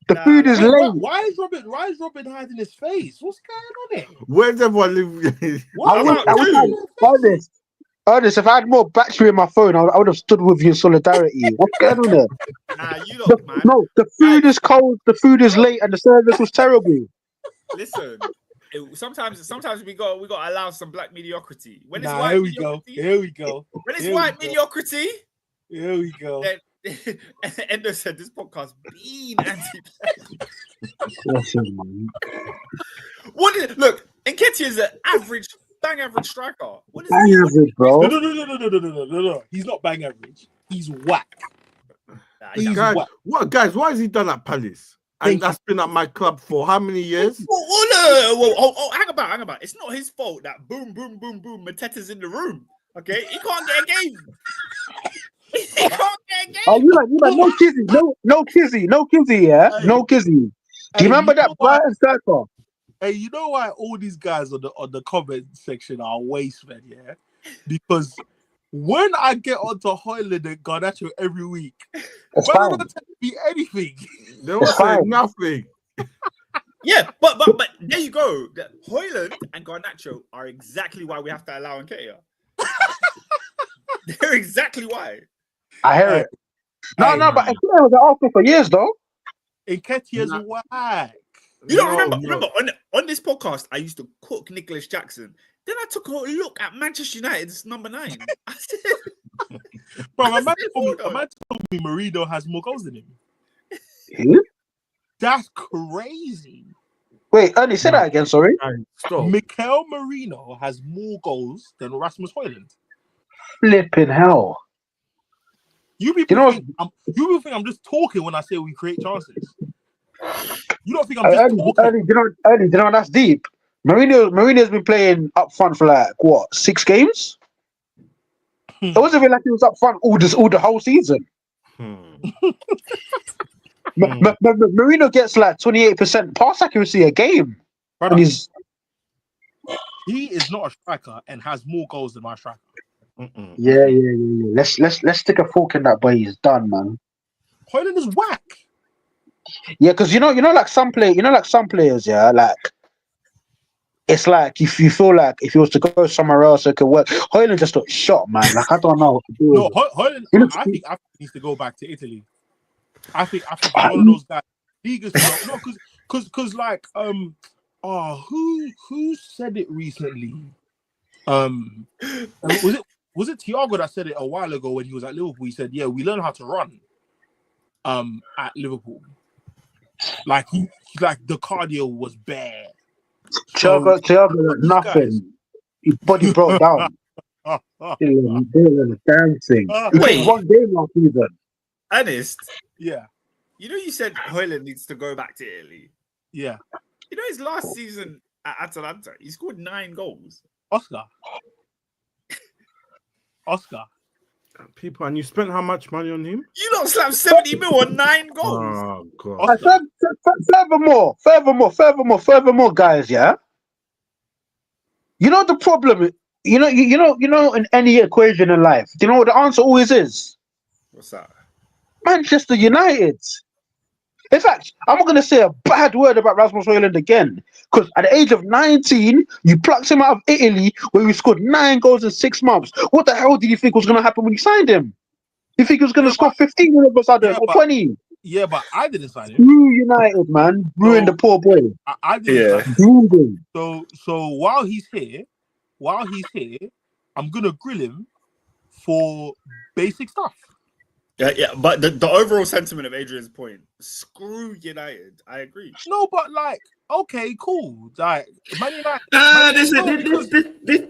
The food is late. Why is Robin hiding his face? What's going on here? Where's everyone living? Ernest, if I had more battery in my phone, I would have stood with you in solidarity. What's going on there? Nah, you lot, man. No, the food is cold, the food is late, and the service was terrible. Listen, sometimes we got to allow some black mediocrity. When it's white mediocrity, here we go. When it's white mediocrity, here we go. Endo said this podcast being anti-black. Look, Nketiah is an bang average striker. What is bang average, bro? No. He's not bang average. He's whack. Guys, why has he done at Palace? And that's been at my club for how many years? Hang about. It's not his fault that boom, Mateta's in the room. Okay, he can't get a game. Oh, you like no Kizzy, yeah, no Kizzy. Do you remember that Brighton striker? Hey, you know why all these guys on the comment section are waste men, yeah? Because when I get onto Højlund and Garnacho every week, why don't they tell me anything? They won't say nothing. Yeah, but there you go. Højlund and Garnacho are exactly why we have to allow Nketiah. They're exactly why. I hear it. No, but Nketiah was at Arsenal for years, though. Nketiah's whack. You don't remember on this podcast, I used to cook Nicholas Jackson. Then I took a look at Manchester United's number 9. I said, bro, a man told me Mourinho has more goals than him. Hmm? That's crazy. Wait, Ernie, say that again, sorry. Stop. Mikel Merino has more goals than Rasmus Højlund. Flipping hell. You people think I'm just talking when I say we create chances. You don't think I'm just talking? Ernie, you know that's deep. Mourinho's been playing up front for like what, 6 games? It wasn't even like he was up front all the whole season. Mourinho gets like 28% pass accuracy a game. Brother, And he is not a striker and has more goals than my striker. yeah. Let's stick a fork in that boy. He's done, man. Højlund is whack. Yeah, because you know, like some players, yeah, like it's like if you feel like if he was to go somewhere else, it could work. Højlund just got shot, man. Like I don't know what to do. No, Højlund, I think he needs to go back to Italy. I think he's one of those guys. Because like who said it recently? Was it Thiago that said it a while ago when he was at Liverpool? He said, "Yeah, we learn how to run." At Liverpool, like the cardio was bad. Thiago nothing. His body broke down. Doing a damn thing. He played 1 game last season. Ernest, Yeah. you know you said Højlund needs to go back to Italy. Yeah. You know his last season at Atalanta, he scored 9 goals. Oscar. People, and you spent how much money on him? You don't slap 70 mil on 9 goals. Oh god. Furthermore, guys, yeah. You know the problem. You know in any equation in life, do you know what the answer always is? What's that? Manchester United. In fact, I'm not going to say a bad word about Rasmus Højlund again, because at the age of 19, you plucked him out of Italy where he scored 9 goals in 6 months. What the hell did you think was going to happen when you signed him? You think he was going to score 15 all of a sudden or 20? Yeah, but I didn't sign him. Screw United, man. Ruined the poor boy. I didn't sign him. Him. So while he's here, I'm going to grill him for basic stuff. Yeah, but the overall sentiment of Adrian's point, screw United. I agree. No, but like, okay, cool. Like, Man United.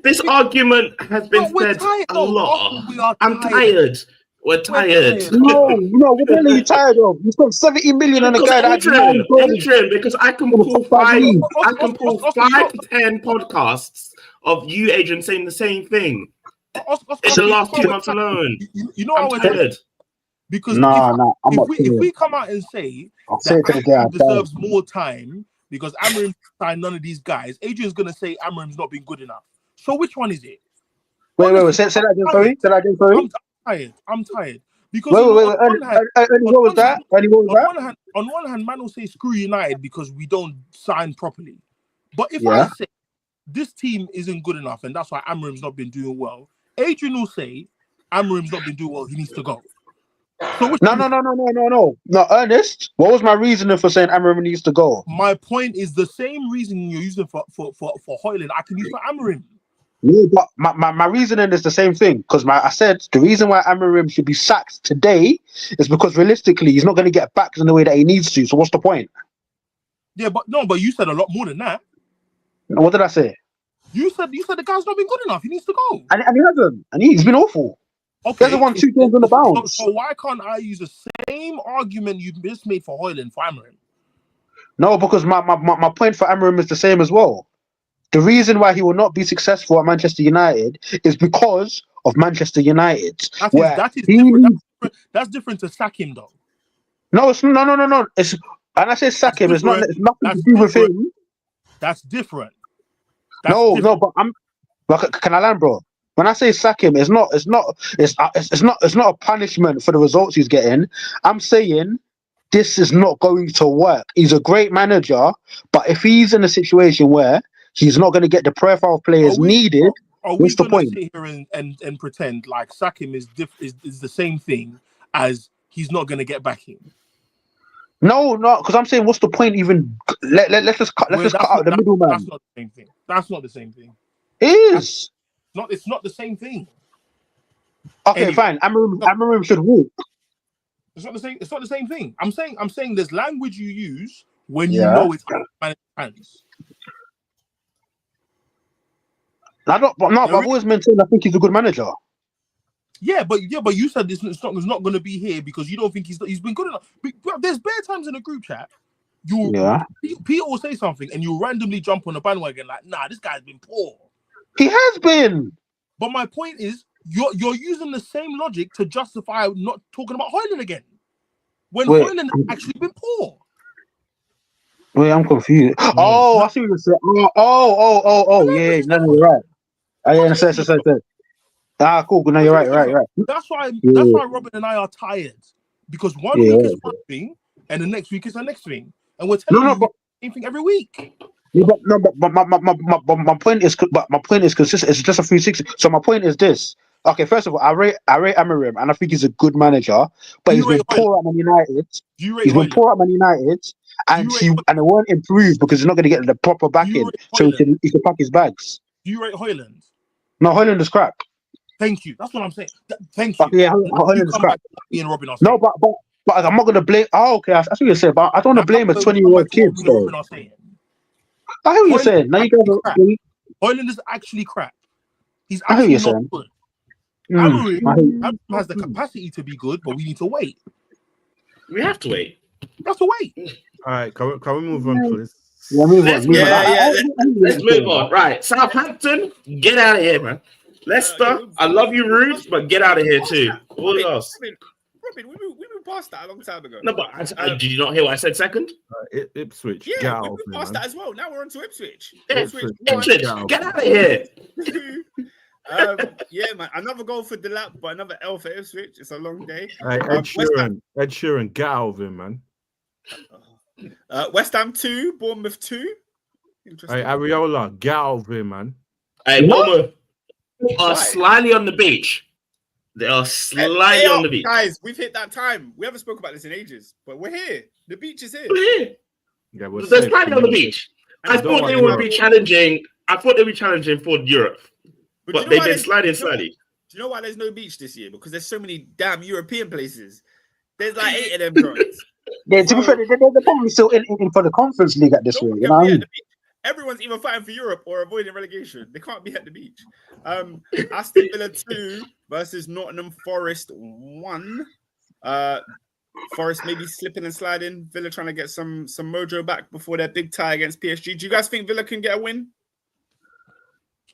This argument has been said a lot. I'm tired. We're tired. No, what the hell are you tired of? You spent 70 million on a guy that Adrian, because I can pull 5 to 10 podcasts of you, Adrian, saying the same thing. In the last 2 months alone. You know I'm tired. Because if we come out and say that he deserves more time because Amorim signed none of these guys, Adrian's going to say Amorim's not been good enough. So which one is it? Wait. Say that again, sorry. Say that again, sorry. I'm tired. Because on one hand, man will say screw United because we don't sign properly. But if I say this team isn't good enough and that's why Amorim's not been doing well, Adrian will say Amorim's not been doing well, he needs to go. So no, Ernest. What was my reasoning for saying Amorim needs to go? My point is the same reason you're using for Højlund. I can use for Amorim. Yeah, but my reasoning is the same thing because I said the reason why Amorim should be sacked today is because realistically he's not going to get back in the way that he needs to. So what's the point? Yeah, but you said a lot more than that. What did I say? You said the guy's not been good enough. He needs to go. And he hasn't. And he's been awful. Okay. He hasn't won 2 games on the bounce. So why can't I use the same argument you just made for Højlund for Amorim? No, because my point for Amorim is the same as well. The reason why he will not be successful at Manchester United is because of Manchester United. That's different to sack him, though. No, it's no. It's and I say sack him. It's nothing to do with him. That's different. No, but can I land, bro? When I say sack him, it's not a punishment for the results he's getting. I'm saying this is not going to work. He's a great manager, but if he's in a situation where he's not going to get the profile of players needed, what's the point? Sit here and pretend like sack him is the same thing as he's not going to get back in. No, because I'm saying, what's the point? Even let's just cut out the middleman. That's not the same thing. That's not the same thing. It is. It's not the same thing. Okay, anyway, fine. Amarim should walk. It's not the same. It's not the same thing. I'm saying there's language you use when you know it's manager's hands. I've always maintained I think he's a good manager. Yeah, but you said this is not going to be here because you don't think he's been good enough. But there's bare times in the group chat, Peter will say something and you randomly jump on the bandwagon like, nah, this guy's been poor. He has been. But my point is, you're using the same logic to justify not talking about Højlund again, when Højlund has actually been poor. Wait, I'm confused. Oh, I see what you're saying. Yeah, no, you're right. Say. Ah, cool. No, you're right. That's why Robin and I are tired, because one week is one thing and the next week is the next thing, and we're telling you the same thing every week. But my point is consistent. It's just a 360. So my point is this. Okay, first of all, I rate Amarim, and I think he's a good manager, but he's been poor at Man United. He's been poor at Man United, and it won't improve because he's not going to get the proper backing, so he can pack his bags. Do you rate Højlund? No, Højlund is crap. Thank you. That's what I'm saying. Thank you. Okay, yeah, Højlund is crap. No, but I'm not going to blame. Oh, okay, I see what you're saying, but I don't want to blame a 20-year-old kid. I hear what you're saying. Now you guys Højlund is actually crap. He's actually not good. Amarim has the capacity to be good, but we need to wait. We have to wait. We have to wait. All right, can we move on, please? Yeah, let's move on. Right, Southampton, get out of here, man. Leicester, I love you, Rude, but get out of here too. What else? Robin, we moved past that a long time ago. No, but did you not hear what I said second? Ipswich. Yeah, we moved past that as well. Now we're on to Ipswich. Ipswich, get out of here. Yeah, man. Another goal for Delap, but another L for Ipswich. It's a long day. Ed Sheeran, get out of him, man. West Ham 2, Bournemouth 2. Hey, Areola, get out of him, man. Hey, Bournemouth are slightly on the beach. They are slightly on the beach. Guys, we've hit that time. We haven't spoken about this in ages, but we're here. The beach is here. We're here. Yeah, they're slightly on the beach. I thought they would be challenging. I thought they'd be challenging for Europe. But they've been sliding. Do you know why there's no beach this year? Because there's so many damn European places. There's like 8 of them joints. Yeah, to be fair, they're probably still in for the Conference League at this rate. You know what I mean? Everyone's either fighting for Europe or avoiding relegation. They can't be at the beach. Aston Villa 2 versus Nottingham Forest 1. Forest maybe slipping and sliding. Villa trying to get some mojo back before their big tie against PSG. Do you guys think Villa can get a win?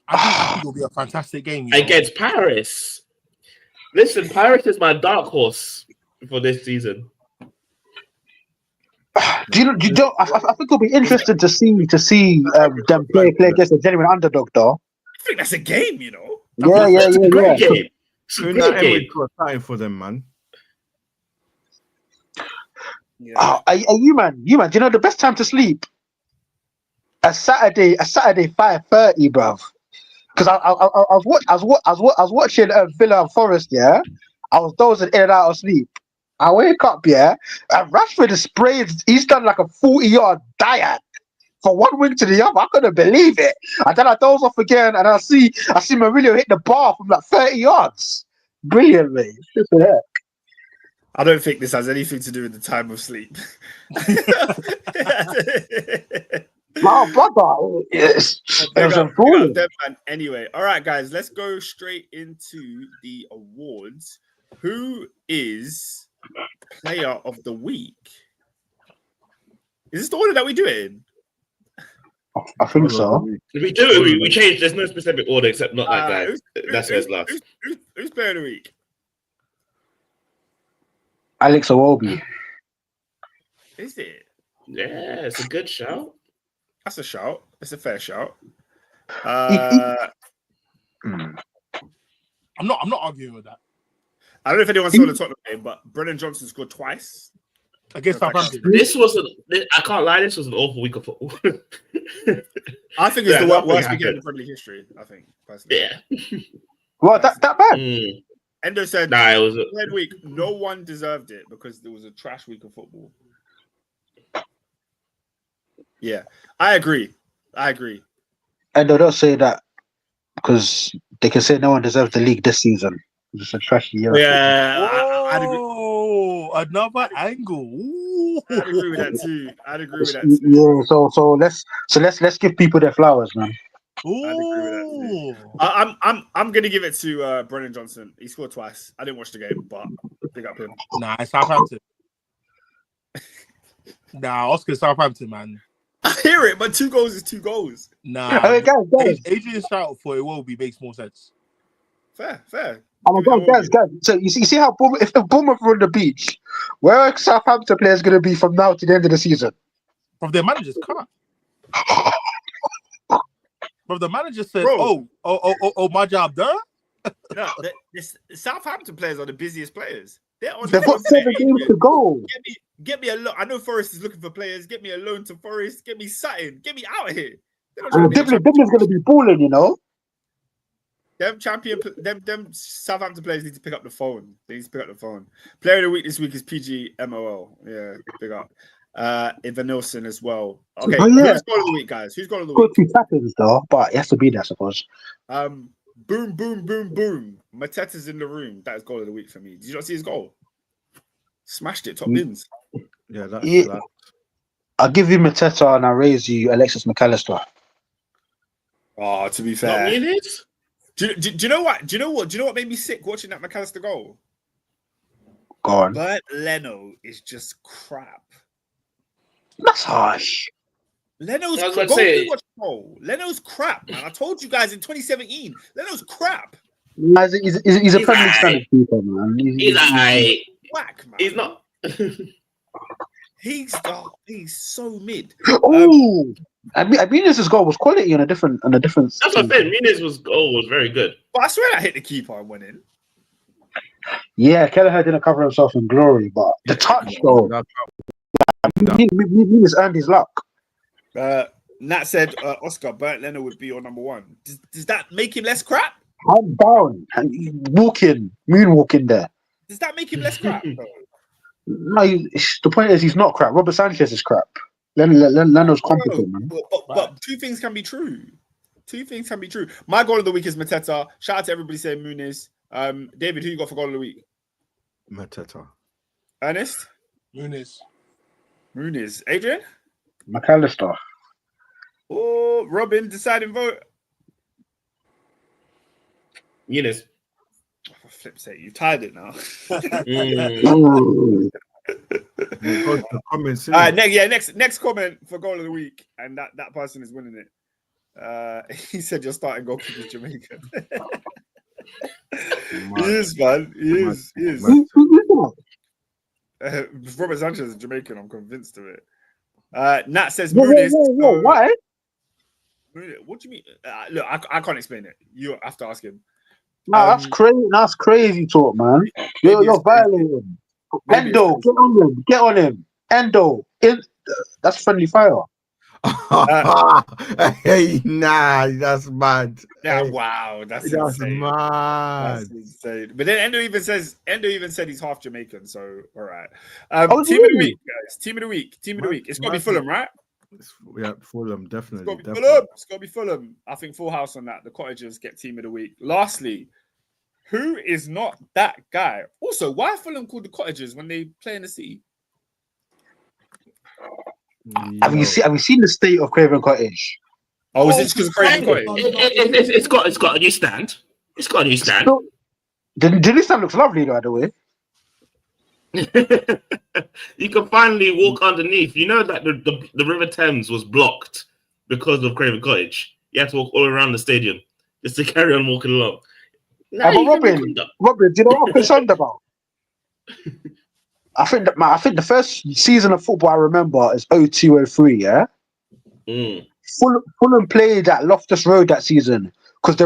I think it'll be a fantastic game against Paris. Listen, Paris is my dark horse for this season. I think it'll be interesting to see them play against a genuine underdog, though. I think that's a game, you know. Yeah. Great game. Emery got time for them, man. Yeah. You man. Do you know the best time to sleep? A Saturday 5:30, bruv. Because I was watching Villa and Forest. Yeah, I was dozing in and out of sleep. I wake up, and Rashford is sprayed. He's done like a 40-yard diet from one wing to the other. I couldn't believe it. And then I doze off again, and I see Mourinho hit the bar from like 30 yards. Brilliant, mate. I don't think this has anything to do with the time of sleep. My brother, yes. Anyway, all right, guys, let's go straight into the awards. Who is Player of the Week? Is this the order that we're doing? I think so. We do it. We change. There's no specific order except not that guy. That's his last. Who's Player of the Week? Alex Iwobi. Is it? Yeah, it's a good shout. That's a shout. It's a fair shout. I'm not arguing with that. I don't know if anyone saw the Tottenham game, but Brennan Johnson scored twice against Southampton. I can't lie. This was an awful week of football. I think it's the worst weekend in Premier League history. I think personally. Yeah. Well, that bad. Endo said, Nah, it was third week, no one deserved it because there was a trash week of football. Yeah, I agree. And they don't say that because they can say no one deserves the league this season. It's just a trashy year. Yeah, I'd agree. Oh, another angle. Ooh. I'd agree with that too. Yeah, so let's give people their flowers, man. I'd agree with that too. I'm gonna give it to Brennan Johnson. He scored twice. I didn't watch the game, but big up him. Nah, it's Southampton. Nah, Oscar Southampton, man. I hear it, but 2 goals is 2 goals. Nah, I mean, guys. Adrian's shout for Iwobi makes more sense. Fair. Oh my God, guys. So you see how if Bournemouth were on the beach, where are Southampton players going to be from now to the end of the season? From their managers, cut. From the manager said, Bro. oh, my job done. No, the Southampton players are the busiest players. They've got 7 games to go. Get me a loan. I know Forest is looking for players. Get me a loan to Forest. Get me Sutton. Get me out of here. Diblin's going to be balling, you know. Them Southampton players need to pick up the phone. They need to pick up the phone. Player of the week this week is PGMOL. Yeah, pick up. Evanilson as well. Okay, Who's goal of the week, guys? Who's goal of the week? Good 2 seconds though, but it has to be there, I suppose. Boom. Mateta's in the room. That is goal of the week for me. Did you not see his goal? Smashed it, top bins. Yeah, I'll give you Mateta and I'll raise you Alexis McAllister. Oh, to be fair. Do you know what? Do you know what made me sick watching that McAllister goal? Go on. Bert Leno is just crap. That's harsh. Leno's crap, man. I told you guys in 2017. Leno's crap. He's a Premier League standard keeper, man. He's like whack, man. He's not. He's so mid. Oh, Muniz' goal was quality on a different. That's what I said. Muniz' goal was very good. But I swear I hit the keeper and went in. Yeah, Kelleher didn't cover himself in glory, but the touch though. Muniz earned his luck. Nat said, Oscar, Bert Leno would be your number 1. Does that make him less crap? I'm down and moonwalking there. Does that make him less crap? No, the point is he's not crap. Robert Sanchez is crap. Leno's competent, man. But 2 things can be true. My goal of the week is Mateta. Shout out to everybody saying Muniz. David, who you got for goal of the week? Mateta. Ernest? Muniz. Adrian? McAllister. Oh, Robin, deciding vote. Muniz. For flip's sake, you've tied it now. All right, next comment for goal of the week, and that person is winning it. He said you're starting goalkeeper Jamaican. He is, man. He is. Robert Sanchez is Jamaican. I'm convinced of it. Nat says Muniz. Why? What do you mean? Look, I can't explain it. You have to ask him. No, that's crazy. That's crazy talk, man. You're violating. Endo, get on him. Endo, that's friendly fire. Hey, nah, that's mad. Yeah, wow, that's insane. Mad. That's insane. But then Endo even said he's half Jamaican. So all right. Team of the week, guys. Team of the week. It's got to be Fulham, right? Yeah, Fulham, definitely. It's got to be Fulham. I think full house on that. The Cottagers get team of the week. Lastly, who is not that guy? Also, why are Fulham called the Cottagers when they play in the city? Have you seen the state of Craven Cottage? Oh, is it because of Craven Cottage? It's got a new stand. It's got a new stand. So, the new stand looks lovely, by the way. You can finally walk underneath. You know that the River Thames was blocked because of Craven Cottage. You have to walk all around the stadium just to carry on walking along. But Robin, do you know what I'm concerned about? I think the first season of football I remember is 02-03, yeah? Fulham played at Loftus Road that season. because they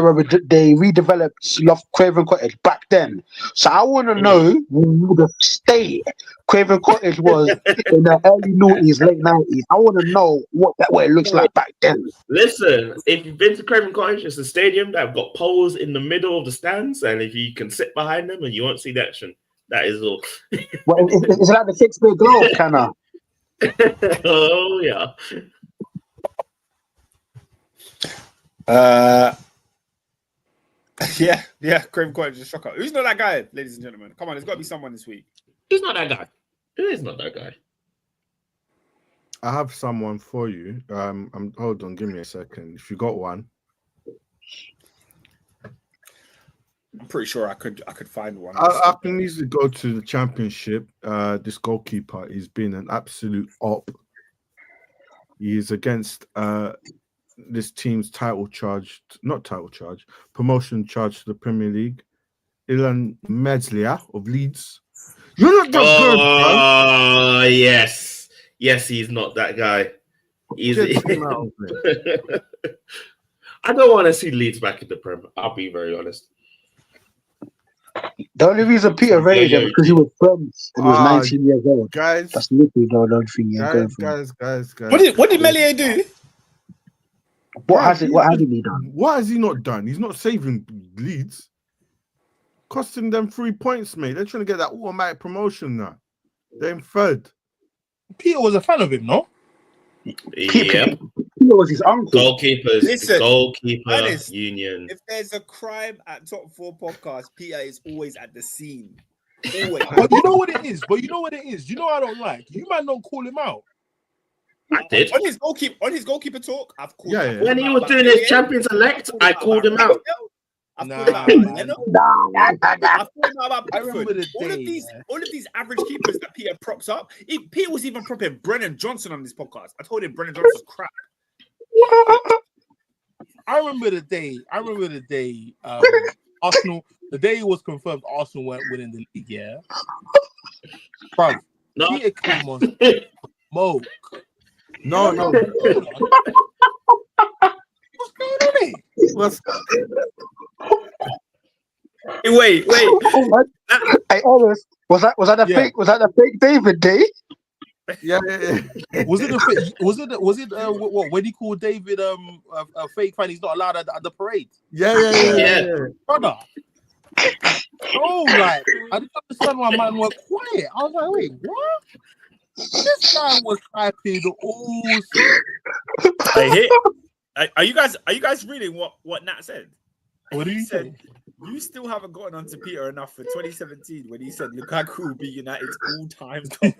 redeveloped Craven Cottage back then. So I want to know the state Craven Cottage was in the early noughties, late 90s. I want to know what it looks like back then. Listen, if you've been to Craven Cottage, it's a stadium that have got poles in the middle of the stands, and if you can sit behind them and you won't see the action, that is all. Well, it's like the Shakespeare Globe, kind of. Oh yeah. Yeah, Craven Cottage is a shocker. Who's not that guy, ladies and gentlemen? Come on, there's got to be someone this week. Who's not that guy? Who is not that guy? I have someone for you. Hold on, give me a second. If you got one, I'm pretty sure I could find one. I can easily go to the championship. This goalkeeper has been an absolute op. He is against this team's promotion charge to the Premier League. Ilan Medzlia of Leeds. You're not that good, bro. Oh, yes. Yes, he's not that guy. I don't want to see Leeds back in the Prem. I'll be very honest. The only reason Peter rated him because he was friends and he was 19 years old. Guys, that's literally the only thing. Guys. What did Meslier do? What has he done? What has he not done? He's not saving Leeds. Costing them 3 points, mate. They're trying to get that automatic promotion now. They're in third. Peter was a fan of him, no? Yeah. Peter was his uncle. Goalkeepers. Listen, goalkeeper Ernest, union. If there's a crime at Top 4 podcast, Peter is always at the scene. Always. But you know what it is? You know I don't like. You might not call him out. I did. On his goalkeeper talk, I've called him out. When he was doing his Champions Elect, I called him out. I've called him out. I've called him out about Brentford. All of these average keepers that Peter props up. Peter was even propping Brennan Johnson on this podcast. I told him Brennan Johnson was crap. I remember the day Arsenal, the day it was confirmed Arsenal weren't winning the league, yeah. Bro, Peter came on smoke. No. What's going on here? Wait. Hey, Ernest, was that the fake? Was that the fake David day? Yeah. Was it what when he called David a fake fan? He's not allowed at the parade. Yeah. Brother. Oh, like I didn't understand why man was quiet. I was like, wait, what? This guy was typing all. Are you guys reading what Nat said? What did he say? You still haven't gotten onto Peter enough for 2017 when he said Lukaku will be United's all-time top.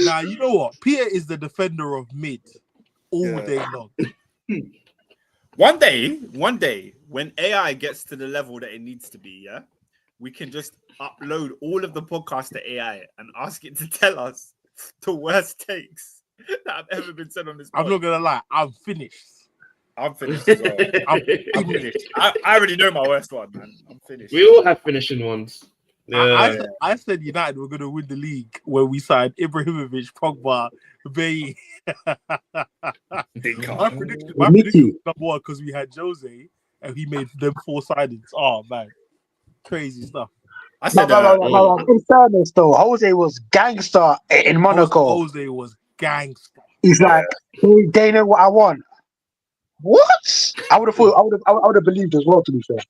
Now you know what? Peter is the defender of mid all day long. One day, when AI gets to the level that it needs to be, we can just upload all of the podcasts to AI and ask it to tell us the worst takes that have ever been said on this podcast. I'm not gonna lie, I'm finished. I'm finished as well. I'm finished. I already know my worst one, man. I'm finished. We all have finishing ones. Yeah. I said United were gonna win the league when we signed Ibrahimovic, Pogba, Bailly. My prediction was number one because we had Jose and he made them 4 signings. Oh man, crazy stuff. I said, in fairness though, Jose was gangster in Monaco. Jose was gangster. He's like, hey, they know what I want. What? I would have believed as well. To be fair.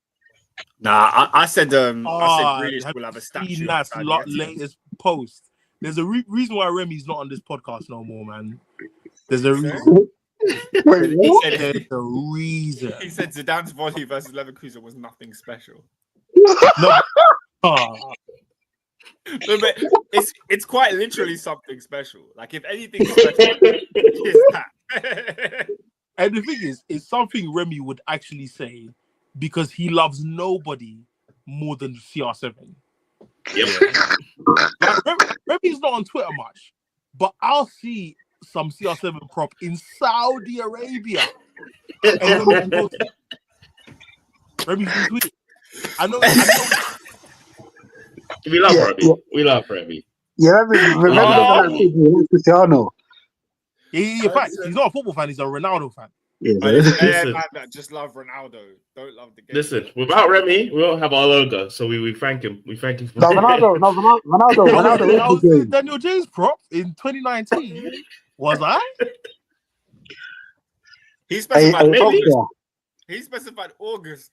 Nah, I said Grealish will have a statue. That's latest post. There's a reason why Remy's not on this podcast no more, man. There's a reason. Wait, There's a reason. He said Zidane's volley versus Leverkusen was nothing special. No. But it's quite literally something special. Like if anything special, it's that. And the thing is, it's something Remy would actually say because he loves nobody more than CR7. Yep. Like, Remy's not on Twitter much, but I'll see some CR7 prop in Saudi Arabia. Remy's been tweeting. I know. We love Remy. We love Remy. Yeah, remember Cristiano. In fact, he's not a football fan. He's a Ronaldo fan. Yeah, Man that just love Ronaldo. Don't love the game. Listen, without Remy, we don't have our logo, so we thank him. We thank him for Ronaldo. Was Daniel James prop in 2019? Was I? He specified August. He specified August.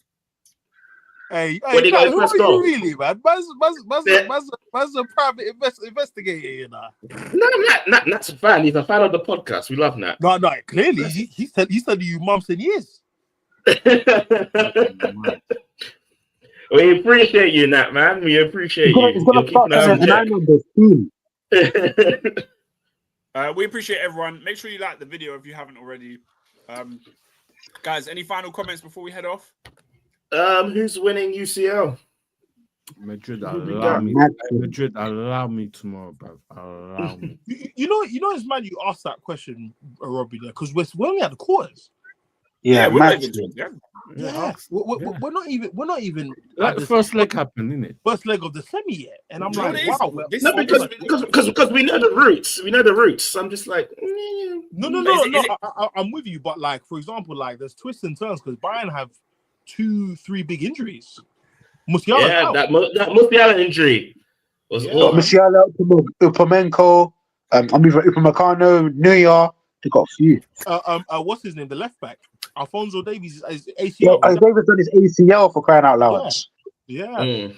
Hey, When you got who first are goal? you really, man? Man's a private investigator, you know. No, Nat's a fan. He's a fan of the podcast. We love Nat. No, clearly he said you months and years. We appreciate you, Nat, man. We appreciate you. He's gonna start we appreciate everyone. Make sure you like the video if you haven't already. Guys, any final comments before we head off? Who's winning UCL? Madrid allow me tomorrow, bro. Allow me. You know, it's mad you asked that question, Robbie, because we're only at the quarters. Yeah, we're not even like the first leg happened, isn't it? First leg of the semi yet, and I'm like, wow. No, because we know the roots. We know the roots. I'm just like, no. I'm with you, but like, for example, like there's twists and turns because Bayern have 2-3 big injuries. Musiala that Musiala injury was awesome. Musiala, Upamenko, Upamecano, Neuer. They got a few. What's his name? The left back, Alphonso Davies, is ACL. Yeah, Davies done his ACL for crying out loud. Yeah.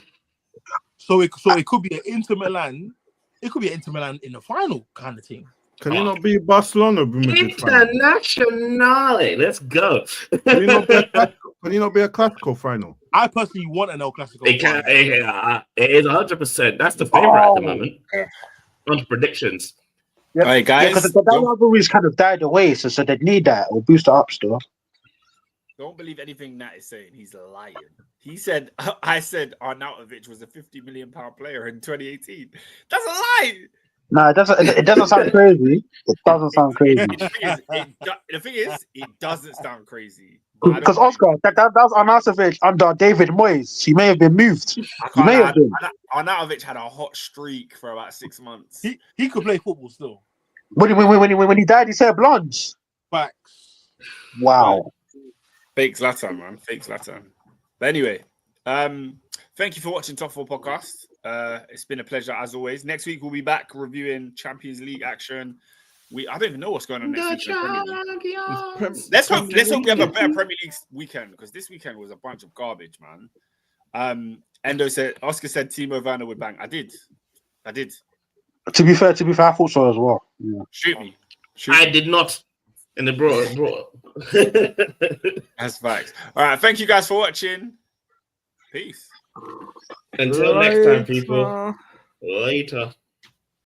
So it could be an Inter Milan. It could be an Inter Milan in the final kind of thing. Can you not be Barcelona? Internationale. Let's go. Can you not be a Clasico final? I personally want an El Clasico. It is 100%. That's the favorite at the moment. On predictions. Yep. All right, guys. Because that rivalry's kind of died away, so they'd need that or boost it up still. Don't believe anything Nat is saying. He's lying. He said, I said Arnautovic was a £50 million player in 2018. That's a lie. No, it doesn't sound crazy. It doesn't sound crazy. The thing is, it doesn't sound crazy. Because Oscar, that was Arnautovic under David Moyes. He may have been moved. Arnautovic had a hot streak for about 6 months. He could play football still. When he died, he said blonde. Facts. Wow. Fake Zlatan, man. Fake Zlatan. But anyway, thank you for watching Top 4 Podcast. It's been a pleasure as always. Next week we'll be back reviewing Champions League action. I don't even know what's going on next week. Let's hope we have a better Premier League weekend because this weekend was a bunch of garbage, man. Oscar said Timo Werner would bang. I did. To be fair, I thought so as well. Yeah. Shoot me. I did not. And the bro. That's facts. All right, thank you guys for watching. Peace. Until next time, people. Later.